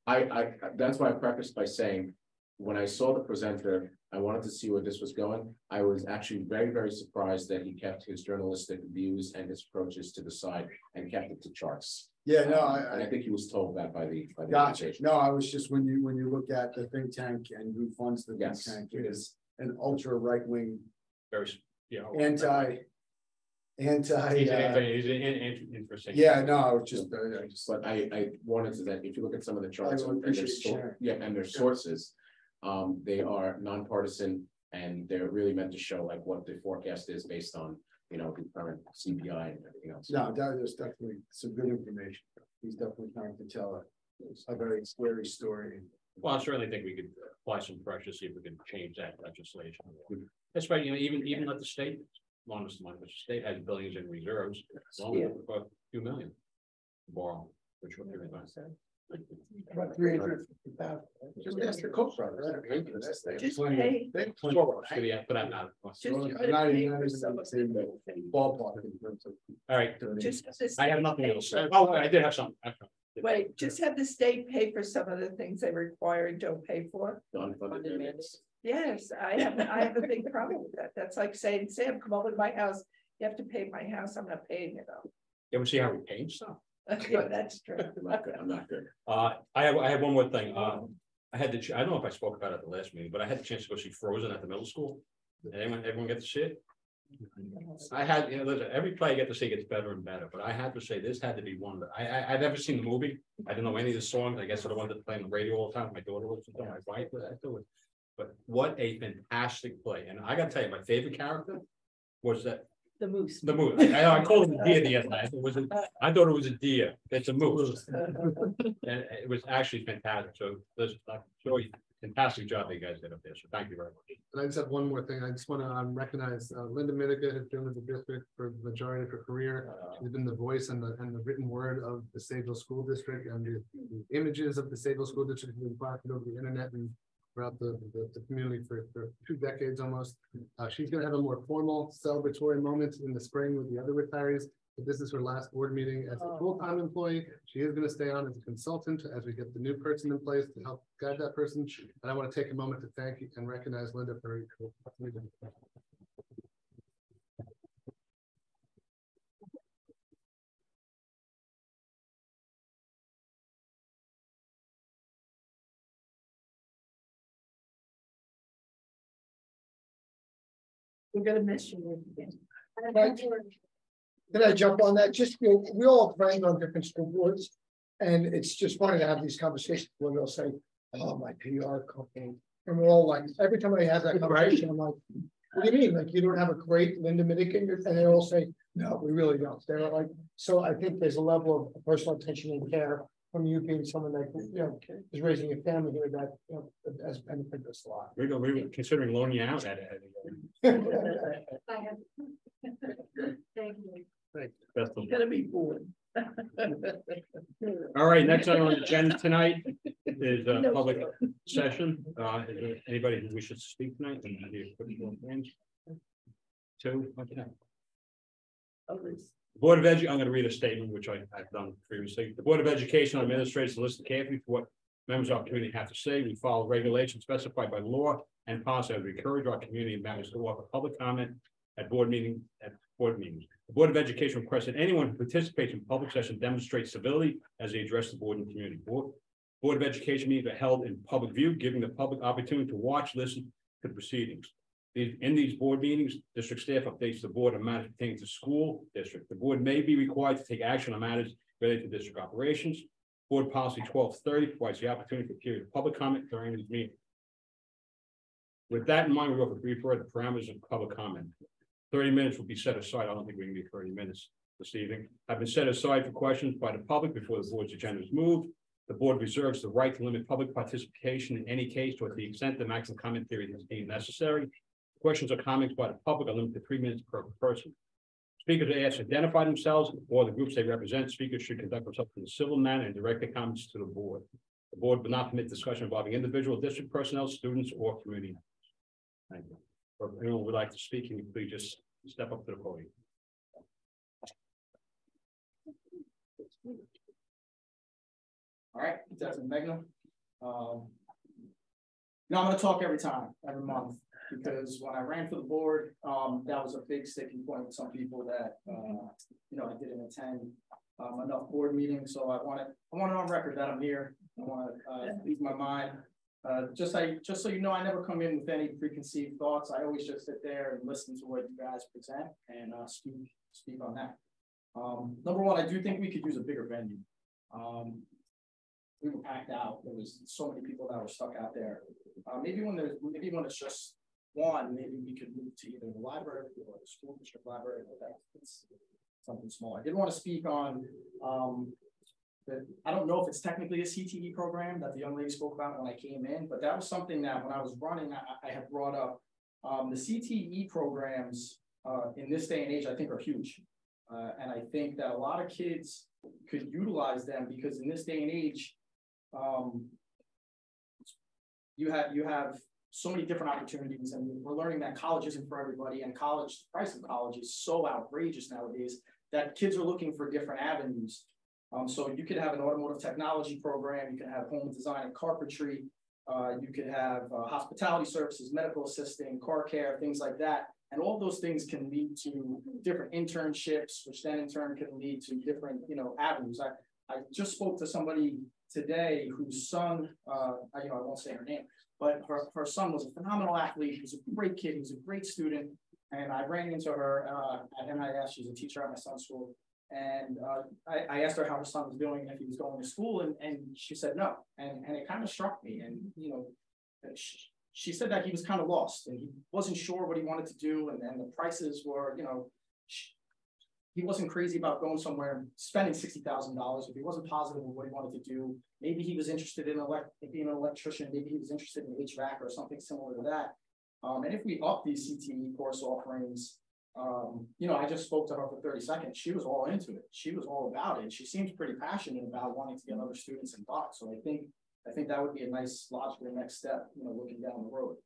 I that's why I prefaced by saying, when I saw the presenter, I wanted to see where this was going. I was actually very surprised that he kept his journalistic views and his approaches to the side and kept it to charts. Yeah, no, I think he was told that by the gotcha. No, I was just when you look at the think tank and who funds the think tank, it is an ultra right wing, anti. He's interesting. Yeah, no, I was just. But I wanted to that if you look at some of the charts and their sources, they are nonpartisan and they're really meant to show like what the forecast is based on, you know, the current CPI and everything else. No, that is definitely some good information. He's definitely trying to tell a very scary story. Well, I certainly think we could apply some pressure, see if we can change that legislation. That's right, you know, even let the state loan us the money, but the state has billions in reserves, for a few million to borrow, which would be nice. About 350,000. Just ask the Koch brothers. Just pay. But I'm not. Ballpark. All right. Just I have nothing else. Oh, I did have something. Wait, just have the state pay for some of the things they require and don't pay for. Yes, I have a big problem with that. That's like saying, Sam, come over to my house. You have to pay my house. I'm not paying it though. You ever see how we pay stuff? Yeah, that's true. I'm not good. I have one more thing. I don't know if I spoke about it at the last meeting, but I had the chance to go see Frozen at the middle school. Everyone get to see it? I had, you know, listen, every play I get to see gets better and better, but I have to say this had to be one that I'd never seen the movie. I didn't know any of the songs. I guess I wanted to play on the radio all the time. My daughter was, my wife, I do it. But what a fantastic play. And I gotta tell you, my favorite character was that the moose. The moose. I called him a deer the other night. I thought it was a deer. It's a moose. And it was actually fantastic. So listen, fantastic job that you guys did up there. So thank you very much. And I just have one more thing. I just want to recognize Linda Minica has been with the district for the majority of her career. She's been the voice and the written word of the Sayville School District, and the images of the Sayville School District have been brought over the internet and throughout the community for 2 decades almost. She's gonna have a more formal celebratory moment in the spring with the other retirees. But this is her last board meeting as a full-time employee. She is gonna stay on as a consultant as we get the new person in place to help guide that person. And I want to take a moment to thank you and recognize Linda for her. We're gonna miss you. Can I jump on that? Just, we all trained on different school boards. And it's just funny to have these conversations when they'll say, oh, my PR company. And we're all like, every time I have that conversation, I'm like, what do you mean? Like, you don't have a great Linda Minikin? And they all say, no, we really don't. They're like, so I think there's a level of personal attention and care from you being someone that, is raising a family here that, has benefited us a lot. We were considering loaning you out at it. Thank you. Best of You're gonna be bored. All right, next item on the agenda tonight is a public session. Is there anybody who wishes to speak tonight? Two, okay. Board of Education, I'm going to read a statement, which I've done previously. The Board of Education administrators listen carefully to what members of our community have to say. We follow regulations specified by law and policy. We encourage our community members to offer public comment at board meetings. The Board of Education requests that anyone who participates in public session demonstrate civility as they address the board and community. Board of Education meetings are held in public view, giving the public opportunity to watch, listen to the proceedings. In these board meetings, district staff updates the board on matters pertaining to school district. The board may be required to take action on matters related to district operations. Board policy 1230 provides the opportunity for a period of public comment during these meetings. With that in mind, we offer brief the parameters of public comment. 30 minutes will be set aside. I don't think we can do 30 minutes this evening. Have been set aside for questions by the public before the board's agenda is moved. The board reserves the right to limit public participation in any case to the extent the maximum comment period is deemed necessary. Questions or comments by the public are limited to 3 minutes per person. Speakers are asked to identify themselves or the groups they represent. Speakers should conduct themselves in a civil manner and direct their comments to the board. The board will not permit discussion involving individual district personnel, students, or community members. Thank you. Or if anyone would like to speak, can you please just step up to the podium? All right, Desmond Megna. I'm going to talk every month, because when I ran for the board, that was a big sticking point with some people that, I didn't attend enough board meetings. So I want it on record that I'm here. I want to ease my mind. Just so you know, I never come in with any preconceived thoughts. I always just sit there and listen to what you guys present and speak on that. Number one, I do think we could use a bigger venue. We were packed out. There was so many people that were stuck out there. Maybe when it's just one, maybe we could move to either the library or the school district library. But that's something small. I did want to speak on I don't know if it's technically a CTE program that the young lady spoke about when I came in, but that was something that when I was running, I had brought up. The CTE programs in this day and age, I think, are huge. And I think that a lot of kids could utilize them, because in this day and age, you have so many different opportunities, and we're learning that college isn't for everybody, and the price of college is so outrageous nowadays that kids are looking for different avenues. So you could have an automotive technology program, you can have home design and carpentry, you could have hospitality services, medical assisting, car care, things like that. And all those things can lead to different internships, which then in turn can lead to different, avenues. I just spoke to somebody today whose son, I won't say her name, but her son was a phenomenal athlete. He was a great kid. He was a great student. And I ran into her at NIS. She's a teacher at my son's school. And I asked her how her son was doing, if he was going to school, and she said no. And it kind of struck me. And, she said that he was kind of lost and he wasn't sure what he wanted to do. And the prices were, he wasn't crazy about going somewhere and spending $60,000 if he wasn't positive with what he wanted to do. Maybe he was interested in being an electrician. Maybe he was interested in HVAC or something similar to that. And if we up these CTE course offerings, I just spoke to her for 30 seconds. She was all into it. She was all about it. She seems pretty passionate about wanting to get other students involved. So I think I think that would be a nice logical next step, looking down the road.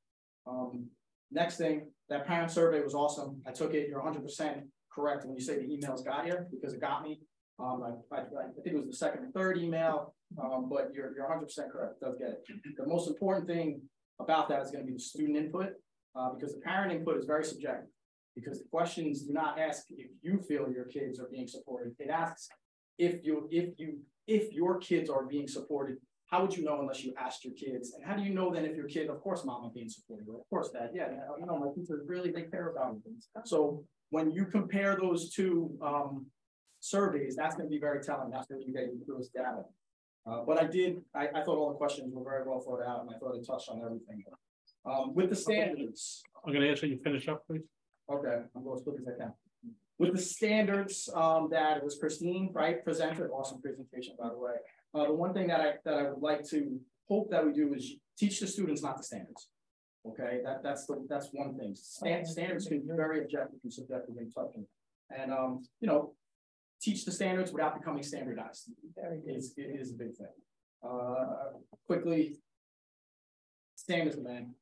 Next thing, that parent survey was awesome. I took it, you're 100% correct when you say the emails got you, because it got me. I think it was the second or third email, but you're 100% correct, it does get it. The most important thing about that is going to be the student input, because the parent input is very subjective, because the questions do not ask if you feel your kids are being supported. It asks if your kids are being supported. How would you know unless you asked your kids? And how do you know then if your kid, of course, mama being supported, or of course dad, yeah, my teachers really, they care about things. So when you compare those two surveys, that's going to be very telling. That's going to be getting those data. But I thought all the questions were very well thought out, and I thought it touched on everything. With the standards. I'm going to ask you to finish up, please. Okay, I'm going as quick as I can. With the standards that it was Christine, right, presented, awesome presentation, by the way. The one thing that I would like to hope that we do is teach the students not the standards. Okay, that's one thing. Standards can be very objective and subjective and touching, and teach the standards without becoming standardized. It is a big thing. Quickly, Sam is the man.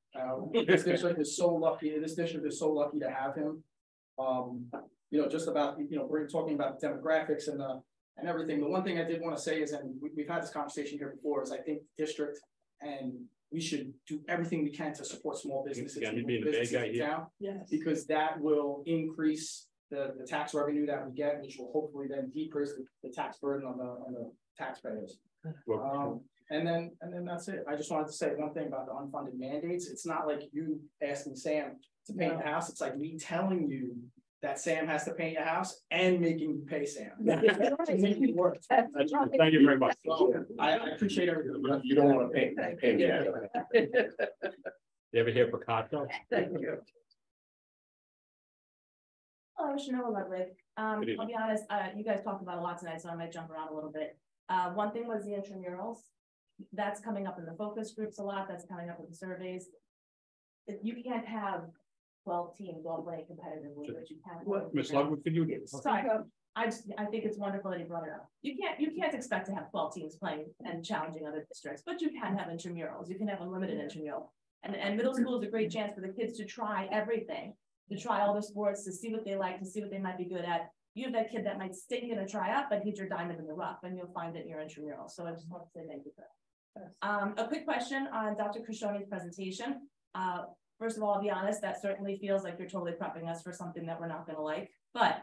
This district is so lucky. This district is so lucky to have him. Just about we're talking about demographics and everything. The one thing I did want to say is, and we've had this conversation here before, is I think the district and we should do everything we can to support small businesses in town, because that will increase the tax revenue that we get, which will hopefully then decrease the tax burden on the taxpayers. And then that's it. I just wanted to say one thing about the unfunded mandates. It's not like you asking Sam to paint the house. It's like me telling you that Sam has to paint your house and making you pay Sam. To make it work. That's right. Thank you very much. So, I appreciate everything. You don't want to pay me. You ever hear Picasso? Thank you. Hello, Shanola Ludwig. I'll be honest, you guys talked about a lot tonight, so I might jump around a little bit. One thing was the intramurals. That's coming up in the focus groups a lot. That's coming up in the surveys. You can't have 12 teams all playing competitively, but you can. Ms. Ludwig, could you get? Sorry, I think it's wonderful that he brought it up. You can't expect to have 12 teams playing and challenging other districts, but you can have intramurals. You can have a limited intramural, and middle school is a great chance for the kids to try everything, to try all the sports, to see what they like, to see what they might be good at. You have that kid that might stink in a tryout, but he's your diamond in the rough, and you'll find it in your intramural. So I just want to say thank you for that. A quick question on Dr. Krishoni's presentation. First of all, I'll be honest, that certainly feels like you're totally prepping us for something that we're not going to like. But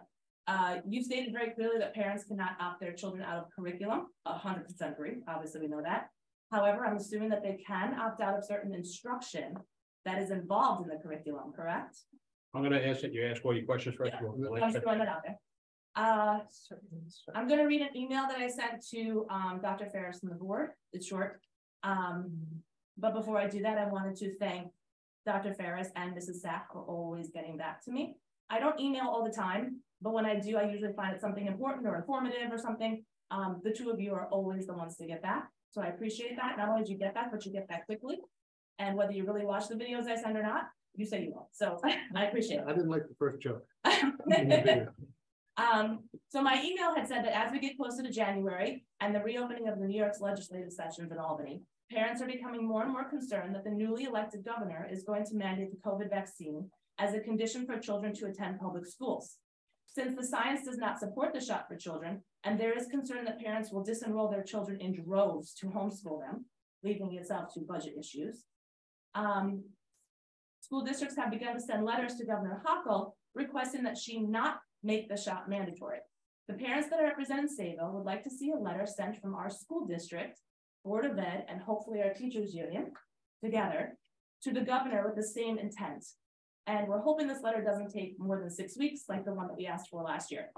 you stated very clearly that parents cannot opt their children out of curriculum. 100% agree. Obviously, we know that. However, I'm assuming that they can opt out of certain instruction that is involved in the curriculum, correct? I'm going to ask that you ask all your questions first. Yeah. I'm just throwing that out there. I'm going to read an email that I sent to Dr. Ferris and the board. It's short. But before I do that, I wanted to thank Dr. Ferris and Mrs. Sack for always getting back to me. I don't email all the time, but when I do, I usually find it something important or informative or something. The two of you are always the ones to get back. So I appreciate that. Not only did you get back, but you get back quickly. And whether you really watch the videos I send or not, you say you will. So I appreciate it. I didn't like the first joke. So my email had said that as we get closer to January and the reopening of the New York's legislative sessions in Albany, parents are becoming more and more concerned that the newly elected governor is going to mandate the COVID vaccine as a condition for children to attend public schools. Since the science does not support the shot for children, and there is concern that parents will disenroll their children in droves to homeschool them, leaving itself to budget issues. School districts have begun to send letters to Governor Hochul requesting that she not make the shot mandatory. The parents that are representing Sayville would like to see a letter sent from our school district, Board of Ed, and hopefully our teachers union together to the governor with the same intent. And we're hoping this letter doesn't take more than 6 weeks, like the one that we asked for last year.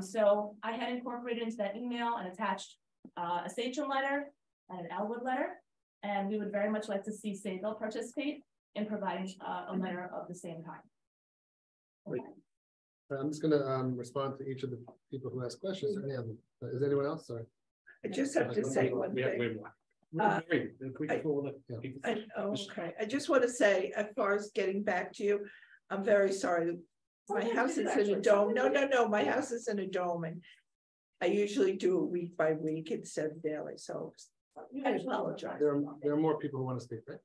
So I had incorporated into that email and attached a Sachem letter and an Elwood letter. And we would very much like to see Sayville participate in providing a letter of the same kind. Okay. I'm just going to respond to each of the people who asked questions. Is anyone else? Sorry. I just have to say one thing. Okay, I just want to say, as far as getting back to you, I'm very sorry. My house is in a dome. No, my house is in a dome, and I usually do it week by week instead of daily. So I apologize. There are more people who want to speak, right?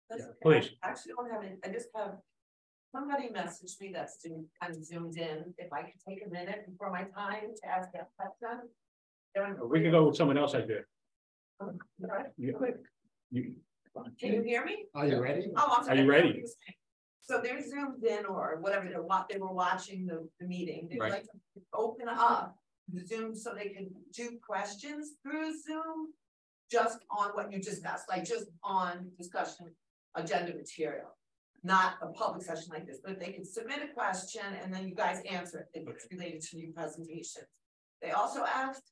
That's Yeah, okay. please. I actually don't have any, I just have, somebody messaged me that's kind of zoomed in, if I could take a minute before my time to ask that question. We can go with someone else, I did. Right. You- Can you hear me? Are you ready? Oh, I'm sorry. Are you ready? So they're zoomed in or whatever, they were watching the meeting. They'd Right. like to open up the Zoom so they can do questions through Zoom. Just on what you just asked, like just on discussion agenda material. Not a public session like this, but they can submit a question and then you guys answer it if it's related to your presentation. They also asked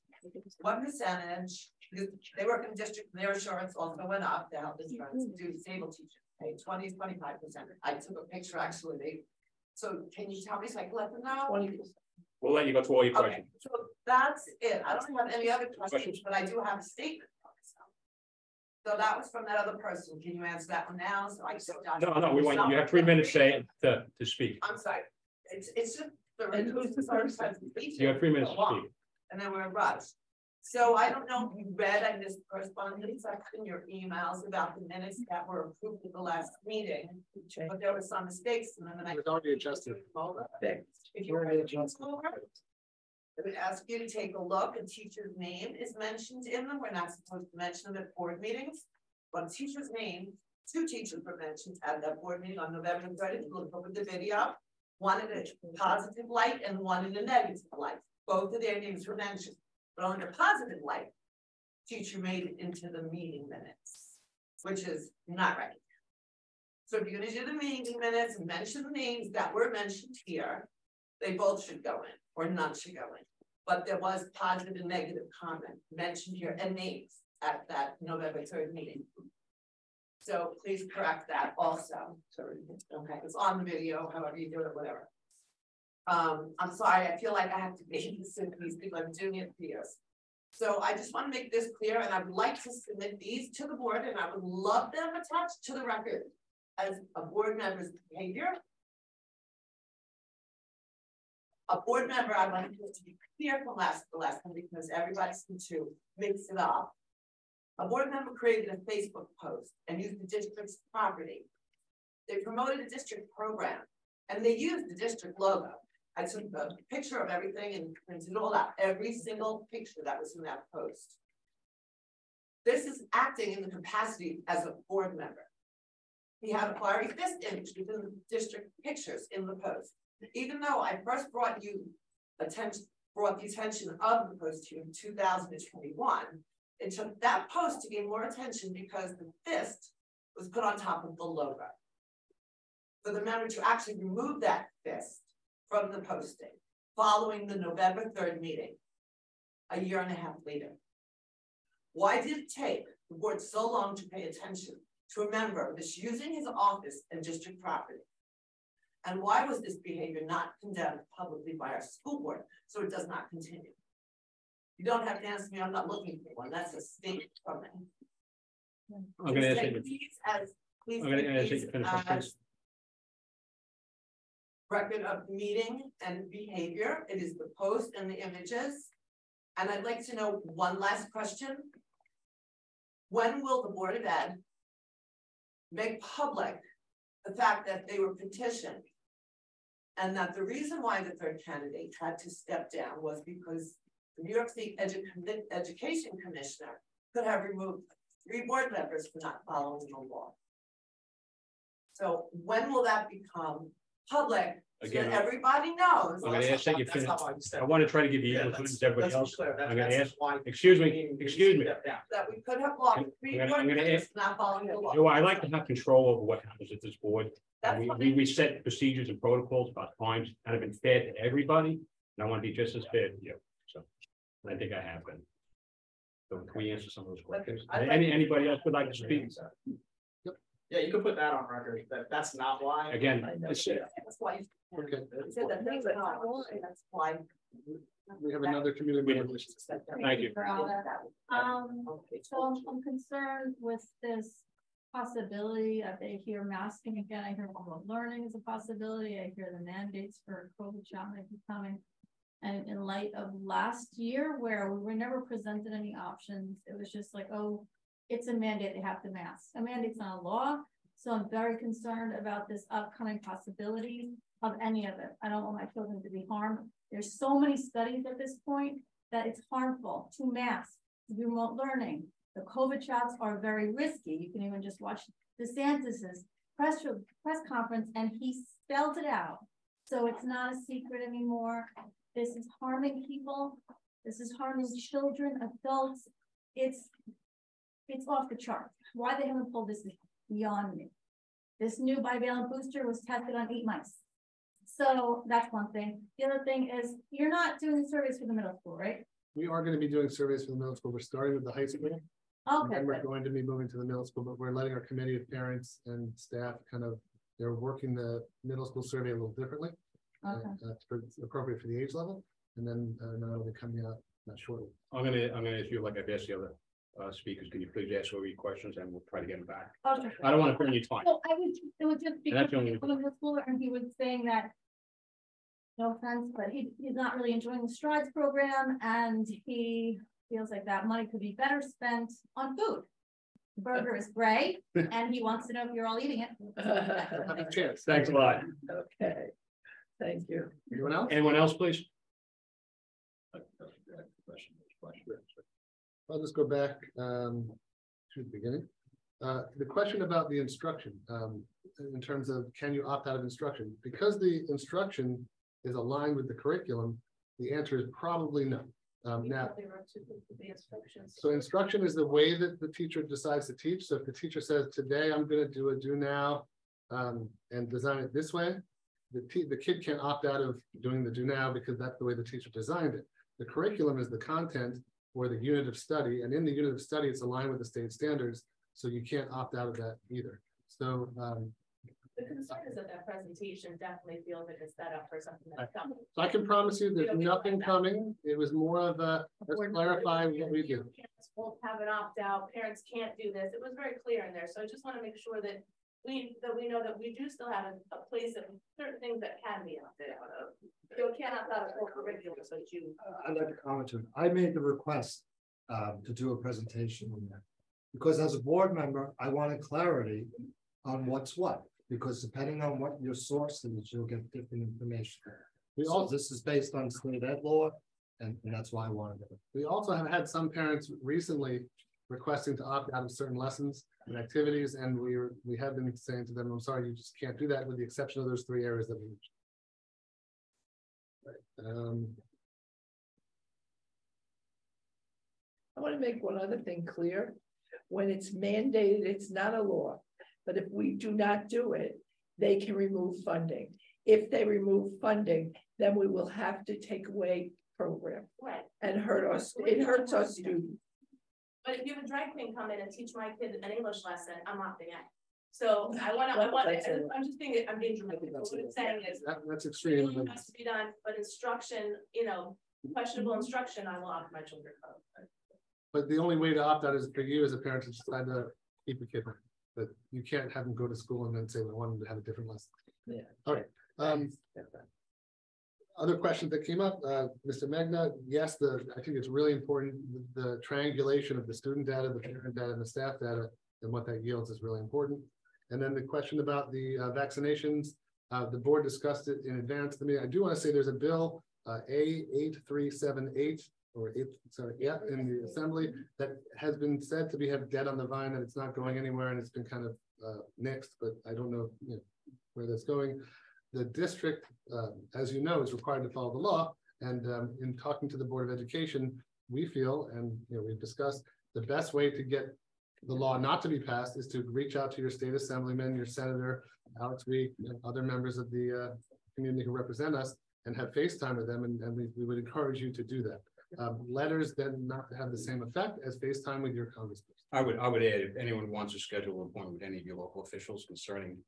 what percentage, because they work in the district, their insurance also went up, the health insurance, do disabled teachers, pay 20 to 25%. I took a picture actually, so can you tell me so I can let them know? 20%. We'll let you go through all your Okay, questions. so that's it. I don't have any other questions, but I do have a statement. So that was from that other person. Can you answer that one now? So I can sit down. No, we want, you have 3 minutes to speak. I'm sorry. It's just. And who's the person? You have 3 minutes to speak. And then we're in rush. So I don't know if you read, I missed correspondence section, your emails about the minutes that were approved at the last meeting. But there were some mistakes and then I. It's already adjusted. If you read it over, I would ask you to take a look. A teacher's name is mentioned in them. We're not supposed to mention them at board meetings. But a teacher's name, 2 teachers were mentioned at that board meeting on November 30th. Look over the video. One in a positive light and one in a negative light. Both of their names were mentioned. But on the positive light, teacher made it into the meeting minutes, which is not right. So if you're gonna do the meeting minutes and mention the names that were mentioned here, they both should go in, or none should go in. But there was positive and negative comment mentioned here and names at that November 3rd meeting. So please correct that also. Okay, it's on the video, however you do it, whatever. I'm sorry, I feel like I have to babysit these people. I'm doing it for years. So I just want to make this clear, and I would like to submit these to the board, and I would love them attached to the record as a board member's behavior. A board member, I want to be clear from the last one because everybody seems to mix it up. A board member created a Facebook post and used the district's property. They promoted a district program and they used the district logo. I took a picture of everything and printed it all out, every single picture that was in that post. This is acting in the capacity as a board member. He had a fiery fist image within the district pictures in the post. Even though I first brought the attention of the post to you in 2021, it took that post to gain more attention because the fist was put on top of the logo. For the member to actually remove that fist from the posting following the November 3rd meeting, a year and a half later. Why did it take the board so long to pay attention to a member misusing his office and district property? And why was this behavior not condemned publicly by our school board so it does not continue? You don't have to answer me, I'm not looking for one, that's a statement from me. I'm going to ask you. Please I'm going to ask take you to finish these up, as record of meeting and behavior. It is the post and the images. And I'd like to know one last question. When will the Board of Ed make public the fact that they were petitioned and that the reason why the 3rd candidate had to step down was because the New York State Education Commissioner could have removed 3 board members for not following the law? So when will that become public? Again, so that everybody knows. I'm going to ask that you finish. I want to try to give you equal time as everybody else. Clear. I'm going to ask, excuse me. That we could have lost 3 I'm board gonna members ask- not following the law. You know, I like to have control over what happens at this board. That's We set procedures and protocols about times, and I've been fair to everybody, and I want to be just as fair to you. So I think I have been. So can we answer some of those questions? Anybody else would like to speak? Yeah, you can put that on record, that's not why. Again, That's why you said that things are not wrong, and that's why. We have another community member. Thank you. For all that. So I'm concerned with this possibility of I hear masking again. I hear remote learning is a possibility. I hear the mandates for COVID shot might be coming. And in light of last year, where we were never presented any options, it was just like, oh, it's a mandate, they have to mask. A mandate's not a law. So I'm very concerned about this upcoming possibility of any of it. I don't want my children to be harmed. There's so many studies at this point that it's harmful to mask, to do remote learning. The COVID shots are very risky. You can even just watch DeSantis's press conference, and he spelled it out. So it's not a secret anymore. This is harming people. This is harming children, adults. It's off the chart. Why they haven't pulled this is beyond me. This new bivalent booster was tested on 8 mice. So that's one thing. The other thing is you're not doing surveys for the middle school, right? We are going to be doing surveys for the middle school. We're starting with the high school. Okay. And we're going to be moving to the middle school, but we're letting our committee of parents and staff they're working the middle school survey a little differently. Okay. It's appropriate for the age level. And then it'll be coming out shortly. I'm gonna ask you, like I've asked the other speakers, can you please ask all your questions and we'll try to get them back. Oh, sure. I don't want to bring you time. So it was just because the only he was a middle schooler and he was saying that, no offense, but he's not really enjoying the Strides program, and he feels like that money could be better spent on food. The burger is great, and he wants to know if you're all eating it. Cheers. Thanks a lot. Okay, thank you. Anyone else? Anyone else, please? I'll just go back to the beginning. The question about the instruction, in terms of can you opt out of instruction? Because the instruction is aligned with the curriculum, the answer is probably no. Now, so instruction is the way that the teacher decides to teach. So if the teacher says, today I'm going to do a do now and design it this way, the kid can't opt out of doing the do now because that's the way the teacher designed it. The curriculum is the content or the unit of study, and in the unit of study, it's aligned with the state standards, so you can't opt out of that either. So the concern is that presentation definitely feels like a setup for something that's coming. So I can promise you there's nothing coming. It was more of a, let's clarify what we do. Parents won't have an opt-out, parents can't do this. It was very clear in there. So I just want to make sure that we know that we do still have a place of certain things that can be opted out of. You can't opt out of full curriculum, so that you. I'd like to comment on. I made the request to do a presentation on that because as a board member, I wanted clarity on what's what. Because depending on what your source is, you'll get different information. This is based on state ed law, and that's why I wanted it. We also have had some parents recently requesting to opt out of certain lessons and activities, and we have been saying to them, I'm sorry, you just can't do that with the exception of those 3 areas that we mentioned. I want to make one other thing clear. When it's mandated, it's not a law. But if we do not do it, they can remove funding. If they remove funding, then we will have to take away program and hurt us. It hurts our students. But if you have a drag queen come in and teach my kid an English lesson, I'm opting out. So I'm just being dramatic. What I'm saying is that's extreme. It has to be done, but instruction, questionable instruction, I will opt my children out. But the only way to opt out is for you as a parent to decide to keep a kid. That you can't have them go to school and then say we want them to have a different lesson. Yeah. All right. Other questions that came up, Mr. Magna, yes, I think it's really important. The triangulation of the student data, the parent data, and the staff data, and what that yields is really important. And then the question about the vaccinations, the board discussed it in advance to me. I do want to say there's a bill, A8378. In the assembly that has been said to have dead on the vine, and it's not going anywhere, and it's been kind of nixed, but I don't know, where that's going. The district, as you know, is required to follow the law, and in talking to the Board of Education, we feel, and we've discussed, the best way to get the law not to be passed is to reach out to your state assemblyman, your senator, Alex Week, and other members of the community who represent us, and have FaceTime with them, and we would encourage you to do that. Letters then not to have the same effect as FaceTime with your congressperson. I would add, if anyone wants to schedule an appointment with any of your local officials concerning,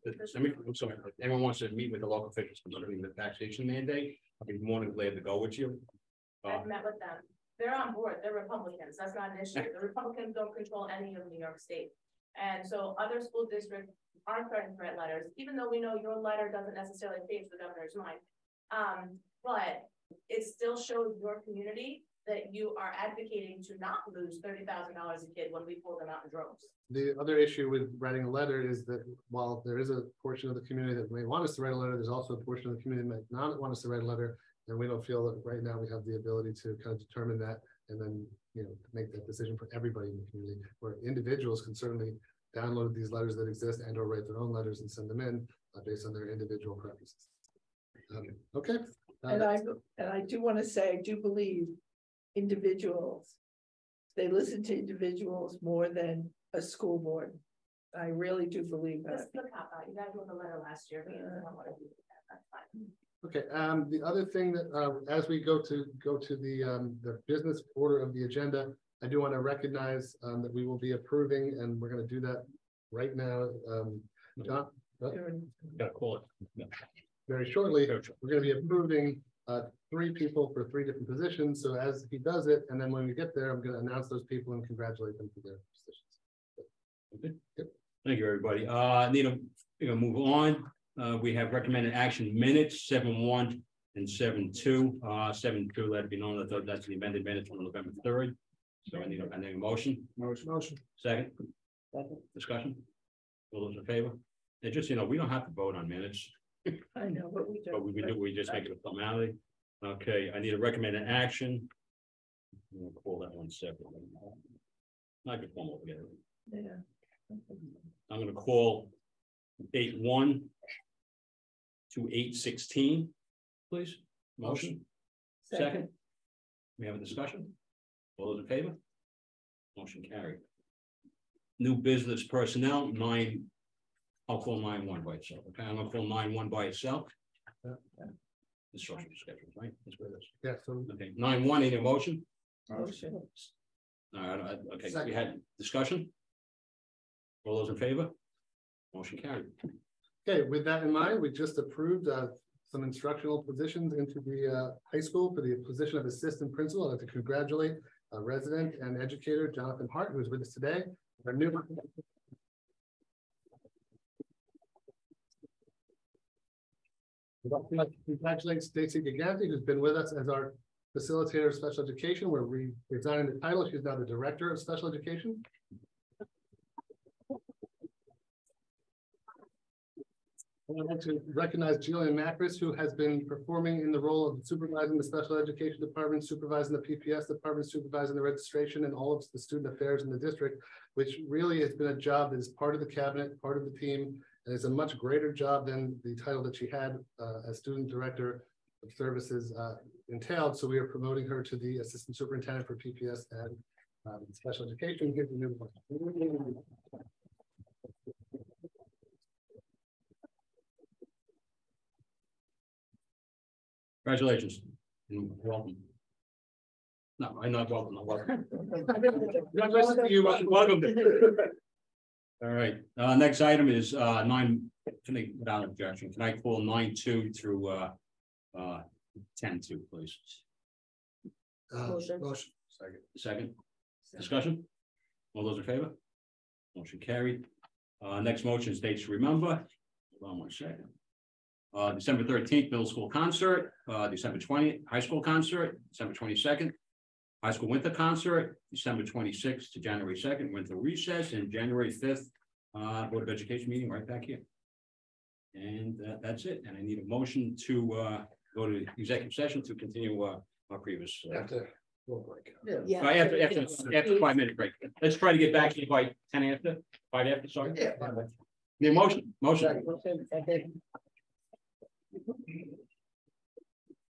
if anyone wants to meet with the local officials concerning the vaccination mandate, I'd be more than glad to go with you. I've met with them. They're on board. They're Republicans. That's not an issue. The Republicans don't control any of New York State. And so other school districts aren't writing threat letters, even though we know your letter doesn't necessarily change the governor's mind. But it still shows your community that you are advocating to not lose $30,000 a kid when we pull them out in droves. The other issue with writing a letter is that while there is a portion of the community that may want us to write a letter, there's also a portion of the community that might not want us to write a letter. And we don't feel that right now we have the ability to kind of determine that and then, make that decision for everybody in the community, where individuals can certainly download these letters that exist and or write their own letters and send them in based on their individual preferences. Okay. And I do want to say, I do believe individuals, they listen to individuals more than a school board. I really do believe that. This is the cop out. You guys wrote the letter last year, but you don't want to do that. That's fine. Okay, the other thing that as we go to the business order of the agenda, I do want to recognize that we will be approving, and we're going to do that right now. John, Gotta call it. very shortly. We're going to be approving 3 people for 3 different positions. So as he does it, and then when we get there, I'm going to announce those people and congratulate them for their positions. Okay. Yep. Thank you, everybody. Need to move on. We have recommended action minutes 7-1 and 7-2. 7-2, let it be known that that's the amended minutes from November 3rd. So I need a motion. Motion. Second. Discussion. All those in favor? And just, we don't have to vote on minutes, I know, but we but we just make it a formality. Okay, I need a recommended action. I'm gonna call that one separately. I could form all together. Yeah. I'm gonna call 8-1 to 8-16, please. Motion. Second. We have a discussion. All those in favor? Motion carried. New business personnel, 9. I'll call 9-1 by itself. Okay, I'm gonna call 9-1 by itself. The social schedule, right? That's where it is. Yeah. So okay, 9-1, need a motion? Motion. All right, okay, we had discussion. All those in favor? Motion carried. Okay, with that in mind, we just approved some instructional positions into the high school for the position of assistant principal. I'd like to congratulate a resident and educator, Jonathan Hart, who is with us today. Our new I'd like to congratulate Stacy Giganti, who's been with us as our facilitator of special education. We're resigning the title. She's now the director of special education. I'd like to recognize Jillian Macris, who has been performing in the role of supervising the special education department, supervising the PPS department, supervising the registration and all of the student affairs in the district, which really has been a job that is part of the cabinet, part of the team, and it's a much greater job than the title that she had as student director of services entailed. So we are promoting her to the assistant superintendent for PPS and special education. Here's the new one. Congratulations and welcome. No, I'm not welcome. I'm welcome. Congratulations to you. Welcome. All right. Next item is 9. Without objection, can I call 9-2 through 10-2, please? Motion. Second. Discussion. All those in favor? Motion carried. Next motion is dates to remember. Hold on 1 second. December 13th, middle school concert, December 20th, high school concert, December 22nd, high school winter concert, December 26th to January 2nd, winter recess, and January 5th, Board of Education meeting right back here. And that's it. And I need a motion to go to executive session to continue our previous. After we'll break. Yeah. After 5-minute break. Let's try to get back to you by 10 after, 5 after, sorry. Yeah. The motion.